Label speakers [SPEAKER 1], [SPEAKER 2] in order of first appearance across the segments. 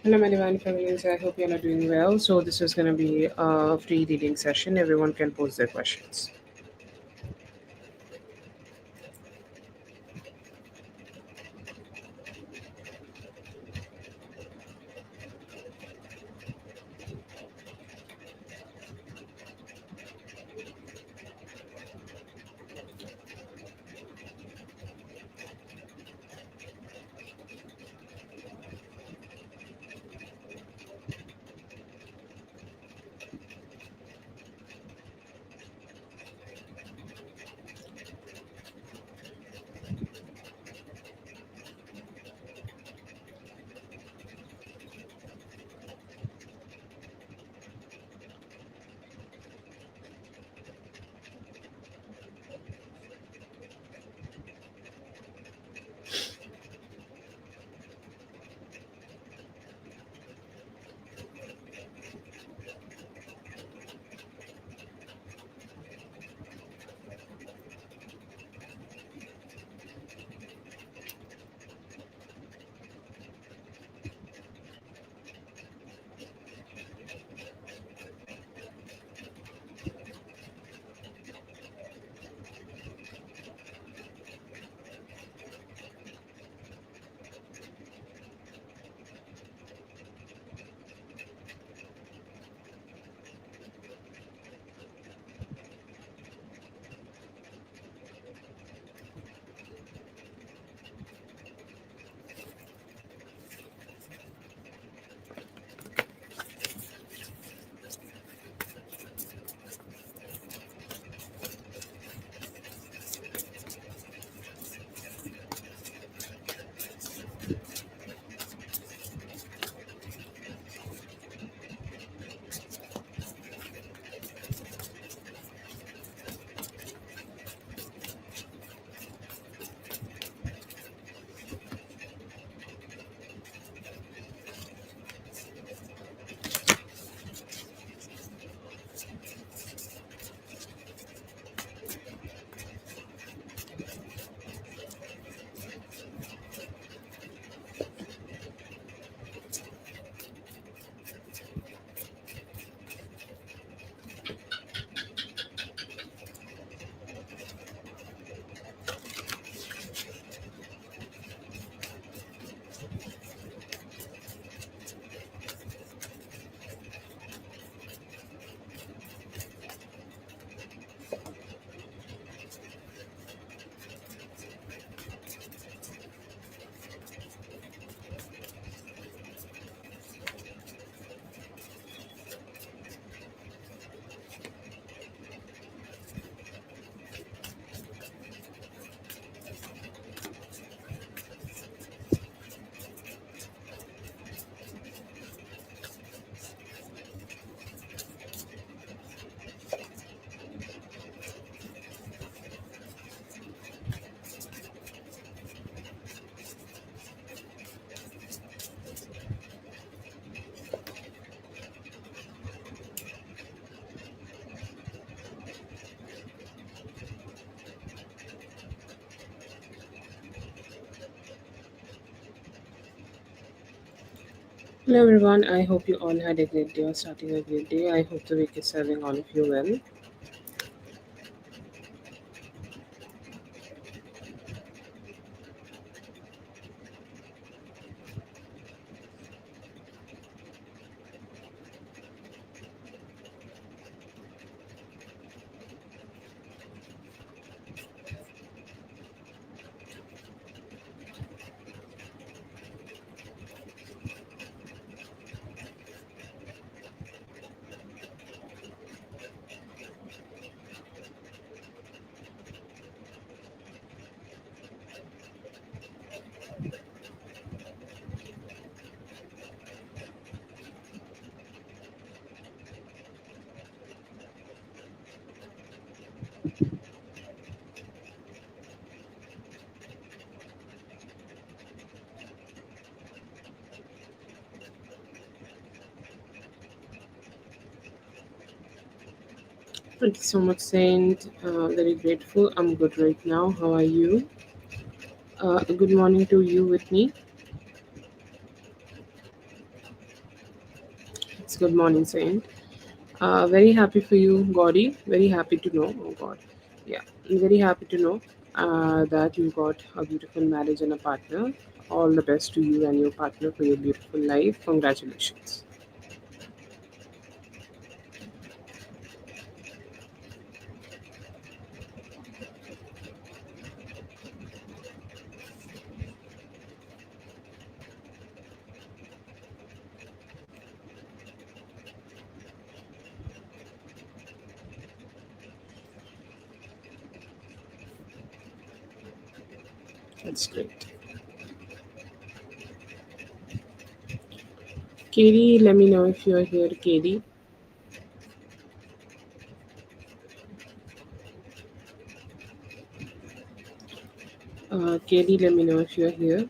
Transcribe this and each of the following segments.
[SPEAKER 1] Hello, my divine families. I hope you all are doing well. So, this is going to be a free reading session. Everyone can pose their questions. Hello, everyone. I hope you all had a great day or starting a great day. I hope the week is serving all of you well. Thank you so much, Saint. Very grateful. I'm good right now. How are you? Good morning to you with me. Good morning, Saint. Very happy for you, Gauri. Very happy to know. Oh God, yeah, I'm very happy to know that you got a beautiful marriage and a partner. All the best to you and your partner for your beautiful life. Congratulations. That's great. Katie, let me know if you're here, Katie. Katie, let me know if you're here.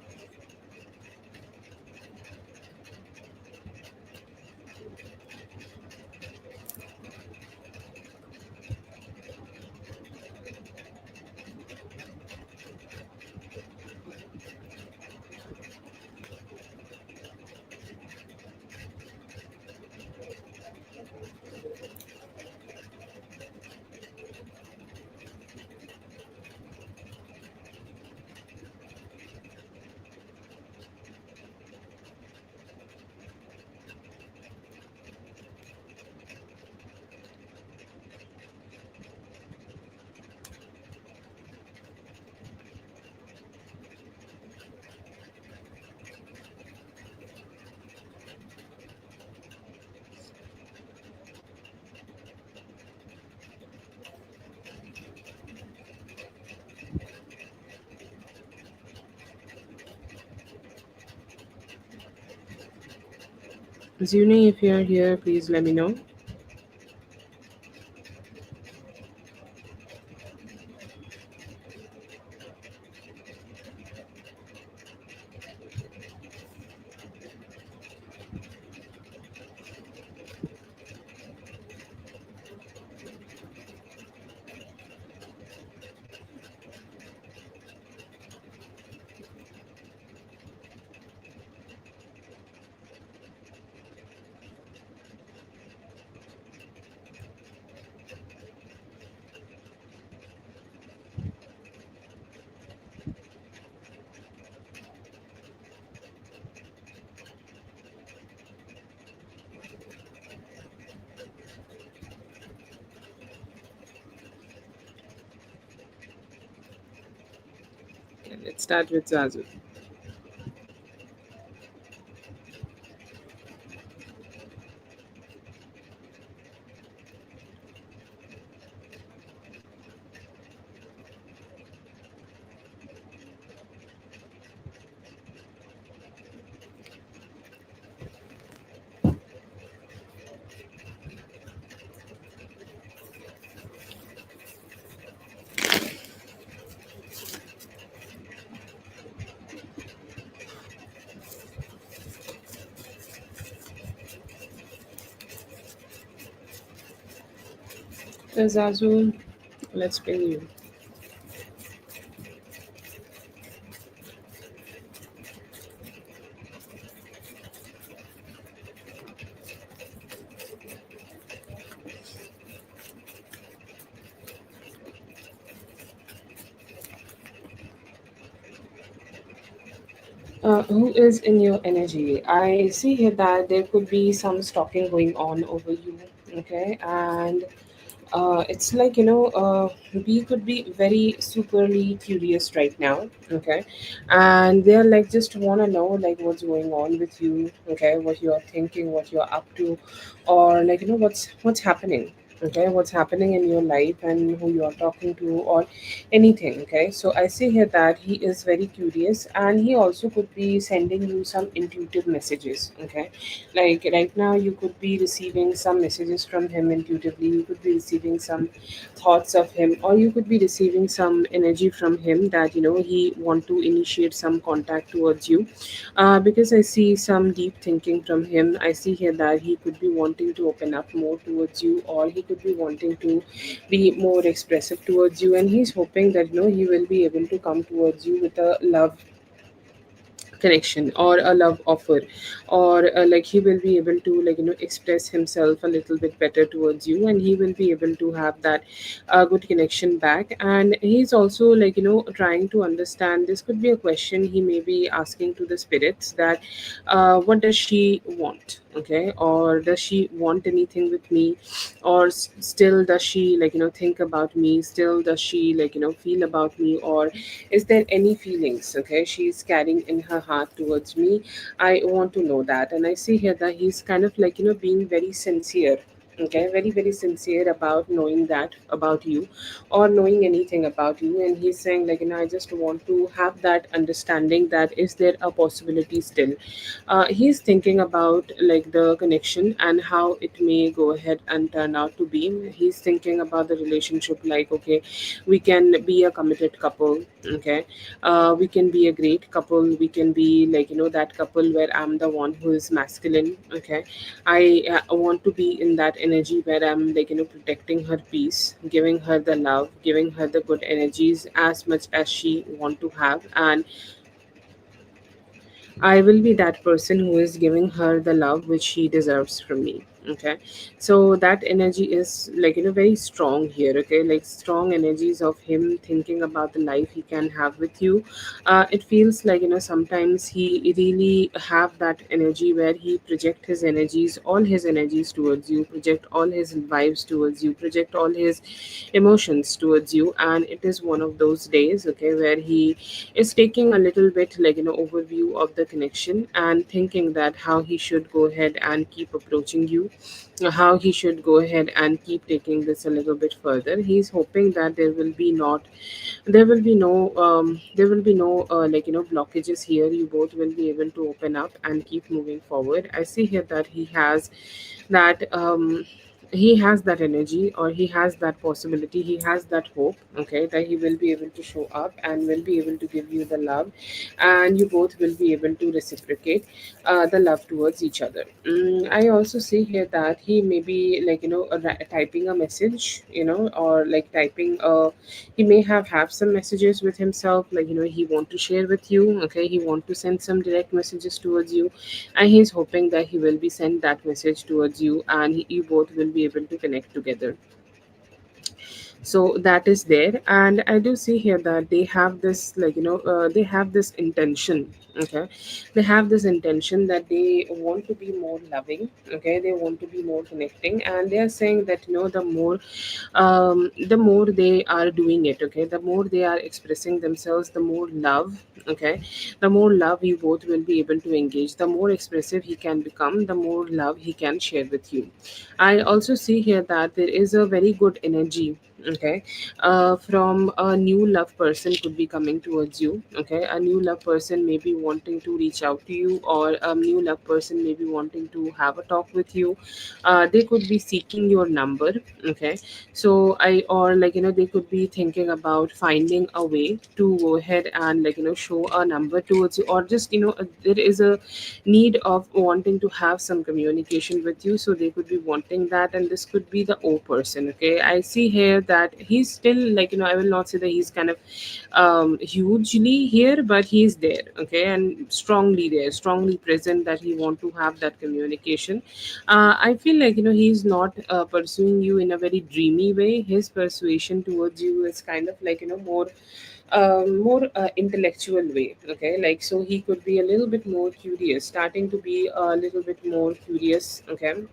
[SPEAKER 1] Zuni, if you're here, please let me know. Okay, let's start with Zazu. Zazu, let's bring you. Who is in your energy? I see here that there could be some stalking going on over you. Okay, and it's like we could be very superly curious right now. Okay, and they're like just want to know like what's going on with you. Okay, what you're thinking, what you're up to, or like what's happening. Okay, what's happening in your life and who you're talking to, or anything. Okay, so I see here that he is very curious and he also could be sending you some intuitive messages. Okay, like right now you could be receiving some messages from him intuitively, you could be receiving some thoughts of him, or you could be receiving some energy from him that he want to initiate some contact towards you. Because I see some deep thinking from him. I see here that he could be wanting to open up more towards you, or he could be wanting to be more expressive towards you, and he's hoping that he will be able to come towards you with a love connection or a love offer, or like he will be able to express himself a little bit better towards you, and he will be able to have that good connection back. And he's also trying to understand, this could be a question he may be asking to the spirits, that what does she want, okay, or does she want anything with me, or still does she think about me, still does she feel about me, or is there any feelings, okay, she's carrying in her heart towards me. I want to know that. And I see here that he's kind of being very sincere, okay, very very sincere about knowing that about you, or knowing anything about you. And he's saying I just want to have that understanding, that is there a possibility still. He's thinking about the connection and how it may go ahead and turn out to be. He's thinking about the relationship, like, okay, we can be a committed couple, okay, we can be a great couple, we can be that couple where I'm the one who is masculine, okay. I want to be in that energy where I'm protecting her peace, giving her the love, giving her the good energies as much as she want to have. And I will be that person who is giving her the love which she deserves from me. Okay. So that energy is very strong here. Okay. Like strong energies of him thinking about the life he can have with you. It feels sometimes he really have that energy where he project his energies, all his energies towards you, project all his vibes towards you, project all his emotions towards you. And it is one of those days, okay, where he is taking a little bit overview of the connection and thinking that how he should go ahead and keep approaching you, how he should go ahead and keep taking this a little bit further. He's hoping that there will be no blockages here. You both will be able to open up and keep moving forward. I see here that that he has that energy, or he has that possibility, he has that hope, okay, that he will be able to show up and will be able to give you the love, and you both will be able to reciprocate the love towards each other. I also see here that he may be typing a message, or typing he may have some messages with himself, he want to share with you, okay, he want to send some direct messages towards you, and he's hoping that he will be send that message towards you, and you both will be able to connect together. So that is there. And I do see here that they have this they have this intention, okay, they have this intention that they want to be more loving, okay, they want to be more connecting. And they are saying that the more they are doing it, okay, the more they are expressing themselves, the more love, okay, the more love you both will be able to engage, the more expressive he can become, the more love he can share with you. I also see here that there is a very good energy, okay, from a new love person could be coming towards you, okay, a new love person may be wanting to reach out to you, or a new love person may be wanting to have a talk with you. They could be seeking your number, okay. So I or they could be thinking about finding a way to go ahead and show a number towards you, or just there is a need of wanting to have some communication with you, so they could be wanting that. And this could be the O person, okay. I see here that he's still I will not say that he's kind of hugely here, but he's there, okay, and strongly there, strongly present, that he want to have that communication. I feel he's not pursuing you in a very dreamy way. His persuasion towards you is kind of more intellectual way, okay, so he could be a little bit more curious, starting to be a little bit more curious, okay.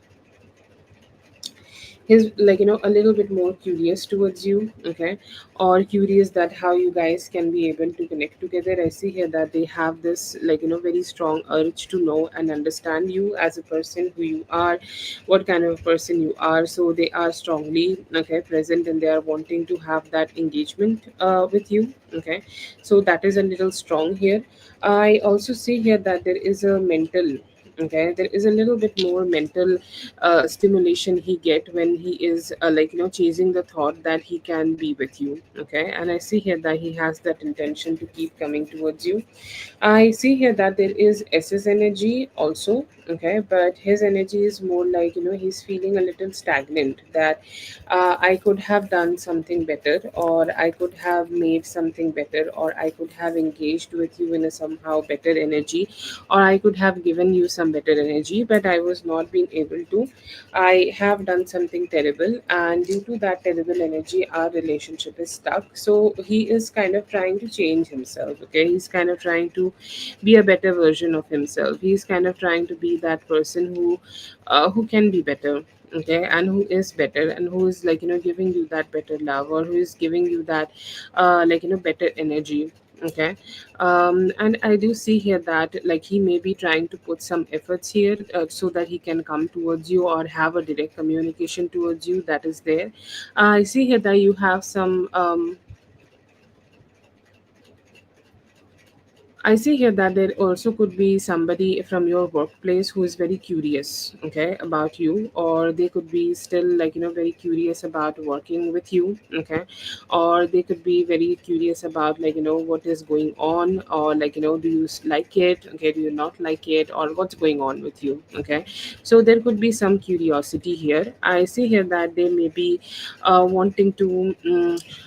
[SPEAKER 1] He's a little bit more curious towards you, okay, or curious that how you guys can be able to connect together. I see here that they have this very strong urge to know and understand you as a person, who you are, what kind of a person you are. So they are strongly present, and they are wanting to have that engagement with you, okay. So that is a little strong here. I also see here that there is a mental Okay, there is a little bit more mental stimulation he get when he is chasing the thought that he can be with you. Okay, and I see here that he has that intention to keep coming towards you. I see here that there is SS energy also, okay, but his energy is more like, he's feeling a little stagnant, that I could have done something better, or I could have made something better, or I could have engaged with you in a somehow better energy, or I could have given you some better energy, but I was not being able to. I have done something terrible, and due to that terrible energy, our relationship is stuck. So he is kind of trying to change himself. Okay, he's kind of trying to be a better version of himself. He's kind of trying to be that person who can be better. Okay, and who is better, and who is giving you that better love, or who is giving you that better energy. Okay, and I do see here that he may be trying to put some efforts here so that he can come towards you or have a direct communication towards you. That is there. I see here that you have some I see here that there also could be somebody from your workplace who is very curious, okay, about you, or they could be still very curious about working with you, okay, or they could be very curious about what is going on, or do you like it, okay, do you not like it, or what's going on with you, okay. So there could be some curiosity here. I see here that they may be wanting to.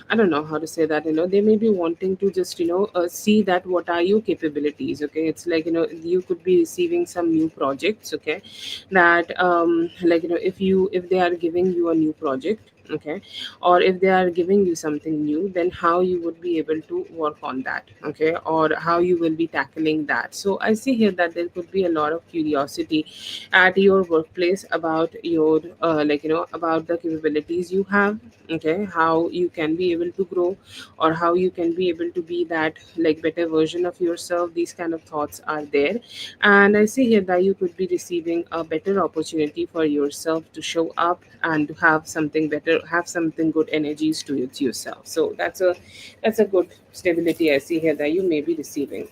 [SPEAKER 1] I don't know how to say that. They may be wanting to just see that what are your capabilities. Okay, it's you could be receiving some new projects. Okay, that if they are giving you a new project. Okay, or if they are giving you something new, then how you would be able to work on that. Okay, or how you will be tackling that. So I see here that there could be a lot of curiosity at your workplace about your about the capabilities you have. Okay, how you can be able to grow, or how you can be able to be that better version of yourself. These kind of thoughts are there, and I see here that you could be receiving a better opportunity for yourself to show up and to have something better, have something good energies to it yourself. So that's a good stability I see here that you may be receiving.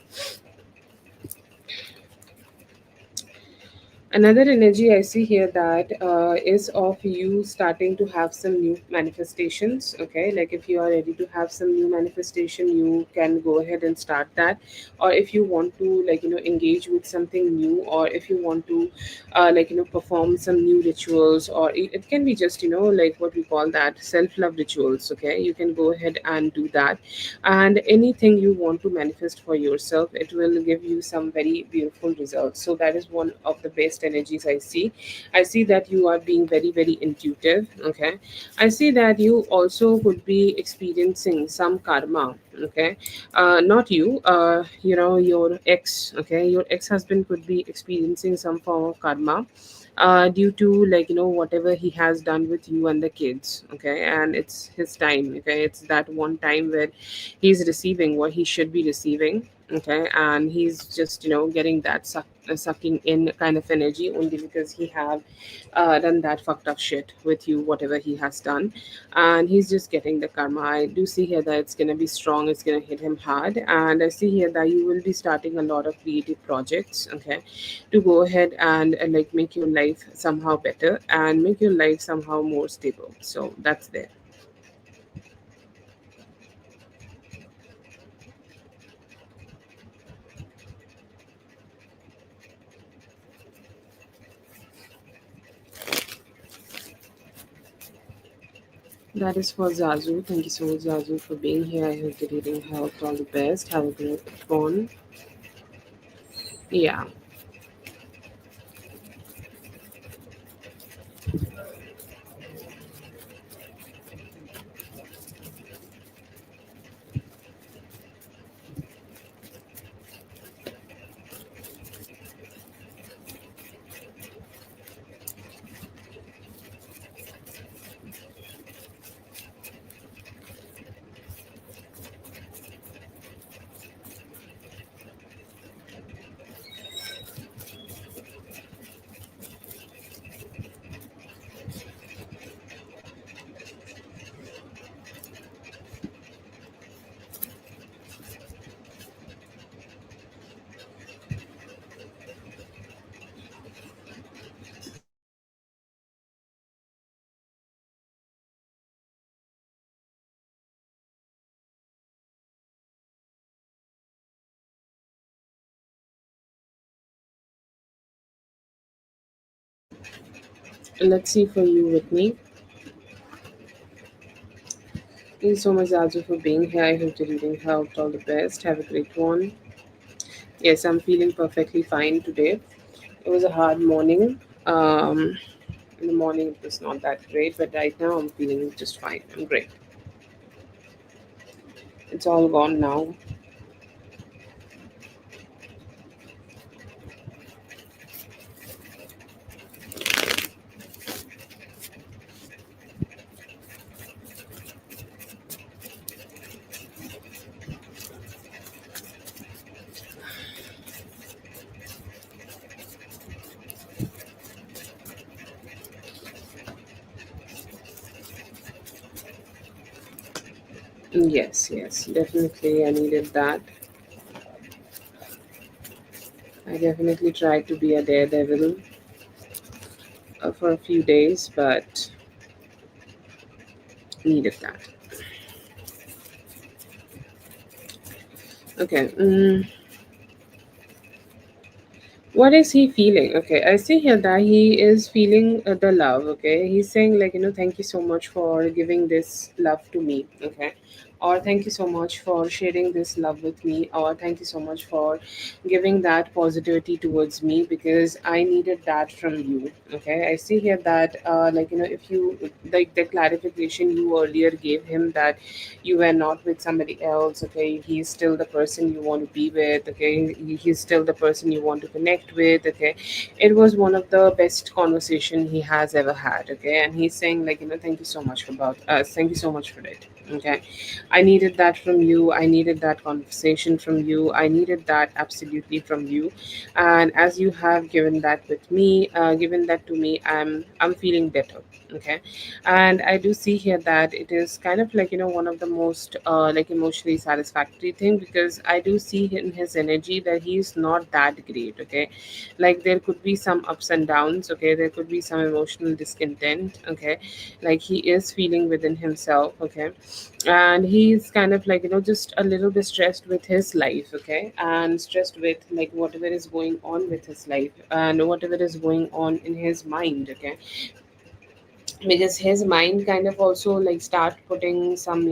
[SPEAKER 1] Another energy I see here that is of you starting to have some new manifestations. Okay, like if you are ready to have some new manifestation, you can go ahead and start that. Or if you want to engage with something new, or if you want to perform some new rituals, or it can be just like what we call that self love rituals. Okay, you can go ahead and do that, and anything you want to manifest for yourself, it will give you some very beautiful results. So that is one of the best energies I see. I see that you are being very very intuitive. Okay, I see that you also could be experiencing some karma. Okay, not you, your ex. Okay, your ex-husband could be experiencing some form of karma due to whatever he has done with you and the kids. Okay, and it's his time. Okay, it's that one time where he's receiving what he should be receiving. Okay, and he's just getting that sucking in kind of energy, only because he have done that fucked up shit with you, whatever he has done, and he's just getting the karma. I do see here that it's gonna be strong, it's gonna hit him hard, and I see here that you will be starting a lot of creative projects. Okay, to go ahead and make your life somehow better and make your life somehow more stable. So that's there. That is for Zazu. Thank you so much, Zazu, for being here. I hope the reading helped. All the best. Have a great one. Yeah. Let's see for you with me. Thank you so much, Aju, for being here. I hope you're reading out all the best. Have a great one. Yes, I'm feeling perfectly fine today. It was a hard morning. In the morning, it was not that great, but right now, I'm feeling just fine. I'm great. It's all gone now. Yes, yes, definitely. I needed that. I definitely tried to be a daredevil for a few days, but needed that. Okay. What is he feeling? Okay, I see here that he is feeling the love. Okay, he's saying, like, thank you so much for giving this love to me. Okay, or thank you so much for sharing this love with me, or thank you so much for giving that positivity towards me, because I needed that from you. Okay, I see here that, like, if you like the clarification you earlier gave him, that you were not with somebody else. Okay, he's still the person you want to be with. Okay, he's still the person you want to connect with. Okay, it was one of the best conversation he has ever had. Okay, and he's saying, like, thank you so much about us, thank you so much for it. Okay, I needed that from you. I needed that conversation from you. I needed that absolutely from you. And as you have given that with me, given that to me, I'm feeling better. Okay, and I do see here that it is kind of like, one of the most like emotionally satisfactory thing, because I do see in his energy that he's not that great. Okay, like there could be some ups and downs. Okay, there could be some emotional discontent. Okay, like he is feeling within himself. Okay, and he's kind of like, just a little bit stressed with his life. Okay, and stressed with like whatever is going on with his life and whatever is going on in his mind. Okay, because his mind kind of also like start putting some,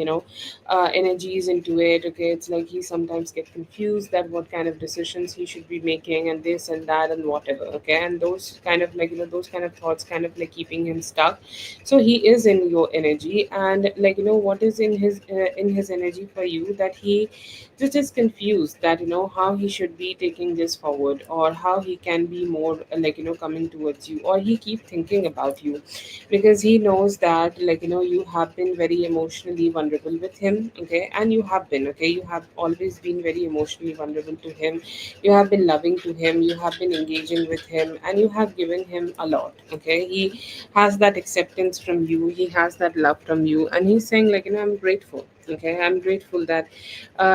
[SPEAKER 1] energies into it. Okay, it's like he sometimes get confused that what kind of decisions he should be making, and this and that and whatever. Okay, and those kind of like, those kind of thoughts kind of like keeping him stuck. So he is in your energy, and like, what is in his energy for you, that he just is confused that, how he should be taking this forward, or how he can be more like, coming towards you, or he keep thinking about you, because he knows that, like, you have been very emotionally vulnerable with him. Okay, and you have been, okay, you have always been very emotionally vulnerable to him. You have been loving to him, you have been engaging with him, and you have given him a lot. Okay, he has that acceptance from you, he has that love from you, and he's saying, like, I'm grateful. Okay, I'm grateful that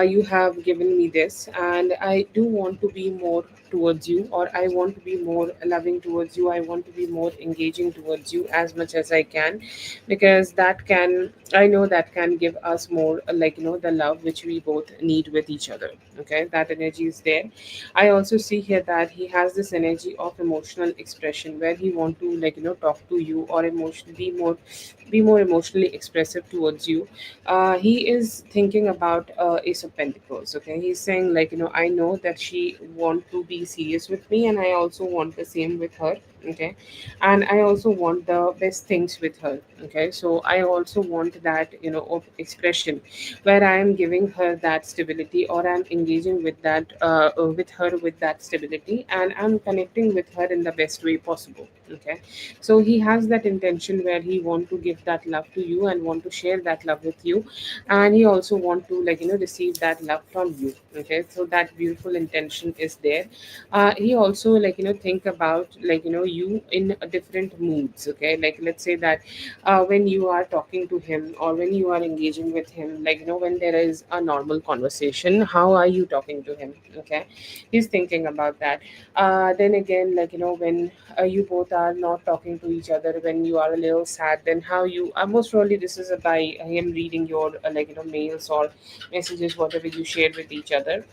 [SPEAKER 1] you have given me this, and I do want to be more towards you, or I want to be more loving towards you. I want to be more engaging towards you as much as I can, because that can, I know that can give us more, like, the love which we both need with each other. Okay, that energy is there. I also see here that he has this energy of emotional expression, where he want to, like, talk to you, or emotionally be more emotionally expressive towards you. He is thinking about Ace of Pentacles. Okay, he's saying, like, I know that she want to be serious with me, and I also want the same with her. Okay, and I also want the best things with her. Okay, so I also want that, of expression, where I am giving her that stability, or I'm engaging with that, with her with that stability, and I'm connecting with her in the best way possible. Okay, so he has that intention where he want to give that love to you, and want to share that love with you, and he also want to, like, receive that love from you. Okay, so that beautiful intention is there. He also, like, think about, like, you in different moods. Okay, like, let's say that when you are talking to him, or when you are engaging with him, like, when there is a normal conversation, how are you talking to him? Okay, he's thinking about that. Then again, like, when you both are not talking to each other, when you are a little sad, then how you most probably this is by him reading your, like, mails or messages, whatever you shared with each other.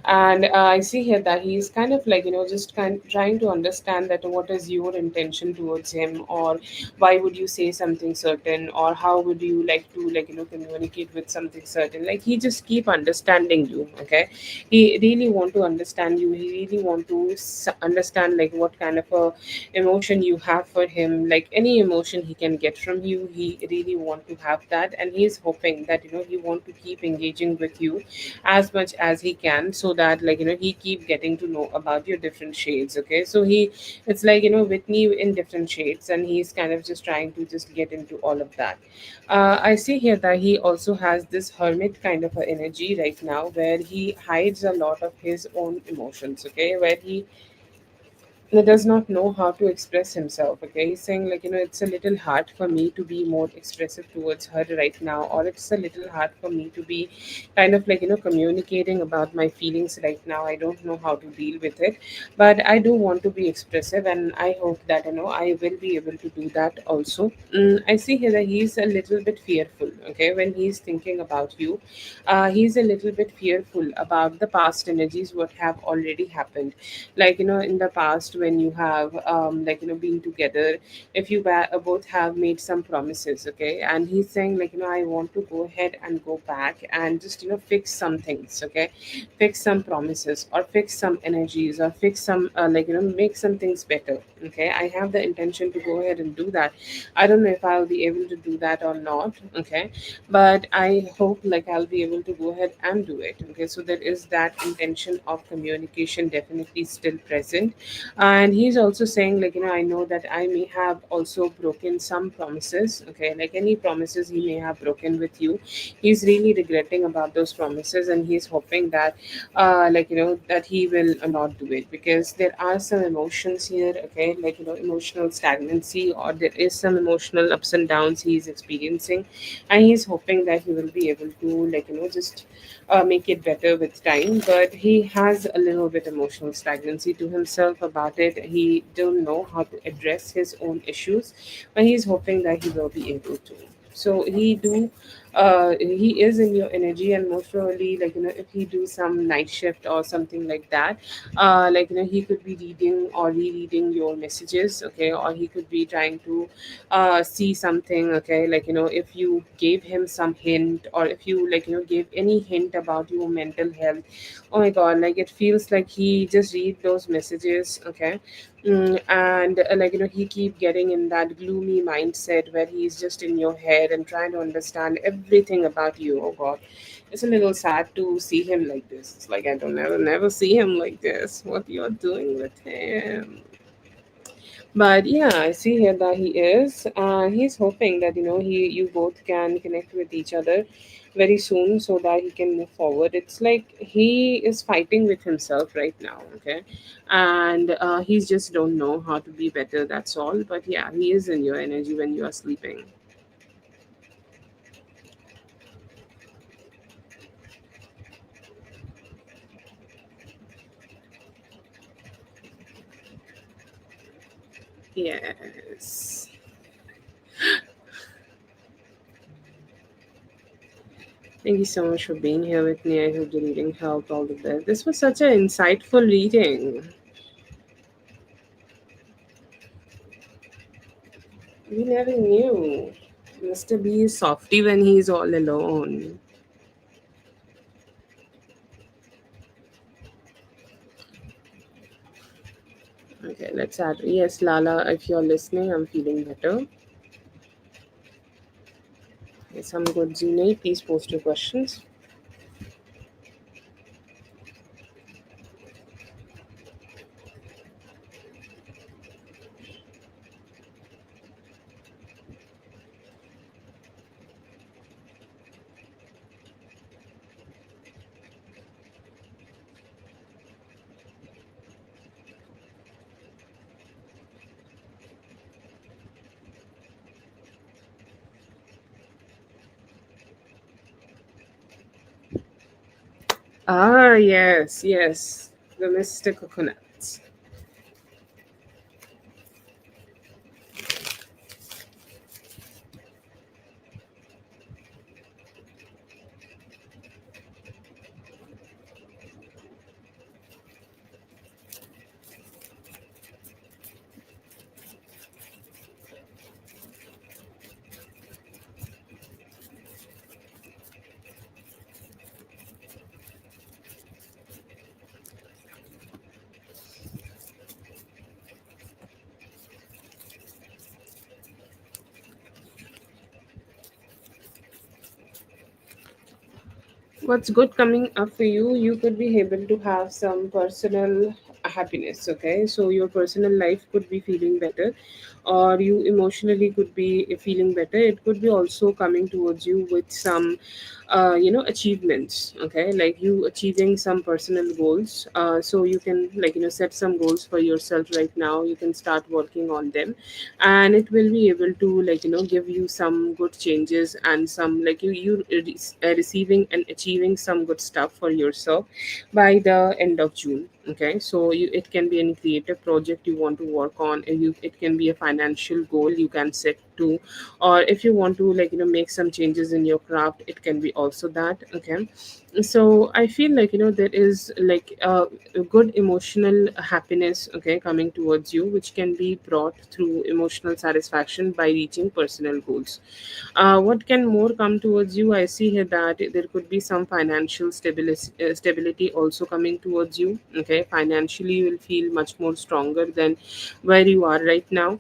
[SPEAKER 1] And I see here that he's kind of like, just trying to understand that what is your intention towards him, or why would you say something certain, or how would you like to, like, communicate with something certain. Like, he just keep understanding you, okay? He really want to understand you. He really want to understand like what kind of a emotion you have for him. Like, any emotion he can get from you, he really want to have that, and he's hoping that he want to keep engaging with you as much as he can, so that, like, he keep getting to know about your different shades. Okay, so it's like, with me in different shades, and he's kind of just trying to just get into all of that. I see here that he also has this hermit kind of a energy right now, where he hides a lot of his own emotions. Okay, where he does not know how to express himself. Okay, he's saying, like, it's a little hard for me to be more expressive towards her right now, or it's a little hard for me to be kind of like, communicating about my feelings right now. I don't know how to deal with it, but I do want to be expressive, and I hope that, I will be able to do that also. I see here that he's a little bit fearful. Okay, when he's thinking about you, he's a little bit fearful about the past energies what have already happened. Like, in the past, when you have like, been together, if you both have made some promises. Okay, and he's saying, like, I want to go ahead and go back and just, fix some things. Okay, fix some promises, or fix some energies, or fix some, like, make some things better. Okay, I have the intention to go ahead and do that. I don't know if I'll be able to do that or not. Okay, but I hope, like, I'll be able to go ahead and do it. Okay, so there is that intention of communication definitely still present. And he's also saying, like, I know that I may have also broken some promises. Okay, like any promises he may have broken with you, he's really regretting about those promises, and he's hoping that, like, that he will not do it, because there are some emotions here. Okay, like, emotional stagnancy, or there is some emotional ups and downs he's experiencing, and he's hoping that he will be able to, like, just make it better with time. But he has a little bit emotional stagnancy to himself about it. He don't know how to address his own issues, but he's hoping that he will be able to. So he is in your energy, and most probably, like, if he do some night shift or something like that, like, he could be reading or rereading your messages. Okay, or he could be trying to see something. Okay, like, if you gave him some hint, or if you, like, gave any hint about your mental health, oh my god, like, it feels like he just read those messages. Okay, and like, he keep getting in that gloomy mindset where he's just in your head and trying to understand everything about you. Oh god, it's a little sad to see him like this. It's like, I don't never see him like this. What you're doing with him? But yeah, I see here that he is. He's hoping that, he you both can connect with each other very soon, so that he can move forward. It's like he is fighting with himself right now. Okay, and he's just don't know how to be better. That's all. But yeah, he is in your energy when you are sleeping. Yes. Thank you so much for being here with me. I hope the reading helped all the best. This was such an insightful reading. We never knew. Mr. B is softy when he's all alone. Okay, let's add. Yes, Lala, if you're listening, I'm feeling better. Yes, I'm good. Zune, please post your questions. Ah, yes, yes. The Mr. Coconuts. What's good coming up for you, you could be able to have some personal happiness. Okay, so your personal life could be feeling better, or you emotionally could be feeling better. It could be also coming towards you with some achievements. Okay, like you achieving some personal goals, so you can, like, set some goals for yourself right now. You can start working on them, and it will be able to, like, give you some good changes, and some, like, receiving and achieving some good stuff for yourself by the end of June. Okay, so it can be any creative project you want to work on, and it can be a financial goal you can set to, or if you want to, like, make some changes in your craft, it can be also that. Okay, so I feel like, there is, like, a good emotional happiness, okay, coming towards you, which can be brought through emotional satisfaction by reaching personal goals. What can more come towards you? I see here that there could be some financial stability also coming towards you. Okay, financially you will feel much more stronger than where you are right now.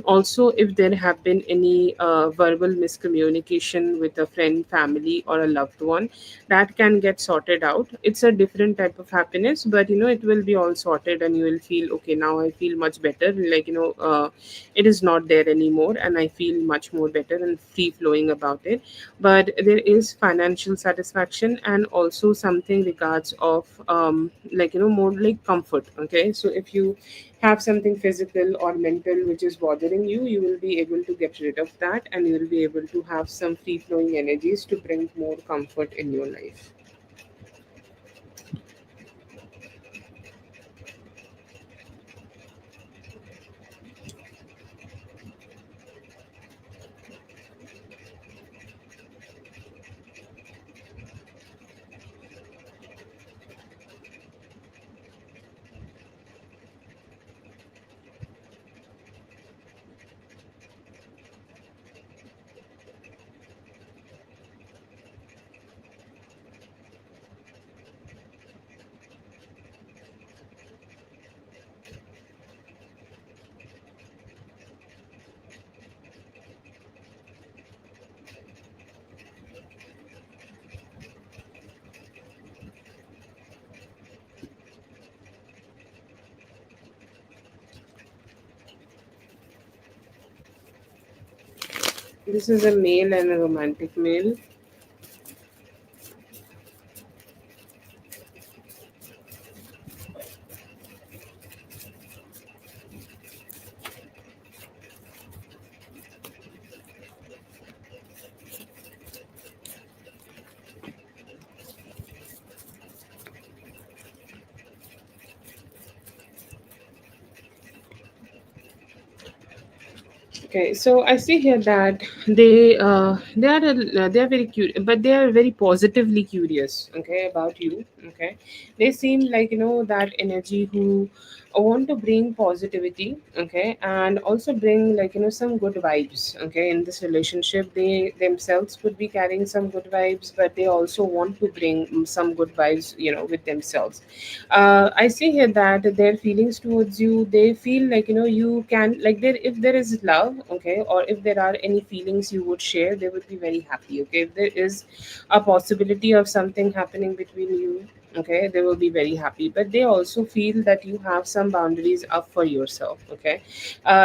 [SPEAKER 1] Also, if there have been any verbal miscommunication with a friend, family, or a loved one, that can get sorted out. It's a different type of happiness, but it will be all sorted, and you will feel, okay, now I feel much better. Like, it is not there anymore, and I feel much more better and free flowing about it. But there is financial satisfaction, and also something regards of, more like comfort. Okay, so if you have something physical or mental which is bothering you, you will be able to get rid of that, and you will be able to have some free flowing energies to bring more comfort in your life. This is a male and a romantic male. Okay, so I see here that they are very curious, but they are very positively curious. Okay, about you. Okay, they seem like, that energy who want to bring positivity. Okay, and also bring, like, some good vibes. Okay, in this relationship, they themselves could be carrying some good vibes, but they also want to bring some good vibes, with themselves. I see here that their feelings towards you, they feel like, you can, like, there, if there is love, okay, or if there are any feelings you would share, they would be very happy. Okay, if there is a possibility of something happening between you, okay, they will be very happy. But they also feel that you have some boundaries up for yourself. Okay,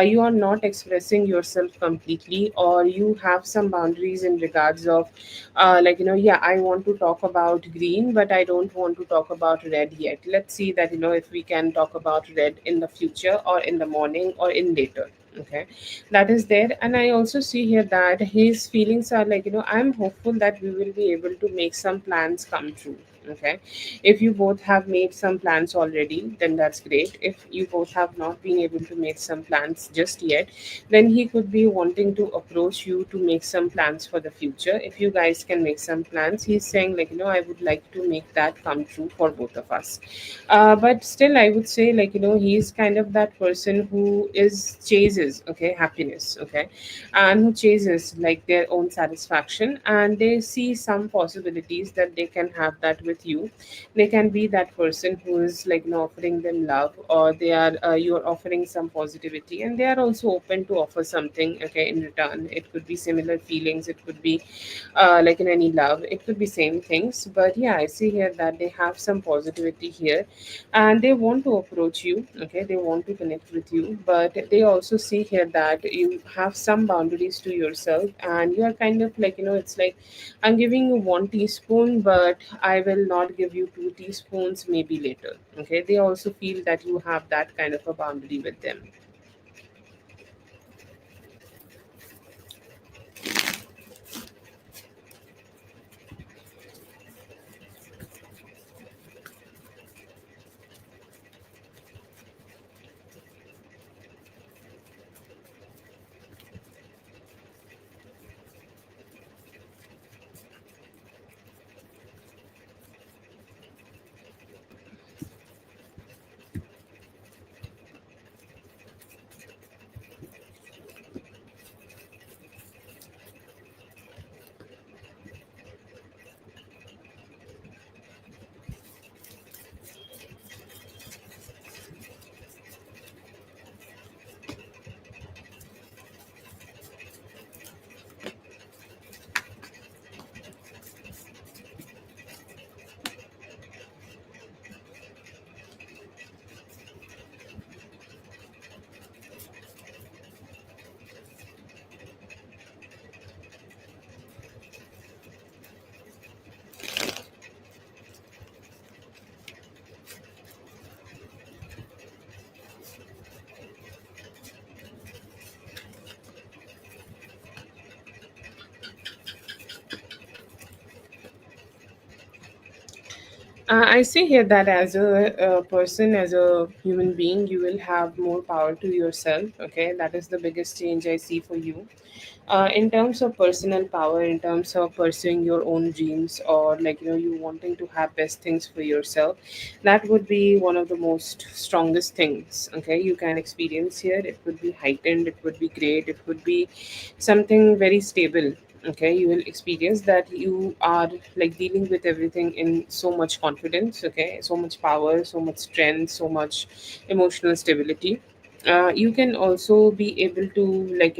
[SPEAKER 1] you are not expressing yourself completely, or you have some boundaries in regards of, yeah, I want to talk about green, but I don't want to talk about red yet. Let's see that, if we can talk about red in the future, or in the morning, or in later. Okay, that is there. And I also see here that his feelings are like, I'm hopeful that we will be able to make some plans come true. Okay, if you both have made some plans already, then that's great. If you both have not been able to make some plans just yet, then he could be wanting to approach you to make some plans for the future. If you guys can make some plans, he's saying, like, I would like to make that come true for both of us. But still, I would say, like, he's kind of that person who is chases, okay, happiness. Okay, and who chases, like, their own satisfaction, and they see some possibilities that they can have that with you. They can be that person who is like, offering them love, or they are you're offering some positivity, and they are also open to offer something, okay, in return. It could be similar feelings, it could be like in any love, it could be same things. But yeah, I see here that they have some positivity here, and they want to approach you, okay, they want to connect with you. But they also see here that you have some boundaries to yourself, and you are kind of like, it's like, I'm giving you 1 teaspoon, but I will not give you 2 teaspoons, maybe later. Okay, they also feel that you have that kind of a boundary with them. I see here that as a person, as a human being, you will have more power to yourself. Okay, that is the biggest change I see for you. In terms of personal power, in terms of pursuing your own dreams, or like, you wanting to have best things for yourself, that would be one of the most strongest things. Okay, you can experience here. It would be heightened. It would be great. It would be something very stable. Okay, you will experience that you are like dealing with everything in so much confidence. Okay, so much power, so much strength, so much emotional stability. You can also be able to, like,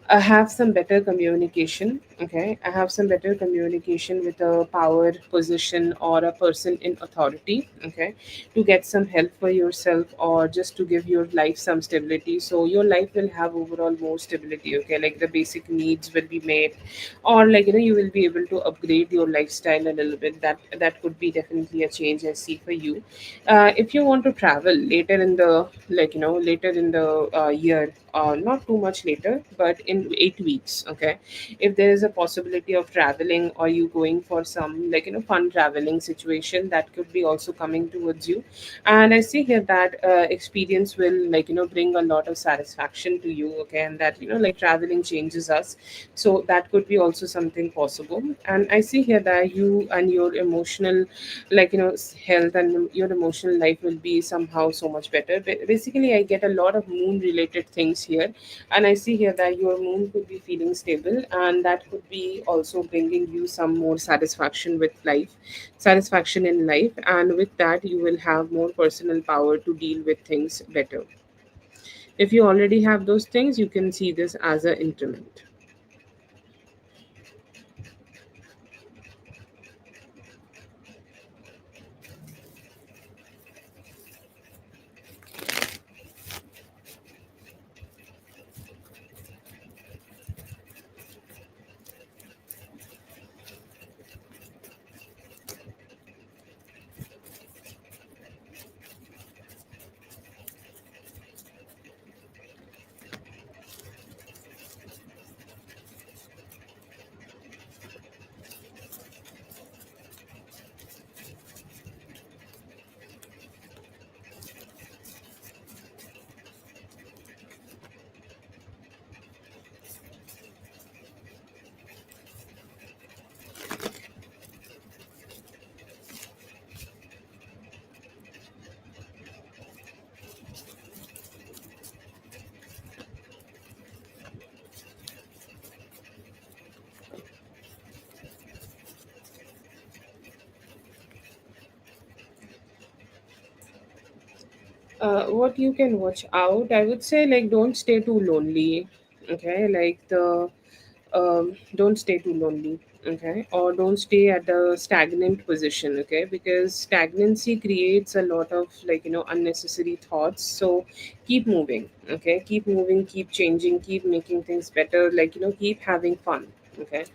[SPEAKER 1] I have some better communication. Okay, I have some better communication with a power position or a person in authority. Okay, to get some help for yourself, or just to give your life some stability. So your life will have overall more stability. Okay, like the basic needs will be made, or like, you will be able to upgrade your lifestyle a little bit. That could be definitely a change I see for you. If you want to travel later in the, like, later in the year, not too much later, but in 8 weeks. Okay, if there is a possibility of traveling, or you going for some, like, fun traveling situation, that could be also coming towards you. And I see here that experience will, like, bring a lot of satisfaction to you. Okay, and that, like, traveling changes us. So that could be also something possible. And I see here that you and your emotional, like, health and your emotional life will be somehow so much better. Basically, I get a lot of moon related things here. And I see here that your moon could be feeling stable, and that could be also bringing you some more satisfaction with life, satisfaction in life. And with that, you will have more personal power to deal with things better. If you already have those things, you can see this as an increment. What you can watch out, I would say, like, don't stay too lonely. Okay, like the don't stay too lonely. Okay, or don't stay at a stagnant position. Okay, because stagnancy creates a lot of, like, unnecessary thoughts. So keep moving. Okay, keep moving, keep changing, keep making things better. Like, keep having fun. Okay,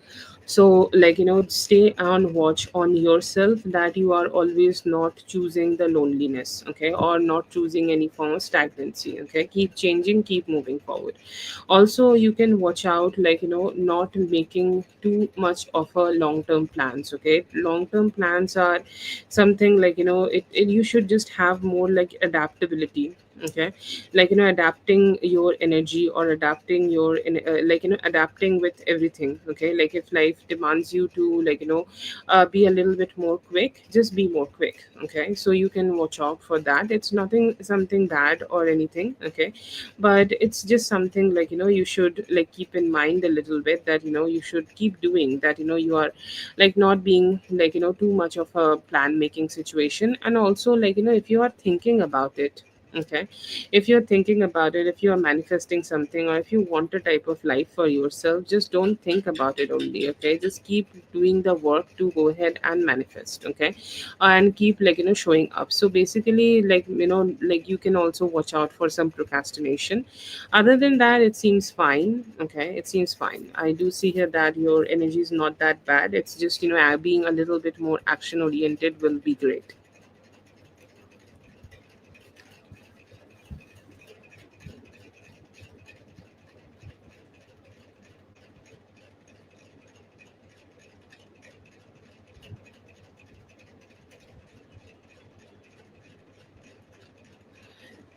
[SPEAKER 1] so, like, stay on watch on yourself, that you are always not choosing the loneliness, okay, or not choosing any form of stagnancy. Okay, keep changing, keep moving forward. Also, you can watch out, like, not making too much of a long term plans. Okay, long term plans are something, like, you should just have more like adaptability. Okay, like, adapting your energy, or adapting your like, adapting with everything. Okay, like if life demands you to, like, be a little bit more quick, just be more quick. Okay, so you can watch out for that. It's nothing something bad or anything. Okay, but it's just something, like, you should, like, keep in mind a little bit, that you should keep doing that. You are, like, not being, like, too much of a plan making situation. And also, like, if you are thinking about it. Okay, if you're thinking about it, if you are manifesting something, or if you want a type of life for yourself, just don't think about it only. Okay, just keep doing the work to go ahead and manifest. Okay, and keep, like, showing up. So basically, like, like, you can also watch out for some procrastination. Other than that, it seems fine. Okay, it seems fine. I do see here that your energy is not that bad. It's just, being a little bit more action oriented will be great.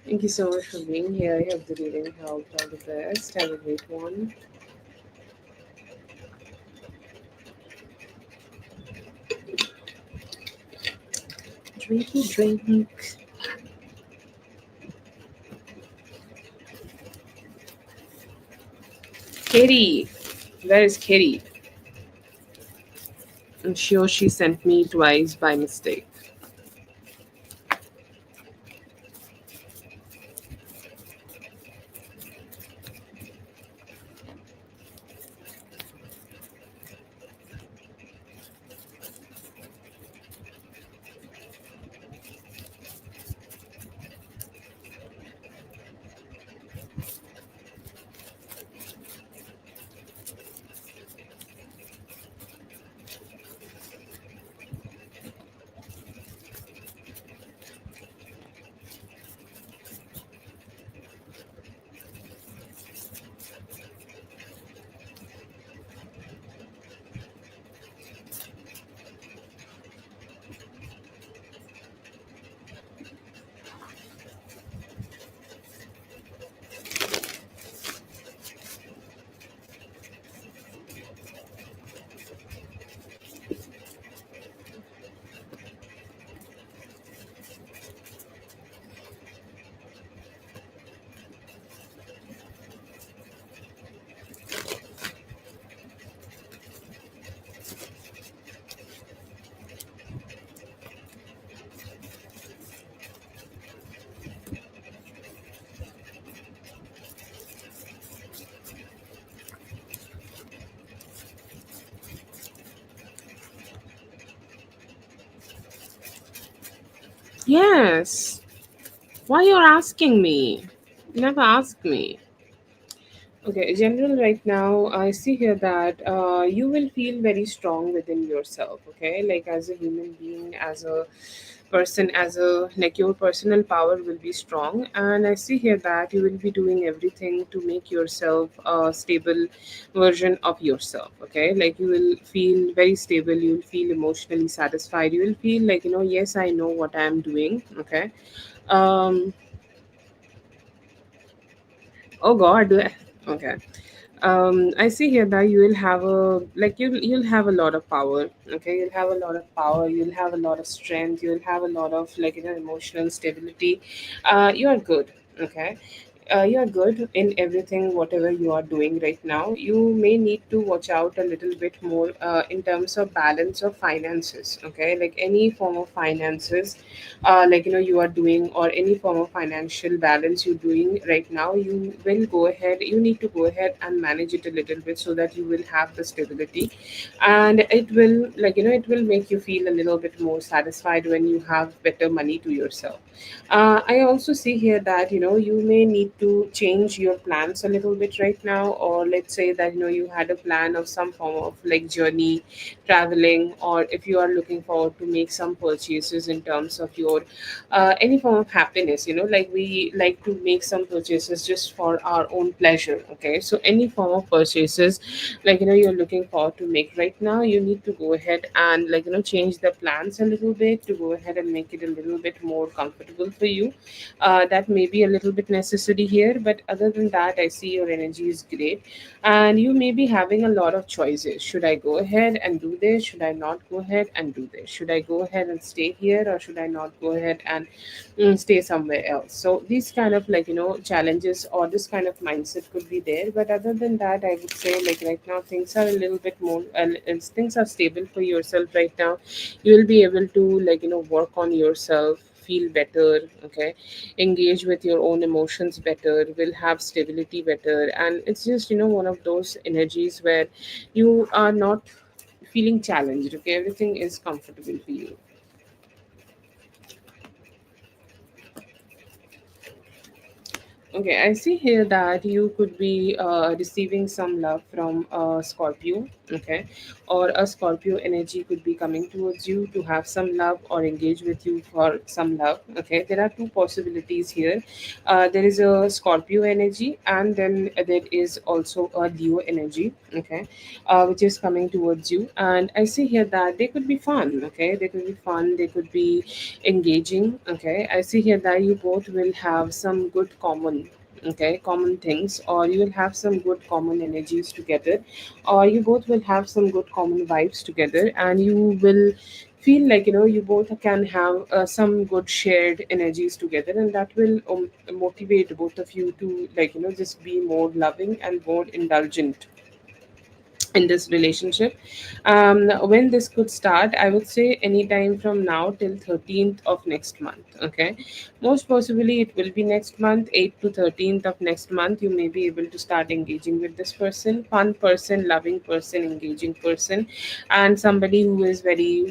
[SPEAKER 1] Thank you so much for being here. I hope the reading helped. All the best. Have a great one. Drinky drink. Kitty. Where is Kitty? I'm sure she sent me twice by mistake. Yes. Why you're asking me? You never asked me. Okay, general right now, I see here that you will feel very strong within yourself. Okay, like as a human being, as a person, as a, like, your personal power will be strong. And I see here that you will be doing everything to make yourself a stable version of yourself. Okay, like you will feel very stable, you will feel emotionally satisfied, you will feel like, yes, I know what I am doing. Okay. Um, oh God. Okay. I see here that you will have a, like, you'll have a lot of power. Okay, you'll have a lot of power, you'll have a lot of strength, you'll have a lot of, like, emotional stability. You are good. Okay, you're good in everything, whatever you are doing right now. You may need to watch out a little bit more in terms of balance of finances. Okay, like any form of finances, like you are doing, or any form of financial balance you're doing right now, you will go ahead. You need to go ahead and manage it a little bit so that you will have the stability, and it will, it will make you feel a little bit more satisfied when you have better money to yourself. I also see here that you may need to change your plans a little bit right now, or let's say that you had a plan of some form of like journey, traveling, or if you are looking forward to make some purchases in terms of your any form of happiness. Like we like to make some purchases just for our own pleasure. Okay, so any form of purchases, like you're looking forward to make right now, you need to go ahead and change the plans a little bit to go ahead and make it a little bit more comfortable for you. That may be a little bit necessary here, but other than that, I see your energy is great, and you may be having a lot of choices. Should I go ahead and do this? Should I not go ahead and do this? Should I go ahead and stay here, or should I not go ahead and stay somewhere else? So these kind of challenges, or this kind of mindset could be there. But other than that, I would say like right now things are a little bit more, things are stable for yourself right now. You will be able to work on yourself, feel better. Okay, engage with your own emotions better, will have stability better, and it's just one of those energies where you are not feeling challenged. Okay, everything is comfortable for you. Okay, I see here that you could be receiving some love from a Scorpio. Okay, or a Scorpio energy could be coming towards you to have some love or engage with you for some love. Okay, there are two possibilities here. There is a Scorpio energy, and then there is also a Leo energy. Okay, which is coming towards you, and I see here that they could be fun. Okay, they could be fun. They could be engaging. Okay, I see here that you both will have some good common things, or you will have some good common energies together, or you both will have some good common vibes together, and you will feel like you both can have some good shared energies together, and that will motivate both of you to just be more loving and more indulgent in this relationship. When this could start, I would say anytime from now till 13th of next month. Okay, most possibly it will be next month, 8th to 13th of next month. You may be able to start engaging with this person, fun person, loving person, engaging person, and somebody who is very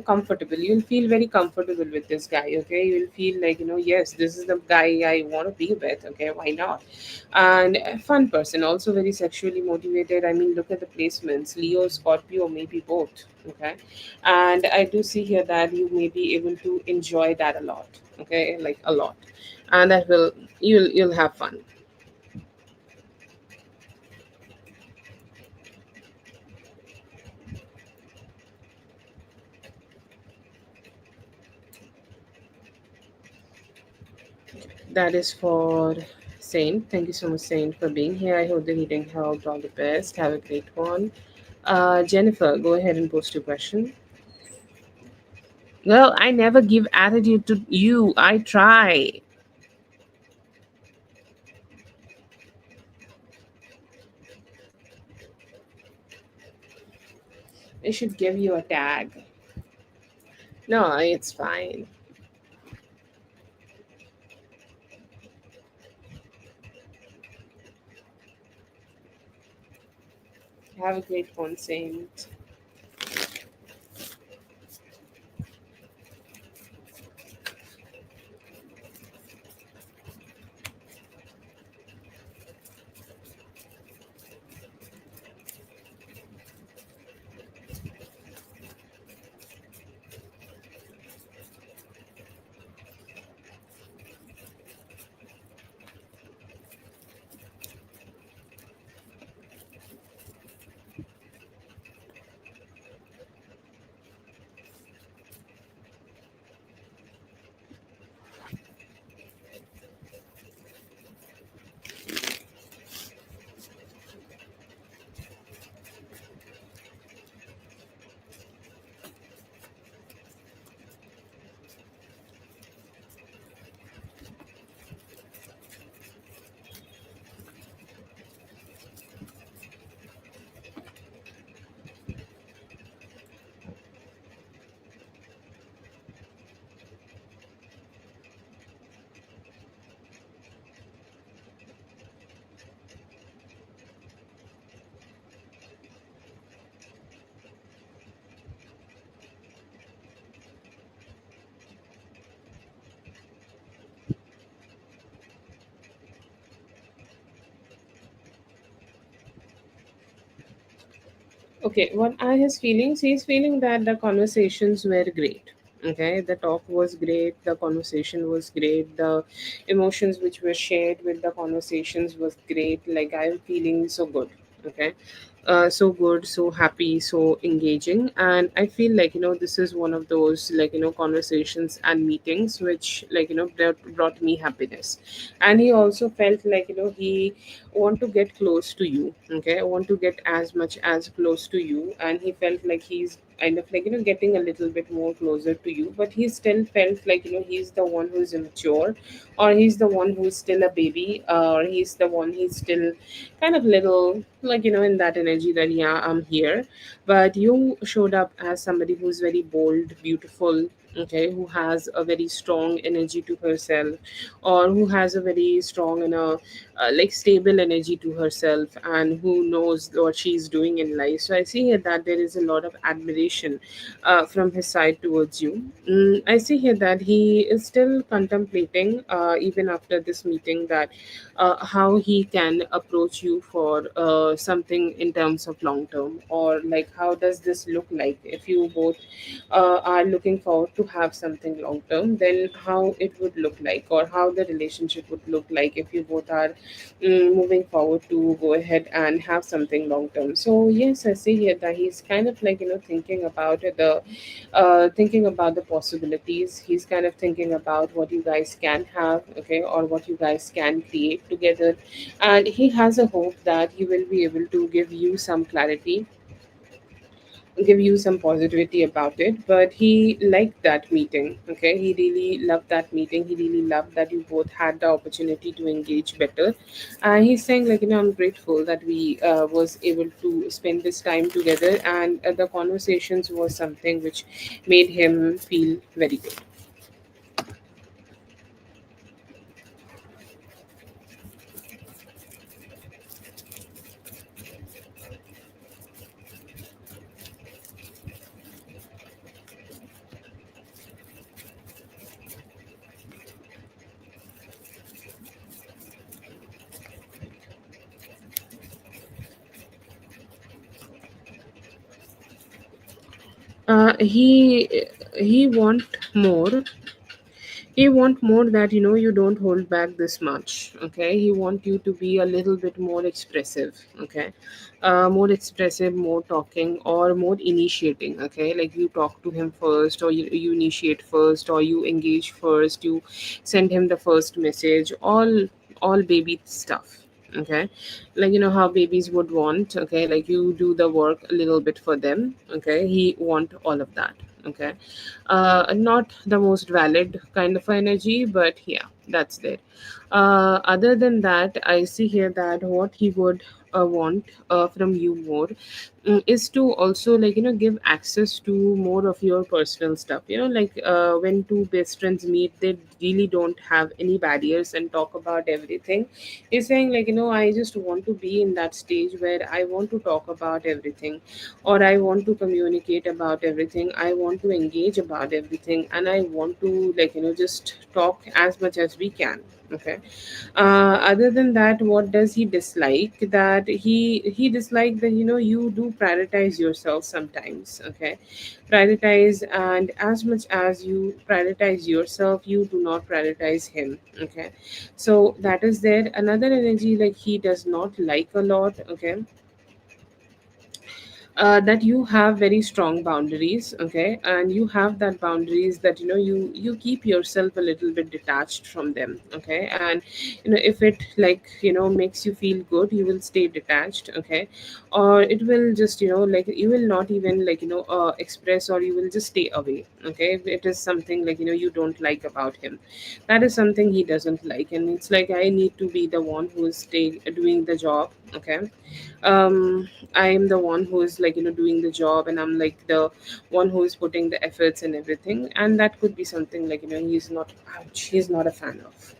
[SPEAKER 1] comfortable. You'll feel very comfortable with this guy. Okay, you'll feel like yes, this is the guy I want to be with. Okay, why not? And a fun person, also very sexually motivated. I mean, look at the placements: Leo, Scorpio, maybe both. Okay, and I do see here that you may be able to enjoy that a lot. Okay, like a lot, and that will, you'll have fun. That is for Saint. Thank you so much, Saint, for being here. I hope the reading helped. All the best. Have a great one. Jennifer, go ahead and post your question. Well, I never give attitude to you. I try. I should give you a tag. No, it's fine. Have a great one, Saint. Okay, what are his feelings? He's feeling that the conversations were great. Okay, the talk was great, the conversation was great, the emotions which were shared with the conversations was great. Like, I'm feeling so good. Okay, so good, so happy, so engaging, and I feel like, this is one of those, like, conversations and meetings which, like, brought me happiness. And he also felt like, he want to get close to you. Okay, I want to get as much as close to you, and he felt like he's kind of like, getting a little bit more closer to you, but he still felt like, he's the one who's immature, or he's the one who's still a baby, or he's still kind of little, like, in that energy that, yeah, I'm here. But you showed up as somebody who's very bold, beautiful, okay, who has a very strong energy to herself, or who has a very strong and a like stable energy to herself, and who knows what she's doing in life. So I see here that there is a lot of admiration from his side towards you. I see here that he is still contemplating, even after this meeting, that how he can approach you for something in terms of long term, or like how does this look like if you both are looking forward to have something long term, then how it would look like, or how the relationship would look like if you both are moving forward to go ahead and have something long term. So yes, I see here that he's kind of like, thinking about the possibilities. He's kind of thinking about what you guys can have, okay, or what you guys can create together. And he has a hope that he will be able to give you some positivity about it. But he liked that meeting. Okay, he really loved that meeting. He really loved that you both had the opportunity to engage better. And he's saying like, I'm grateful that we was able to spend this time together, and the conversations was something which made him feel very good. He want more. He want more, that you don't hold back this much. Okay, he want you to be a little bit more expressive. Okay, more expressive, more talking, or more initiating. Okay, like you talk to him first, or you initiate first, or you engage first, you send him the first message, all baby stuff. Okay, like how babies would want. Okay, like you do the work a little bit for them. Okay, he want all of that. Okay, not the most valid kind of energy, but yeah, that's there. Other than that, I see here that what he would want from you more, is to also, like give access to more of your personal stuff. Like when two best friends meet, they really don't have any barriers and talk about everything. He's saying like, I just want to be in that stage where I want to talk about everything, or I want to communicate about everything, I want to engage about everything, and I want to, like just talk as much as we can. Okay, other than that, what does he dislike? That he disliked that, you do prioritize yourself sometimes. Okay, prioritize, and as much as you prioritize yourself, you do not prioritize him. Okay, so that is there. Another energy like he does not like a lot. Okay, that you have very strong boundaries. Okay, and you have that boundaries that, you keep yourself a little bit detached from them. Okay, and if it, like makes you feel good, you will stay detached. Okay, or it will just, like you will not even, like express, or you will just stay away. Okay, if it is something like, you don't like about him, that is something he doesn't like, and it's like, I need to be the one who is stay doing the job. Okay, I am the one who is, like doing the job, and I'm like the one who is putting the efforts and everything, and that could be something like, he's not, ouch, he's not a fan of.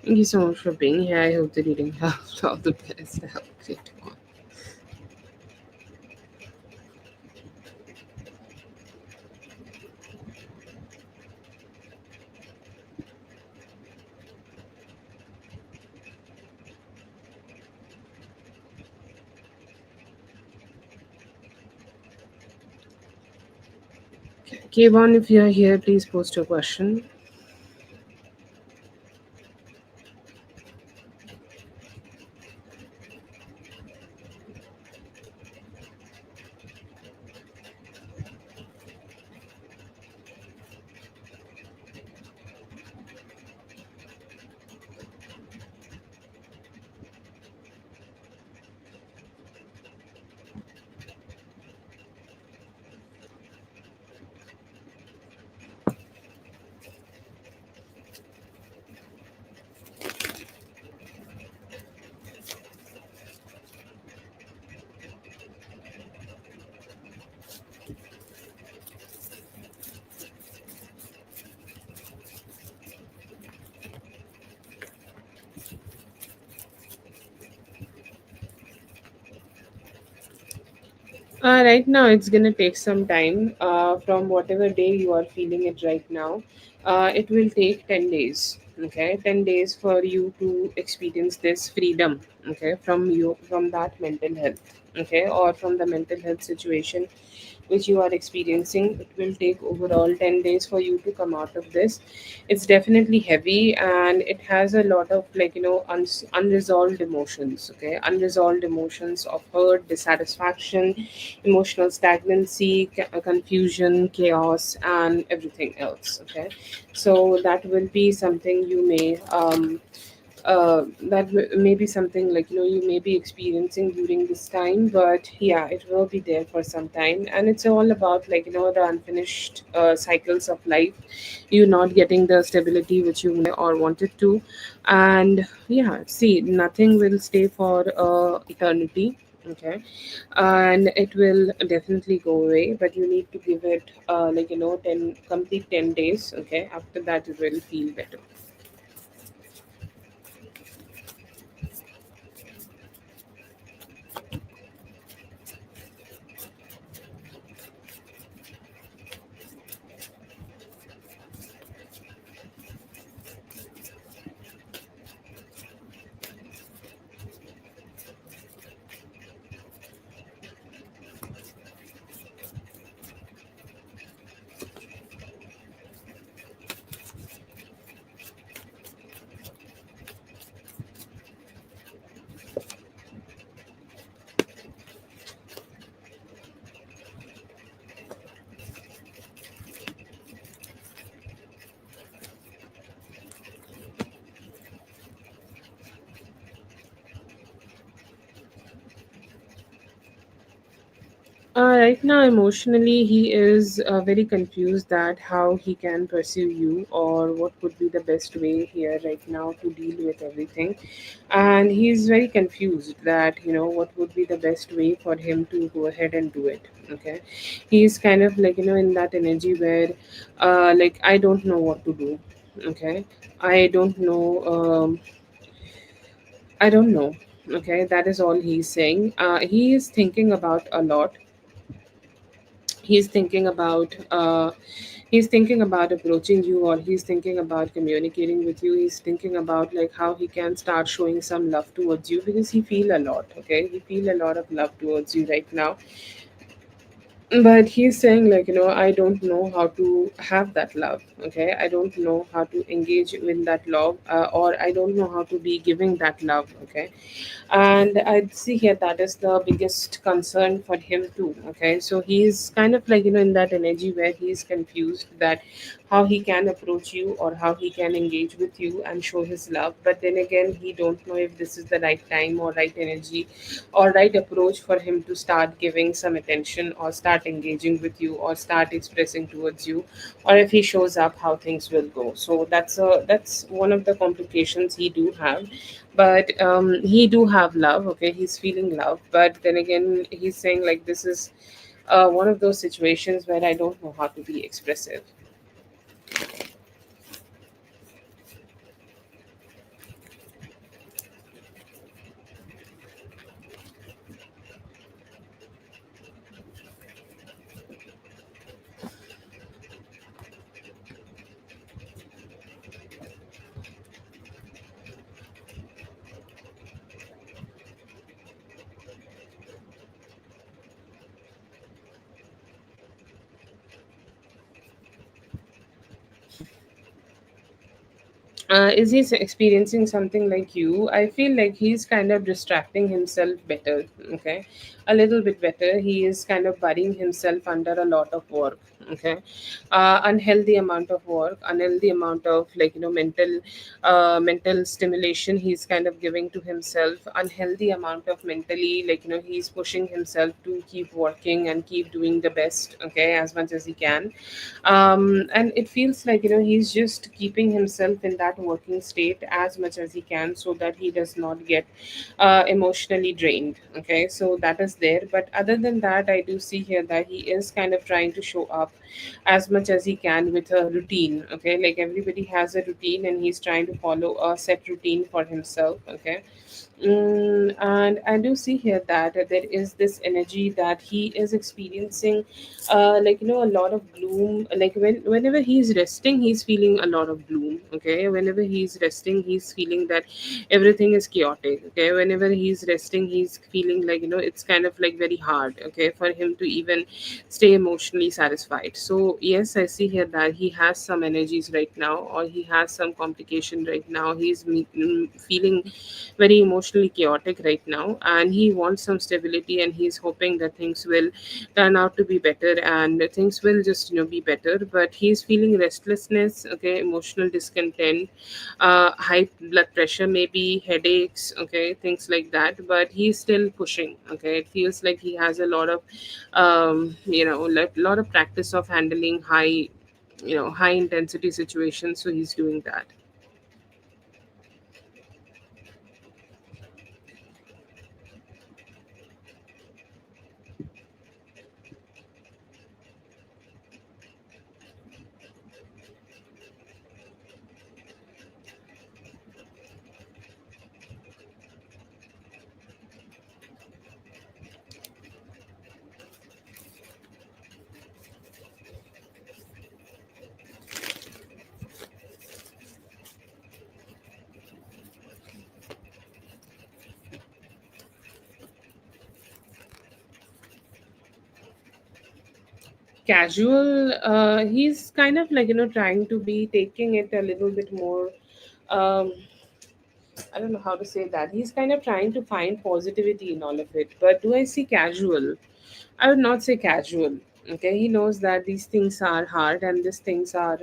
[SPEAKER 1] Thank you so much for being here. I hope the reading helped. All the best. Have a great one. Kevon, if you're here, please post your question. Right now, it's gonna take some time. From whatever day you are feeling it right now, it will take 10 days. Okay, 10 days for you to experience this freedom. Okay, from that mental health. Okay, or from the mental health situation which you are experiencing. It will take overall 10 days for you to come out of this. It's definitely heavy, and it has a lot of unresolved emotions. Okay, unresolved emotions of hurt, dissatisfaction, emotional stagnancy, confusion, chaos, and everything else. Okay, so that will be something you may may be something you may be experiencing during this time, but yeah, it will be there for some time, and it's all about the unfinished cycles of life, you not getting the stability which you or wanted to. And yeah, see, nothing will stay for eternity. Okay, and it will definitely go away, but you need to give it 10 complete 10 days. Okay, after that it will feel better. Right now, emotionally, he is very confused that how he can pursue you, or what would be the best way here right now to deal with everything. And he's very confused that what would be the best way for him to go ahead and do it. Okay, he's kind of in that energy where, I don't know what to do. Okay, I don't know. I don't know. Okay, that is all he's saying. He is thinking about a lot. He's thinking about he's thinking about approaching you, or he's thinking about communicating with you. He's thinking about how he can start showing some love towards you, because he feel a lot. Okay, he feel a lot of love towards you right now, but he's saying I don't know how to have that love. Okay, I don't know how to engage in that love, or I don't know how to be giving that love. Okay, and I see here that is the biggest concern for him too. Okay, so he's kind of in that energy where he's confused that how he can approach you, or how he can engage with you and show his love, but then again he don't know if this is the right time or right energy or right approach for him to start giving some attention, or start engaging with you, or start expressing towards you, or if he shows up, how things will go. So that's one of the complications he do have. But he do have love. Okay, he's feeling love, but then again he's saying this is one of those situations where I don't know how to be expressive. Is he experiencing something like you? I feel like he's kind of distracting himself better. Okay, a little bit better. He is kind of burying himself under a lot of work. Okay, unhealthy amount of work, unhealthy amount of, like, mental stimulation he's kind of giving to himself, unhealthy amount of mentally, like, he's pushing himself to keep working and keep doing the best, okay, as much as he can. And it feels like, he's just keeping himself in that working state as much as he can, so that he does not get emotionally drained. Okay, so that is there, but other than that, I do see here that he is kind of trying to show up as much as he can with a routine. Okay, like everybody has a routine, and he's trying to follow a set routine for himself. Okay. And I do see here that there is this energy that he is experiencing, like, a lot of gloom. Like, whenever he's resting, he's feeling a lot of gloom. Okay, whenever he's resting, he's feeling that everything is chaotic. Okay, whenever he's resting, he's feeling like, it's kind of like very hard. Okay, for him to even stay emotionally satisfied. So yes, I see here that he has some energies right now, or he has some complication right now. He's feeling very emotionally chaotic right now, and he wants some stability, and he's hoping that things will turn out to be better, and things will just, be better. But he's feeling restlessness, okay, emotional discontent, high blood pressure, maybe headaches, okay, things like that. But he's still pushing. Okay, it feels like he has a lot of lot of practice of handling high intensity situations, so he's doing that. Casual, he's kind of like, trying to be taking it a little bit more, um I don't know how to say that. He's kind of trying to find positivity in all of it. But do I see casual? I would not say casual. Okay, he knows that these things are hard, and these things are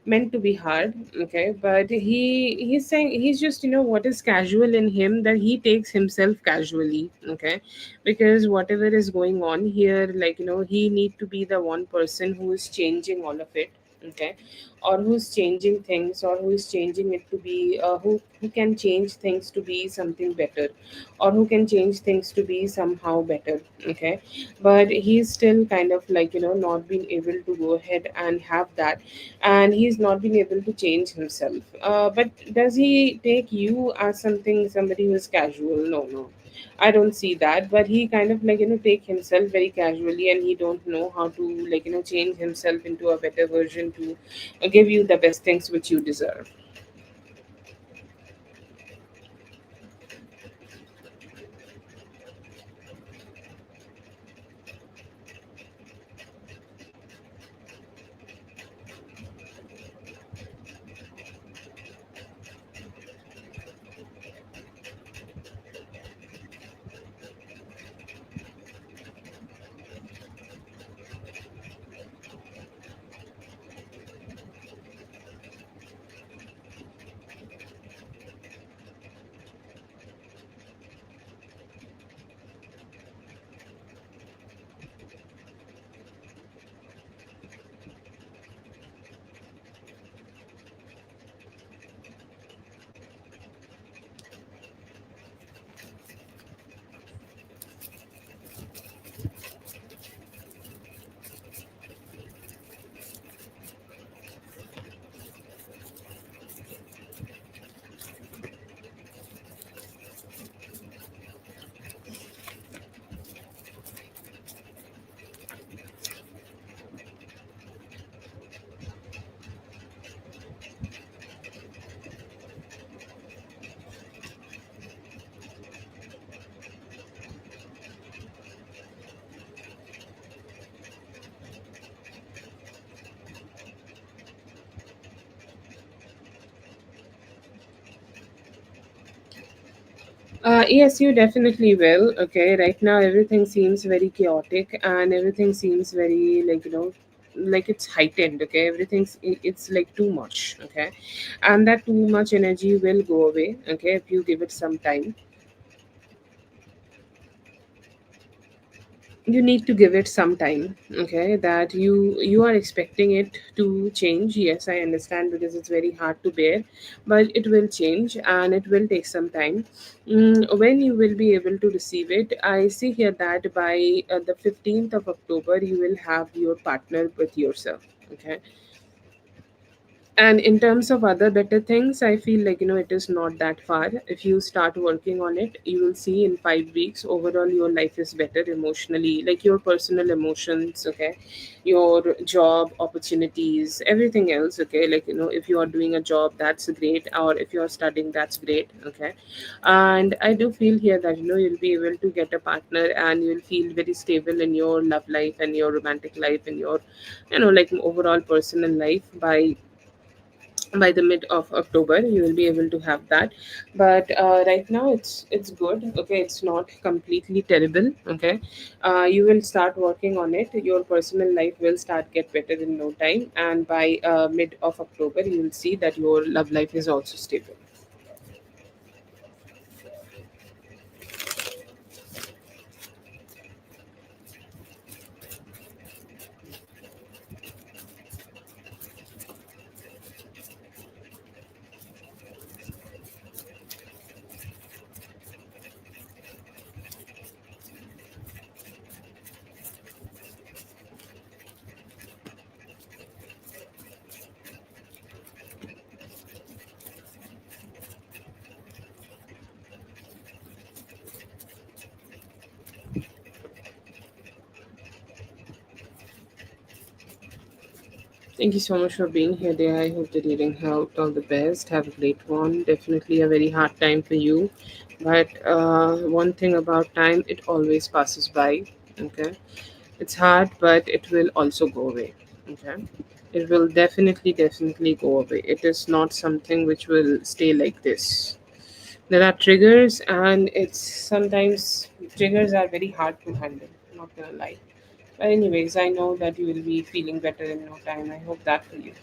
[SPEAKER 1] meant to be hard. Okay, but he's saying, he's just, what is casual in him, that he takes himself casually. Okay, because whatever is going on here, like, he need to be the one person who is changing all of it. Okay, or who's changing things, or who is changing it to be, who can change things to be something better, or who can change things to be somehow better. Okay, but he's still kind of like, not being able to go ahead and have that, and he's not been able to change himself. But does he take you as somebody who is casual? No, no, I don't see that. But he kind of like, take himself very casually, and he don't know how to, like, change himself into a better version to give you the best things which you deserve. Yes, you definitely will. Okay, right now everything seems very chaotic and everything seems very like like it's heightened. Okay, it's like too much. Okay, and that too much energy will go away. Okay, if you give it some time. You need to give it some time. Okay, that you are expecting it to change. Yes, I understand, because it's very hard to bear, but it will change and it will take some time. When you will be able to receive it, I see here that by the 15th of October you will have your partner with yourself. Okay, and in terms of other better things, I feel like it is not that far. If you start working on it, you will see in 5 weeks overall your life is better emotionally, like your personal emotions, okay, your job opportunities, everything else, okay. Like if you are doing a job, that's great, or if you are studying, that's great, okay. And I do feel here that you'll be able to get a partner and you'll feel very stable in your love life and your romantic life and your like overall personal life by the mid of October. You will be able to have that. But right now it's good. Okay, it's not completely terrible. Okay, you will start working on it. Your personal life will start get better in no time, and by mid of October you will see that your love life is also stable. Thank you so much for being here, dear. I hope the reading helped. All the best. Have a great one. Definitely a very hard time for you. But one thing about time, it always passes by. Okay. It's hard, but it will also go away. Okay. It will definitely go away. It is not something which will stay like this. There are triggers, and it's sometimes triggers are very hard to handle. Not gonna lie. But anyways, I know that you will be feeling better in no time. I hope that for you.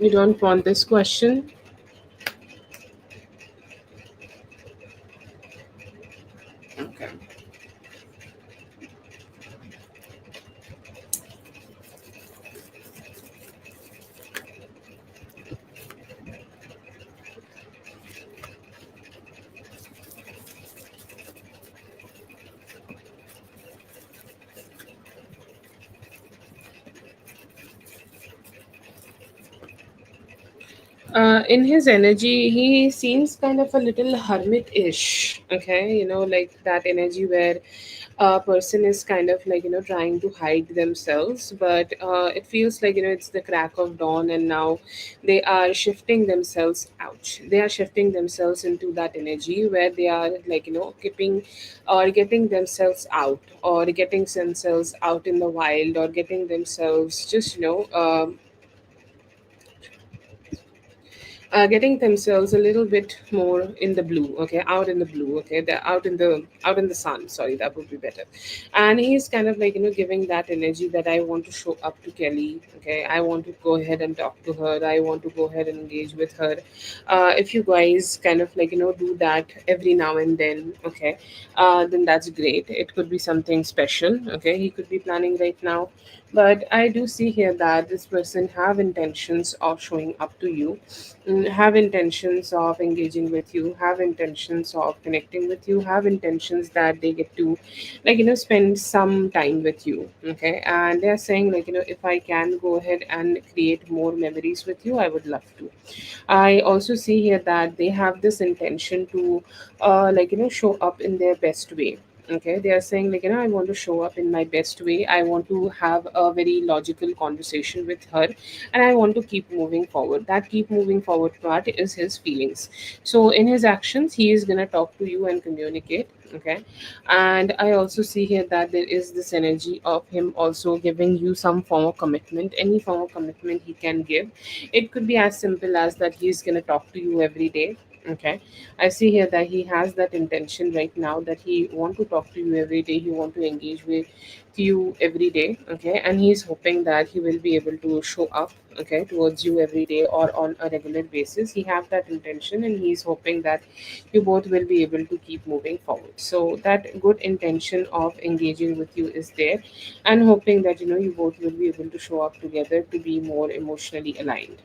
[SPEAKER 1] You don't want this question? Okay. In his energy, he seems kind of a little hermit-ish. Okay, like that energy where a person is kind of like trying to hide themselves, but it feels like it's the crack of dawn, and now they are shifting themselves out. They are shifting themselves into that energy where they are like keeping or getting themselves out, or getting themselves out in the wild, or getting themselves just getting themselves a little bit more in the blue, okay, out in the blue, okay, they're out in the sun, sorry, that would be better. And he's kind of like, giving that energy that I want to show up to Kelly, okay, I want to go ahead and talk to her, I want to go ahead and engage with her. If you guys kind of like, do that every now and then, okay, then that's great. It could be something special, okay, he could be planning right now. But I do see here that this person have intentions of showing up to you, have intentions of engaging with you, have intentions of connecting with you, have intentions that they get to, like, spend some time with you, okay, and they're saying, like, if I can go ahead and create more memories with you, I would love to. I also see here that they have this intention to, like, show up in their best way. Okay, they are saying, like, I want to show up in my best way. I want to have a very logical conversation with her, and I want to keep moving forward. That keep moving forward part is his feelings. So in his actions, he is gonna talk to you and communicate. Okay, and I also see here that there is this energy of him also giving you some form of commitment, any form of commitment he can give. It could be as simple as that he's going to talk to you every day. Okay, I see here that he has that intention right now, that he want to talk to you every day, he want to engage with you every day. Okay, and he's hoping that he will be able to show up, okay, towards you every day or on a regular basis. He have that intention, and he's hoping that you both will be able to keep moving forward. So that good intention of engaging with you is there, and hoping that, you both will be able to show up together to be more emotionally aligned.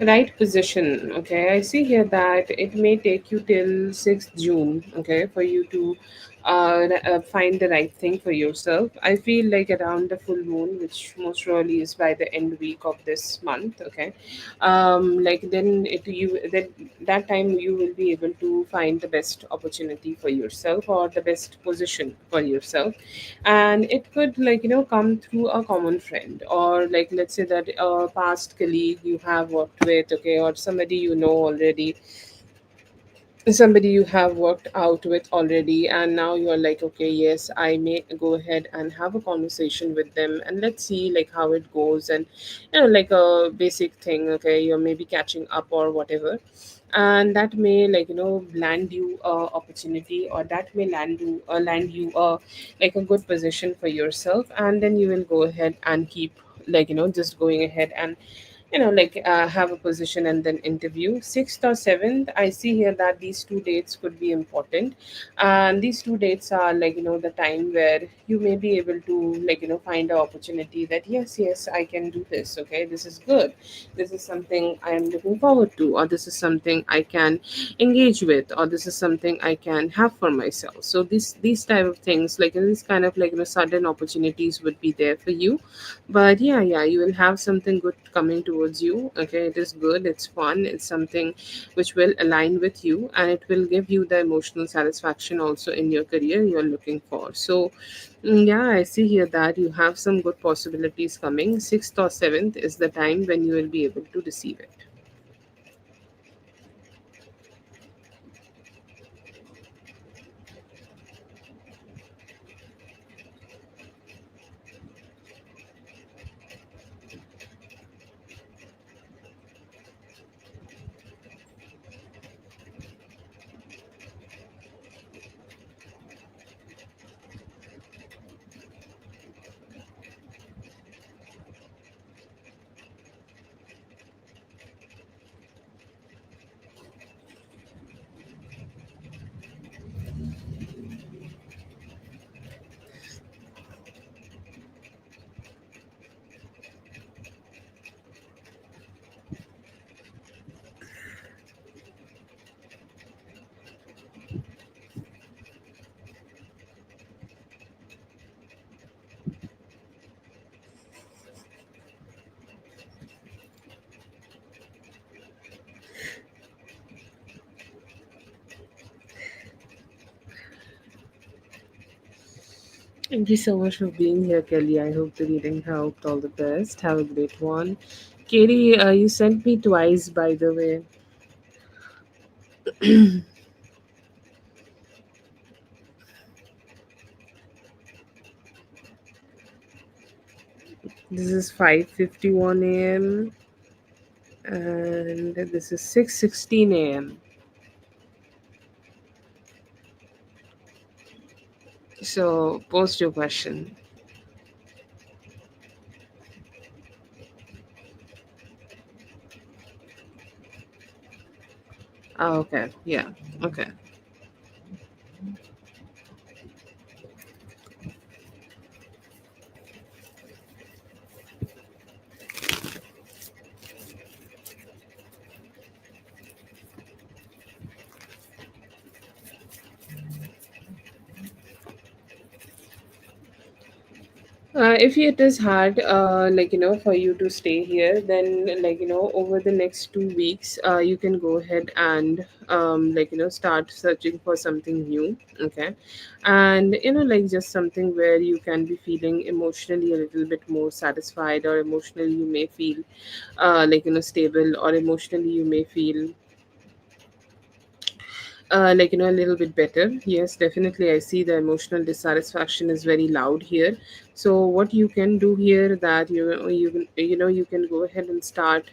[SPEAKER 1] Right position. Okay, I see here that it may take you till 6th June, okay, for you to find the right thing for yourself. I feel like around the full moon, which most probably is by the end week of this month, okay, like then it you that time you will be able to find the best opportunity for yourself, or the best position for yourself. And it could, like, come through a common friend, or like, let's say that a past colleague you have worked with, okay, or somebody you know already, somebody you have worked out with already, and now you're like, okay, yes, I may go ahead and have a conversation with them, and let's see like how it goes. And like a basic thing, okay, you're maybe catching up or whatever, and that may, like, land you a opportunity, or that may land you like a good position for yourself. And then you will go ahead and keep, like, just going ahead and, like, have a position and then interview. 6th or 7th, I see here that these two dates could be important. And these two dates are, like, the time where you may be able to, like, find an opportunity that, yes, yes, I can do this, okay, this is good, this is something I am looking forward to, or this is something I can engage with, or this is something I can have for myself. So these type of things, like, these kind of, like, sudden opportunities would be there for you. But yeah, yeah, you will have something good coming towards you. Okay, it is good, it's fun, it's something which will align with you, and it will give you the emotional satisfaction also in your career you're looking for. So yeah, I see here that you have some good possibilities coming. 6th or 7th is the time when you will be able to receive it. Thank you so much for being here, Kelly. I hope the reading helped. All the best. Have a great one. Katie, you sent me twice, by the way. This is 5:51 a.m. and this is 6:16 a.m. So post your question. Oh, okay. Yeah. Okay. If it is hard, for you to stay here, then over the next 2 weeks, you can go ahead and start searching for something new. Okay, and just something where you can be feeling emotionally a little bit more satisfied, or emotionally you may feel stable, or emotionally you may feel a little bit better. Yes, definitely, I see the emotional dissatisfaction is very loud here. So what you can do here, that you can go ahead and start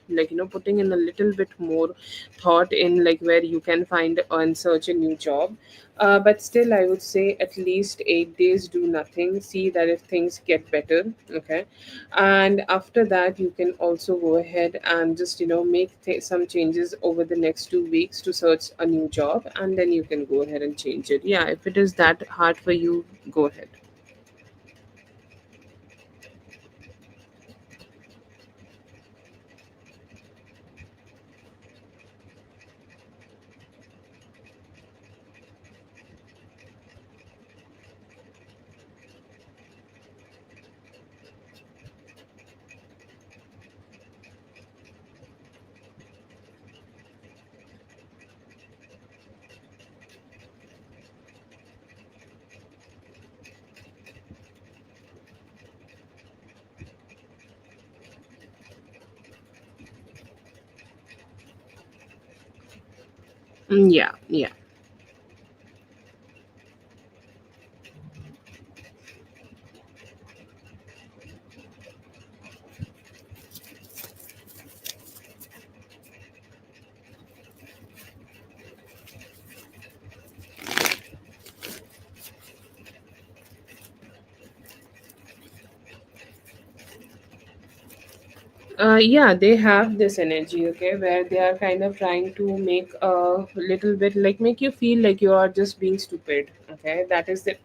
[SPEAKER 1] putting in a little bit more thought in, like where you can find and search a new job. But still, I would say at least 8 days do nothing, see that if things get better. Okay, and after that you can also go ahead and just make some changes over the next 2 weeks to search a new job, and then you can go ahead and change it. Yeah, if it is that hard for you, go ahead. Yeah, yeah. Yeah, they have this energy, okay, where they are kind of trying to make a little bit, like, make you feel like you are just being stupid. Okay, that is the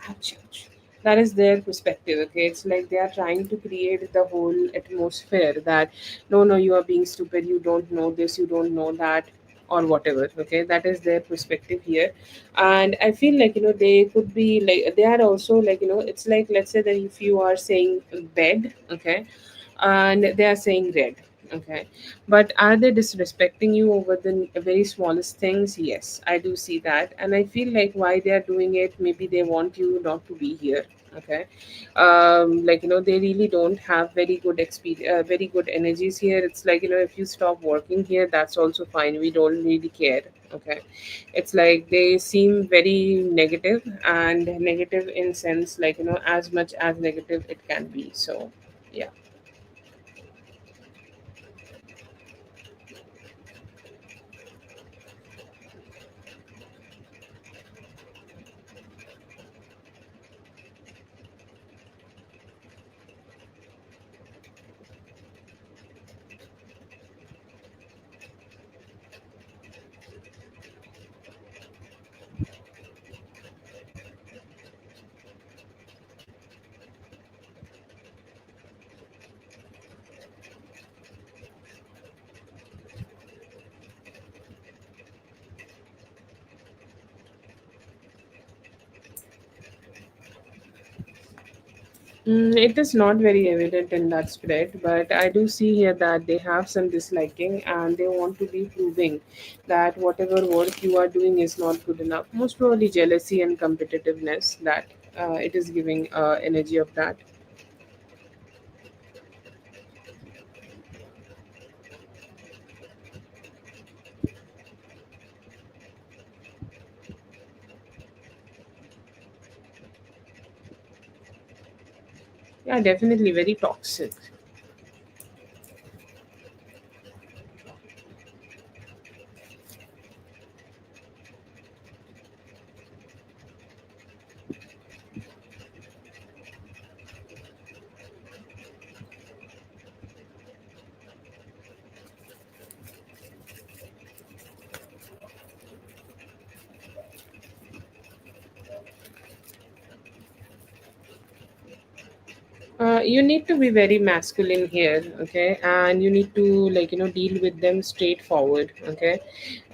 [SPEAKER 1] ouch, ouch. That is their perspective. Okay, it's like they are trying to create the whole atmosphere that no, no, you are being stupid. You don't know this. You don't know that, or whatever. Okay, that is their perspective here, and I feel like they could be like they are also it's like, let's say that if you are saying bed, okay, and they are saying red. Okay, but are they disrespecting you over the very smallest things? Yes, I do see that, and I feel like why they are doing it, maybe they want you not to be here. Okay, they really don't have very good experience, very good energies here. It's like if you stop working here, that's also fine, we don't really care. Okay, it's like they seem very negative, and negative in sense, as much as negative it can be. So yeah. It is not very evident in that spread, but I do see here that they have some disliking, and they want to be proving that whatever work you are doing is not good enough. Most probably jealousy and competitiveness. That. it is giving energy of that. Yeah, definitely very toxic. You need to be very masculine here, okay, and you need to, like, deal with them straightforward, okay.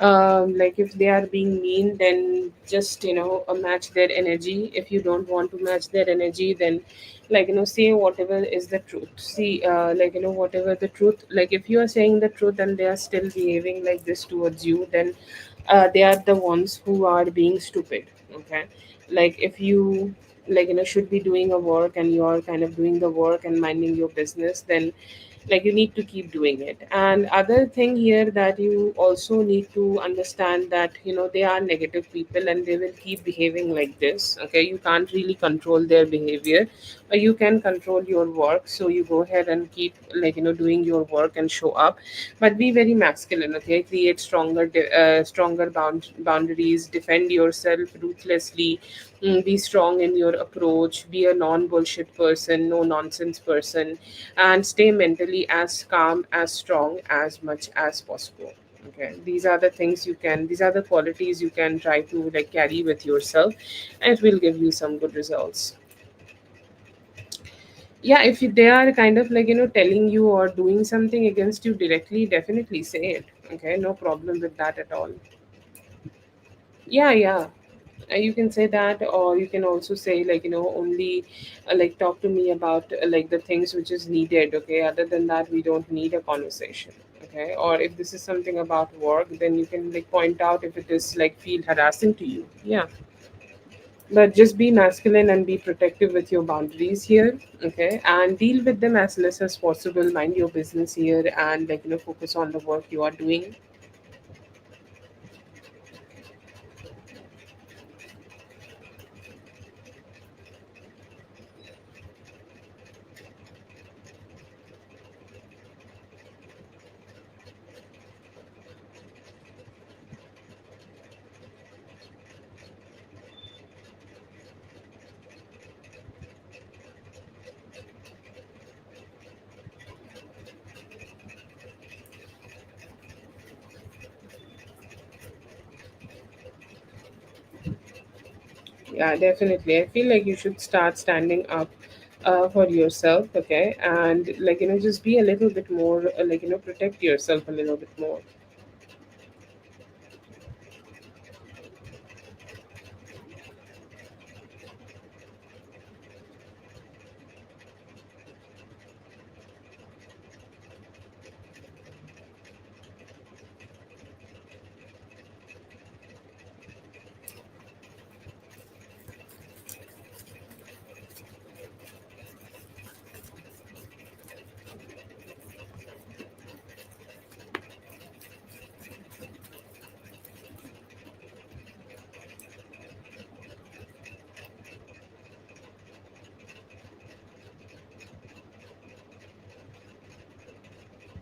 [SPEAKER 1] Like, if they are being mean, then just, match their energy. If you don't want to match their energy, then, like, say whatever is the truth. See, like, whatever the truth, like, if you are saying the truth and they are still behaving like this towards you, then they are the ones who are being stupid, okay. Like, if you, like, should be doing a work and you're kind of doing the work and minding your business, then, like, you need to keep doing it. And other thing here, that you also need to understand that, they are negative people and they will keep behaving like this, okay. You can't really control their behavior, but you can control your work. So you go ahead and keep, like, doing your work and show up, but be very masculine, okay. Create stronger boundaries, defend yourself ruthlessly. Be strong in your approach, be a non bullshit person, no nonsense person, and stay mentally as calm, as strong, as much as possible. Okay, these are the qualities you can try to, like, carry with yourself, and it will give you some good results. Yeah, if they are kind of, like, telling you or doing something against you directly, definitely say it. Okay, no problem with that at all. Yeah, yeah. You can say that, or you can also say, like, only, like, talk to me about, like, the things which is needed, okay. Other than that, we don't need a conversation, okay. Or if this is something about work, then you can, like, point out if it is, like, feel harassing to you. Yeah, but just be masculine and be protective with your boundaries here, okay, and deal with them as less as possible. Mind your business here, and, like, focus on the work you are doing. Yeah, definitely. I feel like you should start standing up for yourself, okay, and, like, just be a little bit more, like, protect yourself a little bit more.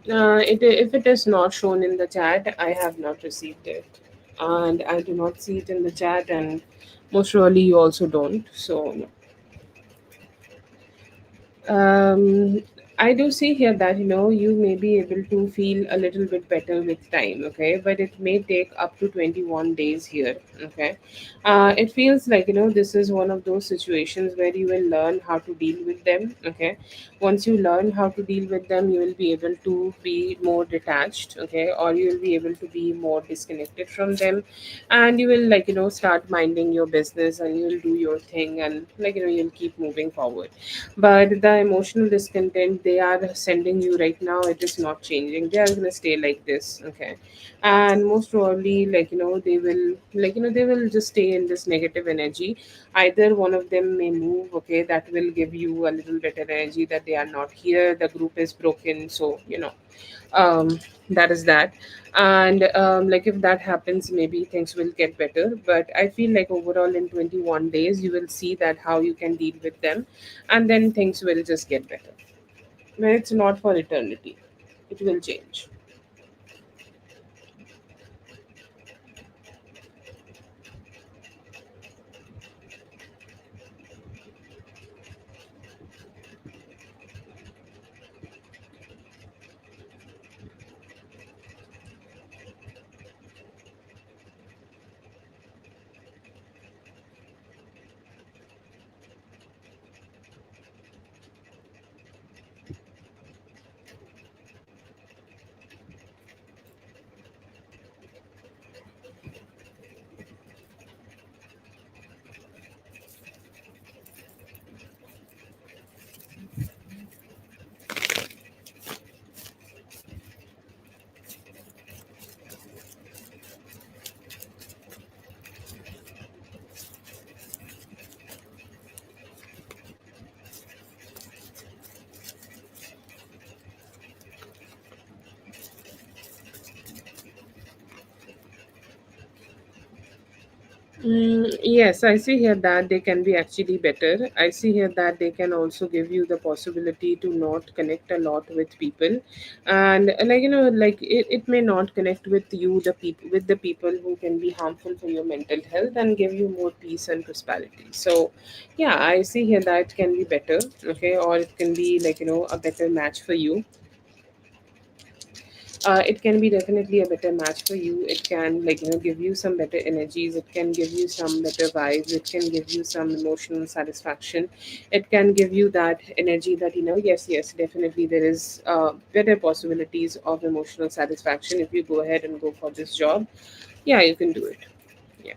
[SPEAKER 1] If it is not shown in the chat, I have not received it, and I do not see it in the chat, and most surely you also don't. So, um, I do see here that, you may be able to feel a little bit better with time, okay, but it may take up to 21 days here, okay. It feels like, this is one of those situations where you will learn how to deal with them, okay. Once you learn how to deal with them, you will be able to be more detached, okay, or you will be able to be more disconnected from them, and you will, like, start minding your business, and you will do your thing, and, like, you'll keep moving forward. But the emotional discontent, they are sending you right now, it is not changing. They are going to stay like this. Okay. And most probably, they will, they will just stay in this negative energy. Either one of them may move. Okay, that will give you a little better energy that they are not here, the group is broken. So that is that. And if that happens, maybe things will get better. But I feel like overall in 21 days you will see that how you can deal with them, and then things will just get better. But it's not for eternity, it will change. Yes, I see here that they can be actually better. I see here that they can also give you the possibility to not connect a lot with people, and it may not connect with you, the people, with the people who can be harmful for your mental health and give you more peace and prosperity. So, yeah, I see here that can be better. Okay, or it can be a better match for you. It can be definitely a better match for you. It can give you some better energies. It can give you some better vibes. It can give you some emotional satisfaction. It can give you that energy that yes, yes, definitely there is better possibilities of emotional satisfaction if you go ahead and go for this job. Yeah, you can do it. Yeah.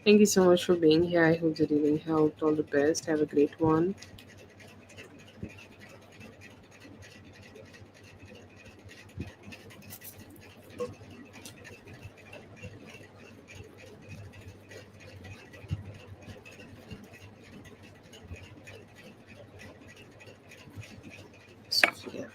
[SPEAKER 1] Thank you so much for being here. I hope you're doing health. All the best. Have a great one. So, yeah.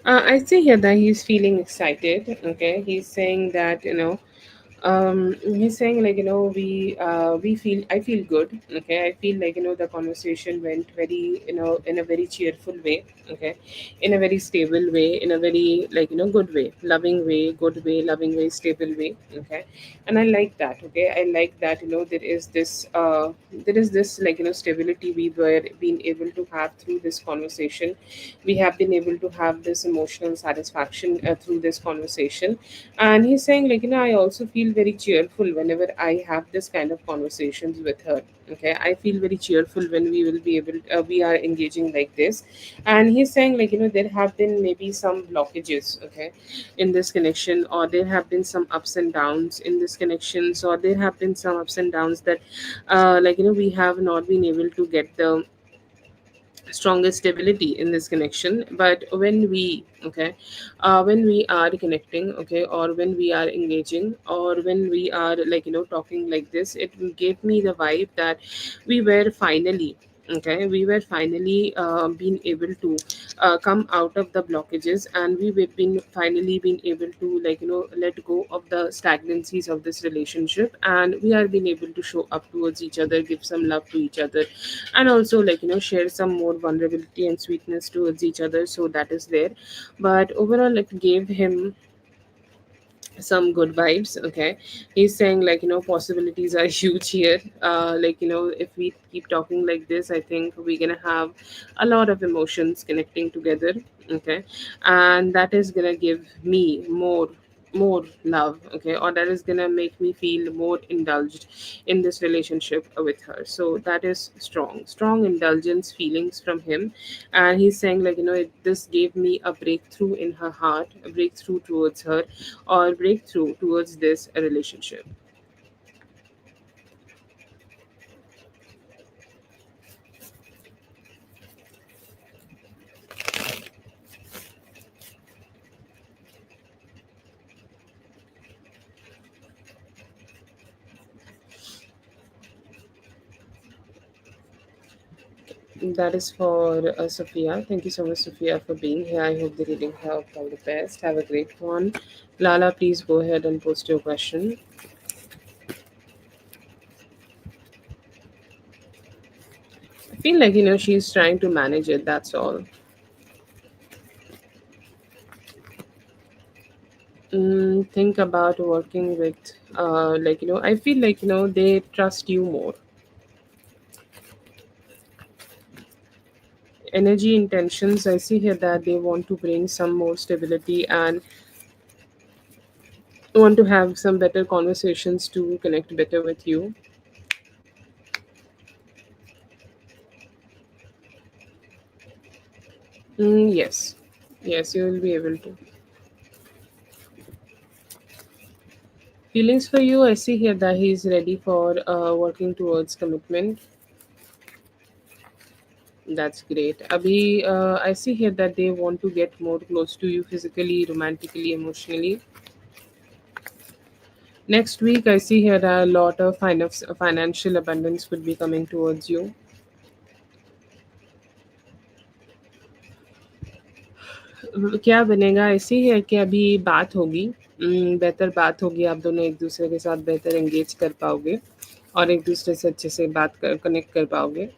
[SPEAKER 1] I see here that he's feeling excited. Okay, he's saying that he's saying we feel, I feel good. Okay, I feel the conversation went very in a very cheerful way. Okay, in a very stable way, in a very good way, loving way, good way, loving way, stable way. Okay, and I like that. Okay, I like that there is this stability we were being able to have through this conversation. We have been able to have this emotional satisfaction through this conversation. And he's saying I also feel very cheerful whenever I have this kind of conversations with her. Okay, I feel very cheerful when we will be able we are engaging like this. And he's saying there have been maybe some blockages, okay, in this connection, or there have been some ups and downs in this connections, or there have been some ups and downs that we have not been able to get the strongest stability in this connection. But when we are connecting, okay, or when we are engaging, or when we are talking like this, it gave me the vibe that we were finally being able to come out of the blockages, and we've been finally been able to let go of the stagnancies of this relationship, and we are being able to show up towards each other, give some love to each other, and also share some more vulnerability and sweetness towards each other. So that is there. But overall it gave him some good vibes. Okay, he's saying possibilities are huge here. If we keep talking like this, I think we're gonna have a lot of emotions connecting together. Okay, and that is gonna give me more love. Okay, or that is gonna make me feel more indulged in this relationship with her. So that is strong indulgence feelings from him. And he's saying this gave me a breakthrough in her heart, a breakthrough towards her, or breakthrough towards this relationship. That is for Sophia. Thank you so much, Sophia, for being here. I hope the reading helped. All the best. Have a great one. Lala, please go ahead and post your question. I feel she's trying to manage it. That's all. Think about working with, I feel they trust you more. Energy intentions, I see here that they want to bring some more stability and want to have some better conversations to connect better with you. Yes, yes, you will be able to. Feelings for you, I see here that he is ready for working towards commitment. That's great. Abhi, I see here that they want to get more close to you physically, romantically, emotionally. Next week, I see here that a lot of financial abundance would be coming towards you. क्या बनेगा ऐसे ही है कि अभी बात होगी। बेहतर बात होगी, आप दोनों एक दूसरे के साथ बेहतर एंगेज कर पाओगे और एक दूसरे से अच्छे से बात कर कनेक्ट कर पाओगे।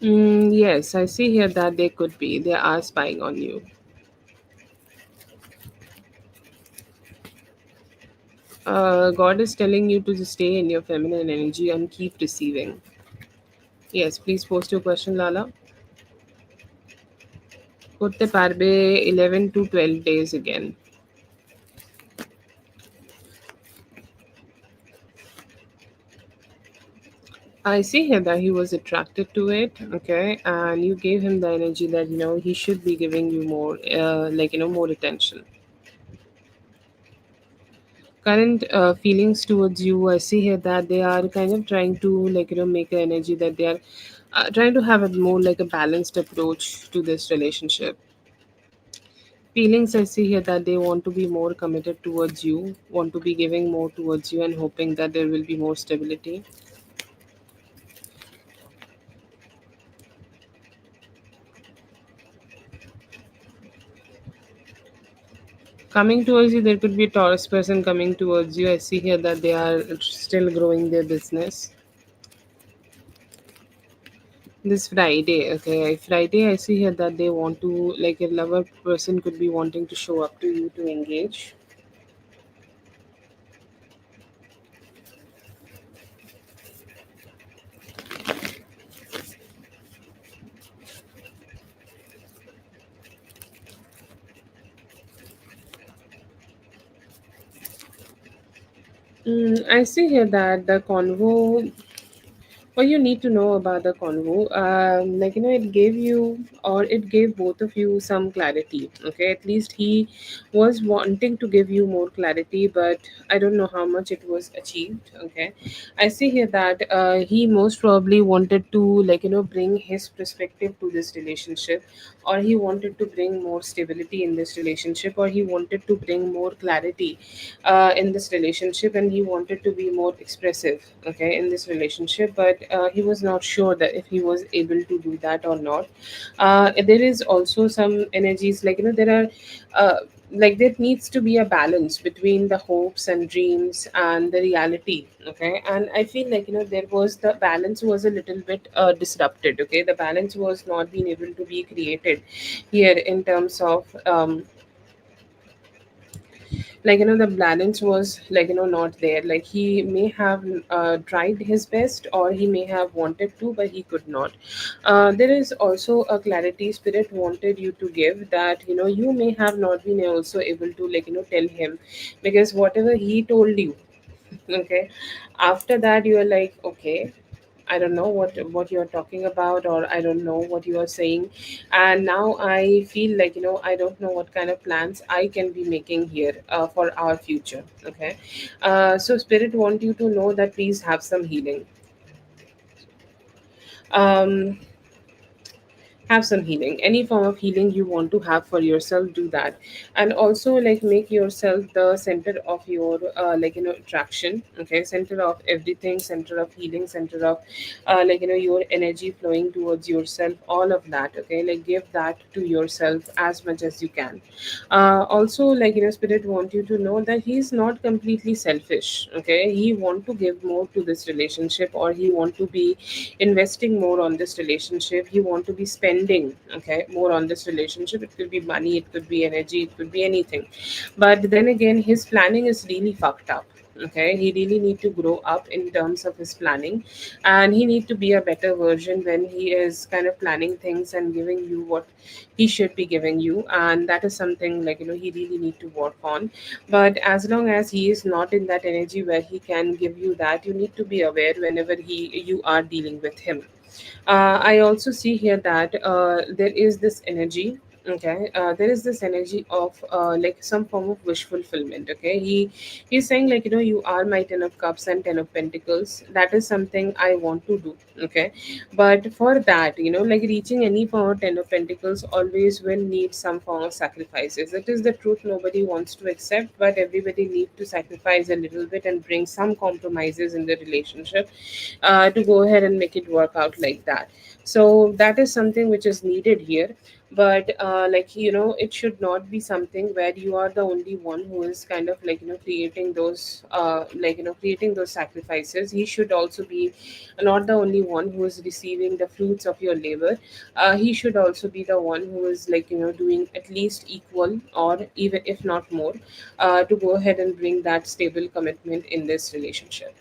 [SPEAKER 1] Yes, I see here that they could be. They are spying on you. God is telling you to just stay in your feminine energy and keep receiving. Yes, please post your question, Lala. করতে পারবে 11 to 12 days again. I see here that he was attracted to it, okay, and you gave him the energy that he should be giving you more, more attention. Current feelings towards you, I see here that they are kind of trying to make an energy that they are trying to have a more like a balanced approach to this relationship. Feelings, I see here that they want to be more committed towards you, want to be giving more towards you, and hoping that there will be more stability. Coming towards you, there could be a Taurus person coming towards you. I see here that they are still growing their business. This Friday, okay, Friday, I see here that they want to, like a lover person could be wanting to show up to you to engage. I see here that the convo What you need to know about the convo, it gave you, or it gave both of you some clarity. Okay, at least he was wanting to give you more clarity, but I don't know how much it was achieved. Okay, I see here that he most probably wanted to, bring his perspective to this relationship, or he wanted to bring more stability in this relationship, or he wanted to bring more clarity in this relationship, and he wanted to be more expressive, okay, in this relationship, but he was not sure that if he was able to do that or not. There is also some energies, there are there needs to be a balance between the hopes and dreams and the reality. Okay, and I feel there was, the balance was a little bit disrupted. Okay, the balance was not being able to be created here in terms of the balance was not there. Like, he may have tried his best, or he may have wanted to, but he could not. There is also a clarity spirit wanted you to give, that you may have not been also able to tell him, because whatever he told you, okay, after that you are like, okay, I don't know what you're talking about, or I don't know what you are saying. And now I feel I don't know what kind of plans I can be making here for our future. Okay, so spirit want you to know that please have some healing. um have some healing, any form of healing you want to have for yourself, do that. And also, make yourself the center of your attraction. Okay, center of everything, center of healing, center of your energy flowing towards yourself, all of that. Okay, give that to yourself as much as you can. Also, spirit want you to know that he's not completely selfish. Okay, he want to give more to this relationship, or he want to be investing more on this relationship, he want to be spending, okay, more on this relationship. It could be money, it could be energy, it could be anything. But then again, his planning is really fucked up. Okay, he really need to grow up in terms of his planning, and he need to be a better version when he is kind of planning things and giving you what he should be giving you. And that is something he really need to work on. But as long as he is not in that energy where he can give you that, you need to be aware whenever he you are dealing with him. I also see here that there is this energy. Okay, there is this energy of some form of wish fulfillment. Okay, he's saying you are my 10 of cups and 10 of pentacles. That is something I want to do. Okay, but for that, reaching any form of 10 of pentacles always will need some form of sacrifices. It is the truth, nobody wants to accept, but everybody need to sacrifice a little bit and bring some compromises in the relationship to go ahead and make it work out like that. So that is something which is needed here. But it should not be something where you are the only one who is kind of creating those creating those sacrifices. He should also be not the only one who is receiving the fruits of your labor. He should also be the one who is doing at least equal, or even if not more, to go ahead and bring that stable commitment in this relationship.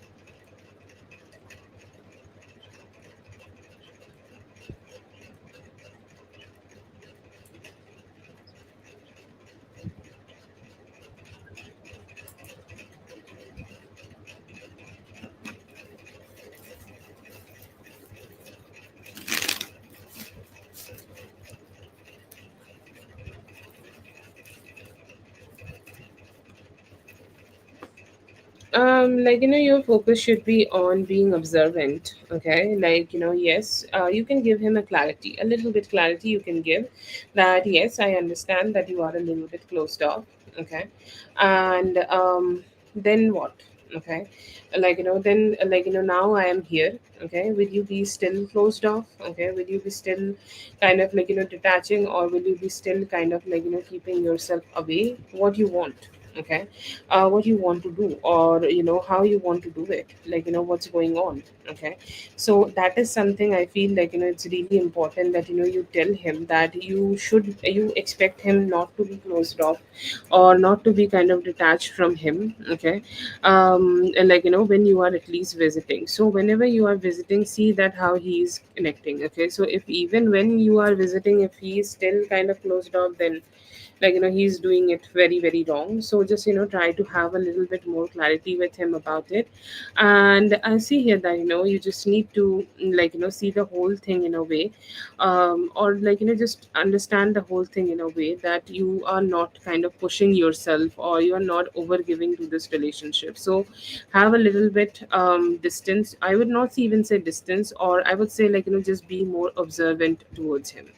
[SPEAKER 1] Your focus should be on being observant. Okay, yes, you can give him a clarity, a little bit clarity you can give, that yes, I understand that you are a little bit closed off. Okay, and then what? Okay, then now I am here. Okay, will you be still closed off? Okay, will you be still kind of detaching, or will you be still kind of keeping yourself away? What you want? Okay, what you want to do, or how you want to do it, what's going on. Okay, so that is something I feel it's really important that you tell him that you expect him not to be closed off, or not to be kind of detached from him. Okay, and when you are at least visiting, so whenever you are visiting, see that how he is connecting. Okay, so if even when you are visiting, if he is still kind of closed off, then like he's doing it very very wrong. So just try to have a little bit more clarity with him about it. And I see here that you just need to see the whole thing in a way, or just understand the whole thing in a way that you are not kind of pushing yourself, or you are not over giving to this relationship. So have a little bit distance. I would not even say distance, or I would say just be more observant towards him.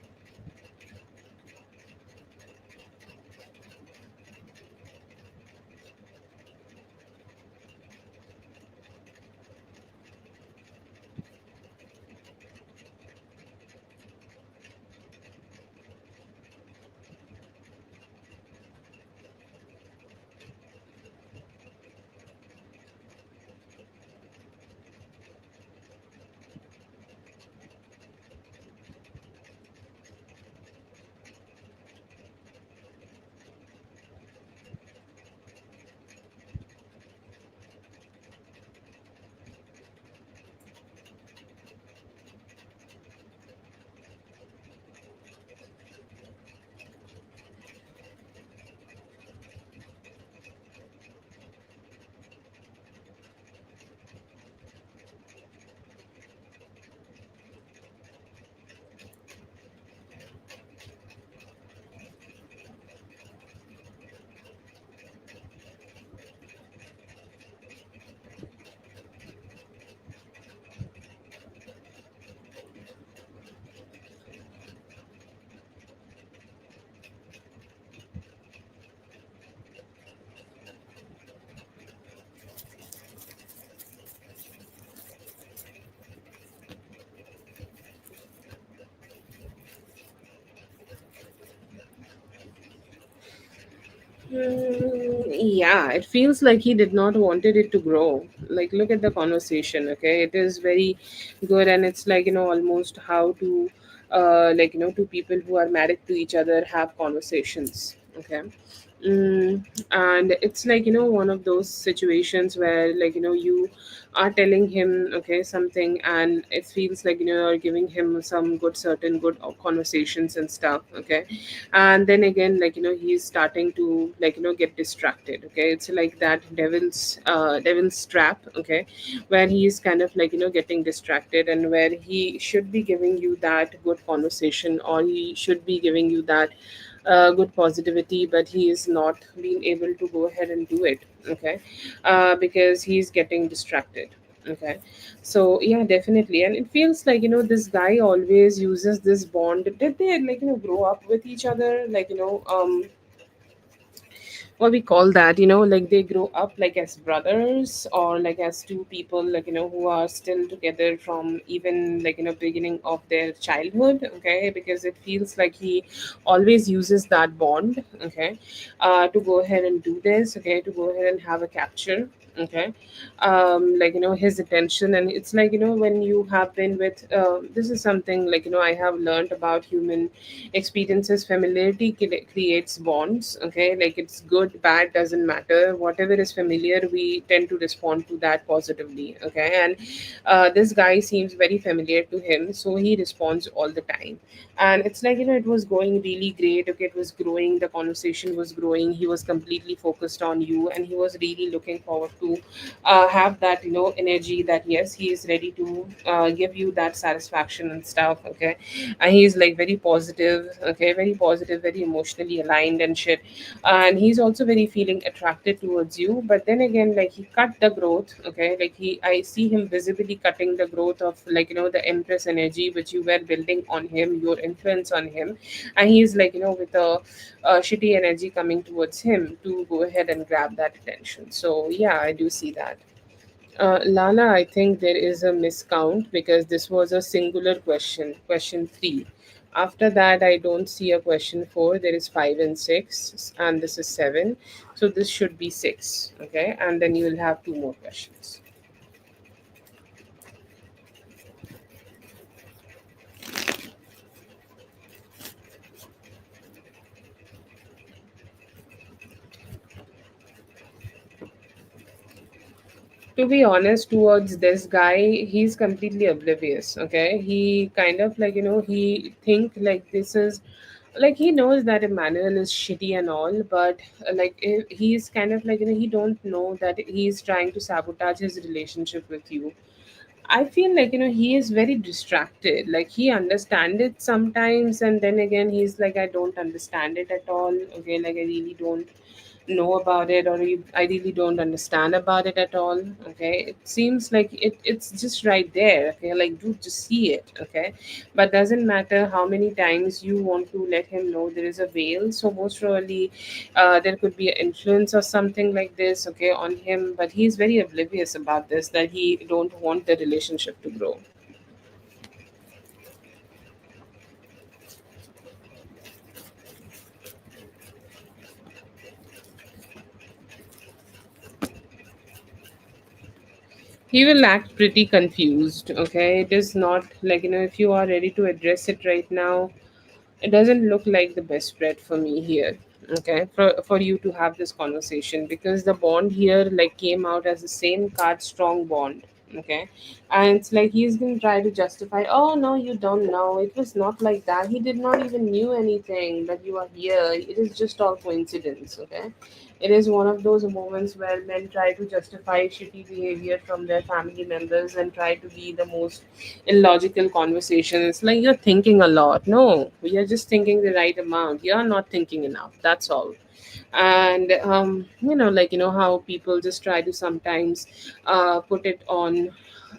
[SPEAKER 1] Yeah, it feels like he did not wanted it to grow. Like, look at the conversation. Okay, it is very good, and it's almost how to, two people who are married to each other have conversations. Okay. And it's one of those situations where you are telling him something, and it feels like you're giving him some good certain good conversations and stuff. Okay, and then again he's starting to get distracted. Okay, it's like that devil's trap. Okay, where he's kind of getting distracted, and where he should be giving you that good conversation, or he should be giving you that good positivity, but he is not being able to go ahead and do it. Okay, because he's getting distracted. Okay, so yeah, definitely. And it feels like this guy always uses this bond. Did they grow up with each other, what we call that, like they grow up like as brothers, or like as two people who are still together from even beginning of their childhood. Okay, because it feels like he always uses that bond. Okay, to go ahead and do this. Okay, to go ahead and have a capture. Okay, his attention. And it's when you have been with this is something I have learned about human experiences. Familiarity creates bonds. Okay, like it's good bad doesn't matter, whatever is familiar we tend to respond to that positively. Okay, and this guy seems very familiar to him, so he responds all the time. And it's it was going really great. Okay, it was growing, the conversation was growing, he was completely focused on you, and he was really looking forward to have that energy, that yes, he is ready to give you that satisfaction and stuff. Okay, and he's like very positive. Okay, very positive, very emotionally aligned and shit. And he's also very feeling attracted towards you, but then again he cut the growth. Okay, I see him visibly cutting the growth of the empress energy which you were building on him, your influence on him. And he's with a shitty energy coming towards him to go ahead and grab that attention. So yeah, I do see that. Lala, I think there is a miscount because this was a singular question, question three. After that, I don't see a question four. There is five and six, and this is seven. So this should be six. Okay, and then you will have two more questions. To be honest, towards this guy, he's completely oblivious. Okay, he kind of he think like this is Like he knows that Emmanuel is shitty and all, but he's kind of like, he don't know that he's trying to sabotage his relationship with you. I feel like, he is very distracted. Like he understands it sometimes, and then again he's like, I don't understand it at all. Okay, like I really don't know about it, or I really don't understand about it at all. Okay, it seems like it's just right there. Okay, like dude, just see it. Okay, but doesn't matter how many times you want to let him know there is a veil. So most probably, there could be an influence or something like this. Okay, on him, but he's very oblivious about this. That he don't want the relationship to grow. He will act pretty confused. Okay, it is not like, if you are ready to address it right now, it doesn't look like the best spread for me here. Okay, for you to have this conversation, because the bond here like came out as the same card strong bond. Okay, and it's like he's gonna try to justify, oh no, you don't know, it was not like that, he did not even knew anything that you are here, it is just all coincidence. Okay, it is one of those moments where men try to justify shitty behavior from their family members and try to be the most illogical conversations. Like you're thinking a lot. No, you're just thinking the right amount. You're not thinking enough. That's all. And how people just try to sometimes put it on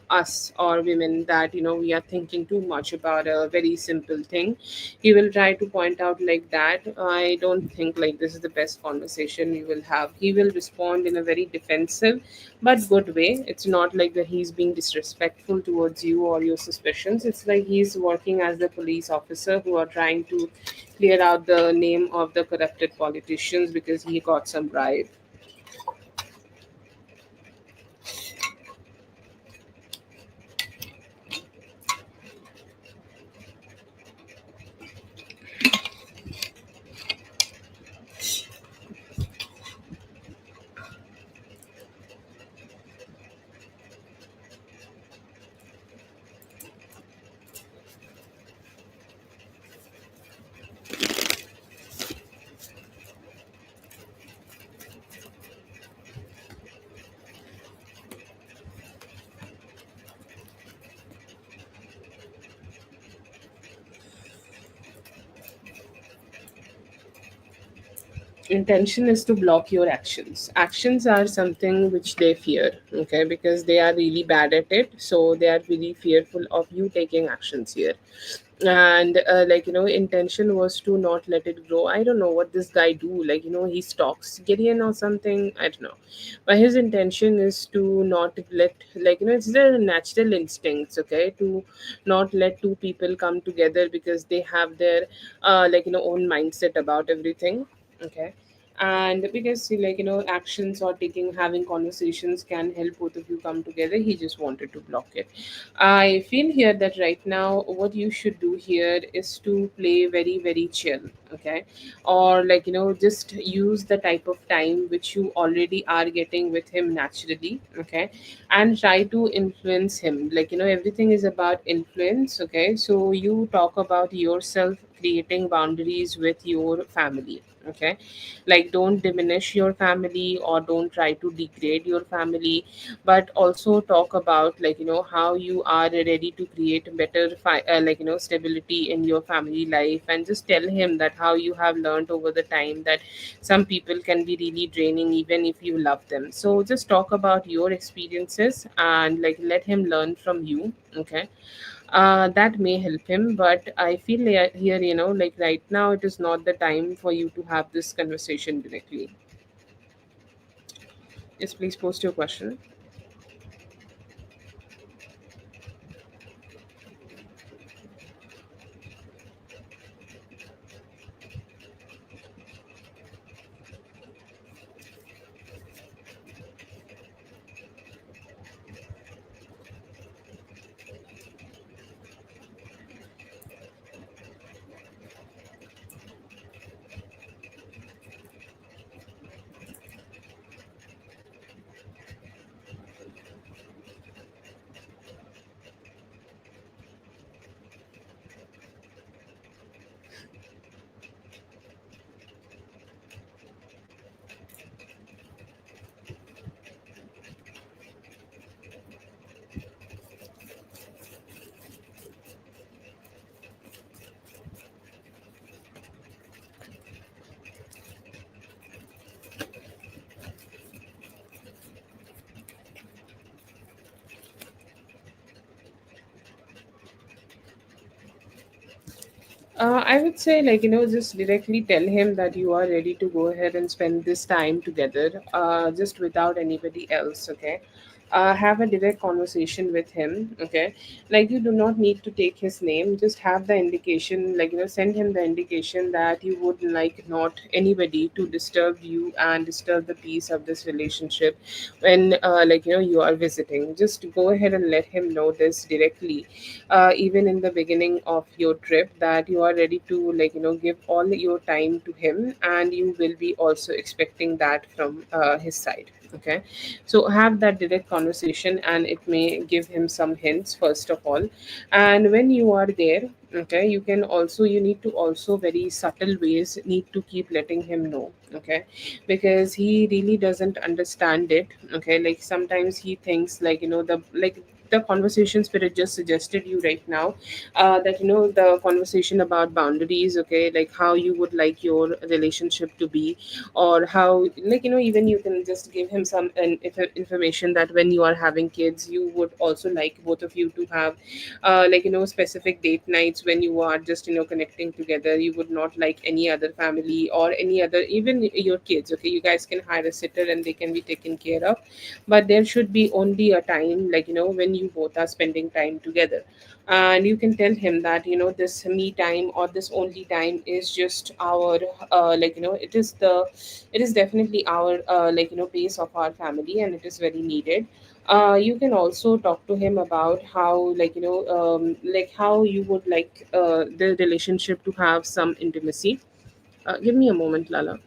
[SPEAKER 1] us or women that we are thinking too much about a very simple thing. He will try to point out like that, I don't think like this is the best conversation we will have. He will respond in a very defensive but good way. It's not like that he's being disrespectful towards you or your suspicions. It's like he's working as the police officer who are trying to clear out the name of the corrupted politicians because he got some bribe. Intention is to block your actions. Actions are something which they fear. Okay, because they are really bad at it, so they are really fearful of you taking actions here. And intention was to not let it grow. I don't know what this guy do, like he stalks Gideon or something, I don't know. But his intention is to not let, it's their natural instincts. Okay, to not let two people come together because they have their own mindset about everything. Okay, and because actions or taking having conversations can help both of you come together, he just wanted to block it. I feel here that right now what you should do here is to play very very chill. Okay, or just use the type of time which you already are getting with him naturally. Okay, and try to influence him. Everything is about influence. Okay, so you talk about yourself creating boundaries with your family. Okay, like don't diminish your family or don't try to degrade your family, but also talk about how you are ready to create better stability in your family life, and just tell him that how you have learned over the time that some people can be really draining even if you love them. So just talk about your experiences and let him learn from you. Okay, that may help him, but I feel here, right now it is not the time for you to have this conversation directly. Yes, please post your question. I would say, just directly tell him that you are ready to go ahead and spend this time together, just without anybody else, okay? Have a direct conversation with him, okay? Like, you do not need to take his name, just have the indication, send him the indication that you would like not anybody to disturb you and disturb the peace of this relationship when, you are visiting. Just go ahead and let him know this directly, even in the beginning of your trip, that you are ready to give all your time to him, and you will be also expecting that from his side, okay? So have that direct conversation, and it may give him some hints first of all. And when you are there, okay, you need to also very subtle ways need to keep letting him know, okay? Because he really doesn't understand it, okay? Like sometimes he thinks the conversation spirit just suggested you right now, that the conversation about boundaries, okay, like how you would like your relationship to be, or how, even you can just give him some information that when you are having kids, you would also like both of you to have specific date nights when you are just connecting together. You would not like any other family or any other, even your kids, okay? You guys can hire a sitter and they can be taken care of, but there should be only a time, when you both are spending time together. And you can tell him that this me time or this only time is just our, it is definitely our, pace of our family, and it is very needed. You can also talk to him about how, how you would like the relationship to have some intimacy. Give me a moment, Lala.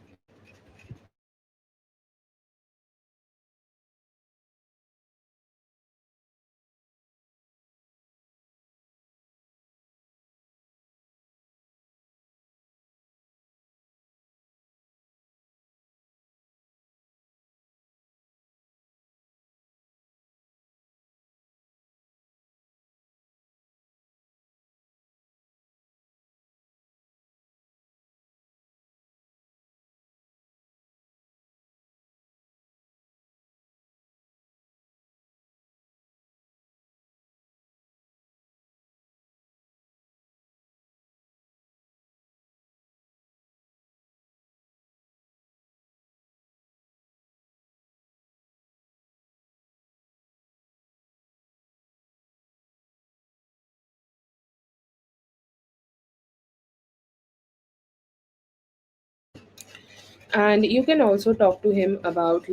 [SPEAKER 1] And you can also talk to him about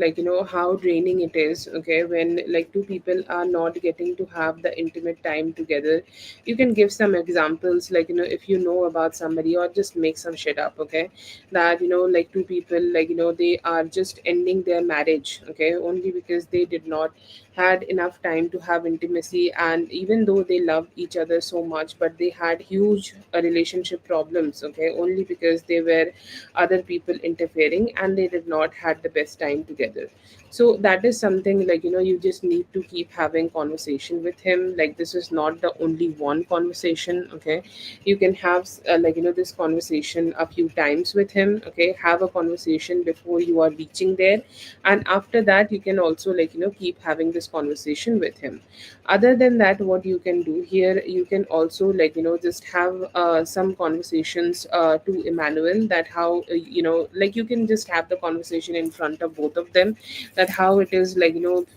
[SPEAKER 1] how draining it is, okay, when like two people are not getting to have the intimate time together. You can give some examples, if you know about somebody, or just make some shit up, okay? That like two people, they are just ending their marriage, okay, only because they did not had enough time to have intimacy. And even though they love each other so much, but they had huge relationship problems, okay, only because they were other people interfering, and they did not had the best time together. So that is something, you just need to keep having conversation with him. Like this is not the only one conversation, okay? You can have this conversation a few times with him, okay? Have a conversation before you are reaching there, and after that you can also keep having this conversation with him. Other than that, what you can do here, you can also just have some conversations to Emmanuel, that how you can just have the conversation in front of both of them, that how it is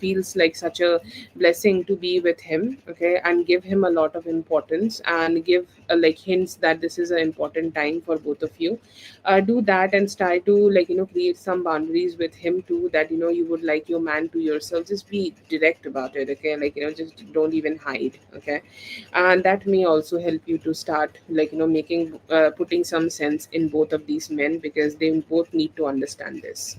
[SPEAKER 1] feels like such a blessing to be with him, okay? And give him a lot of importance, and give hints that this is an important time for both of you. Do that, and try to create some boundaries with him too, that you would like your man to yourself. Just be direct about it, okay? Just don't even hide, okay? And that may also help you to start making putting some sense in both of these men, because they both need to understand this.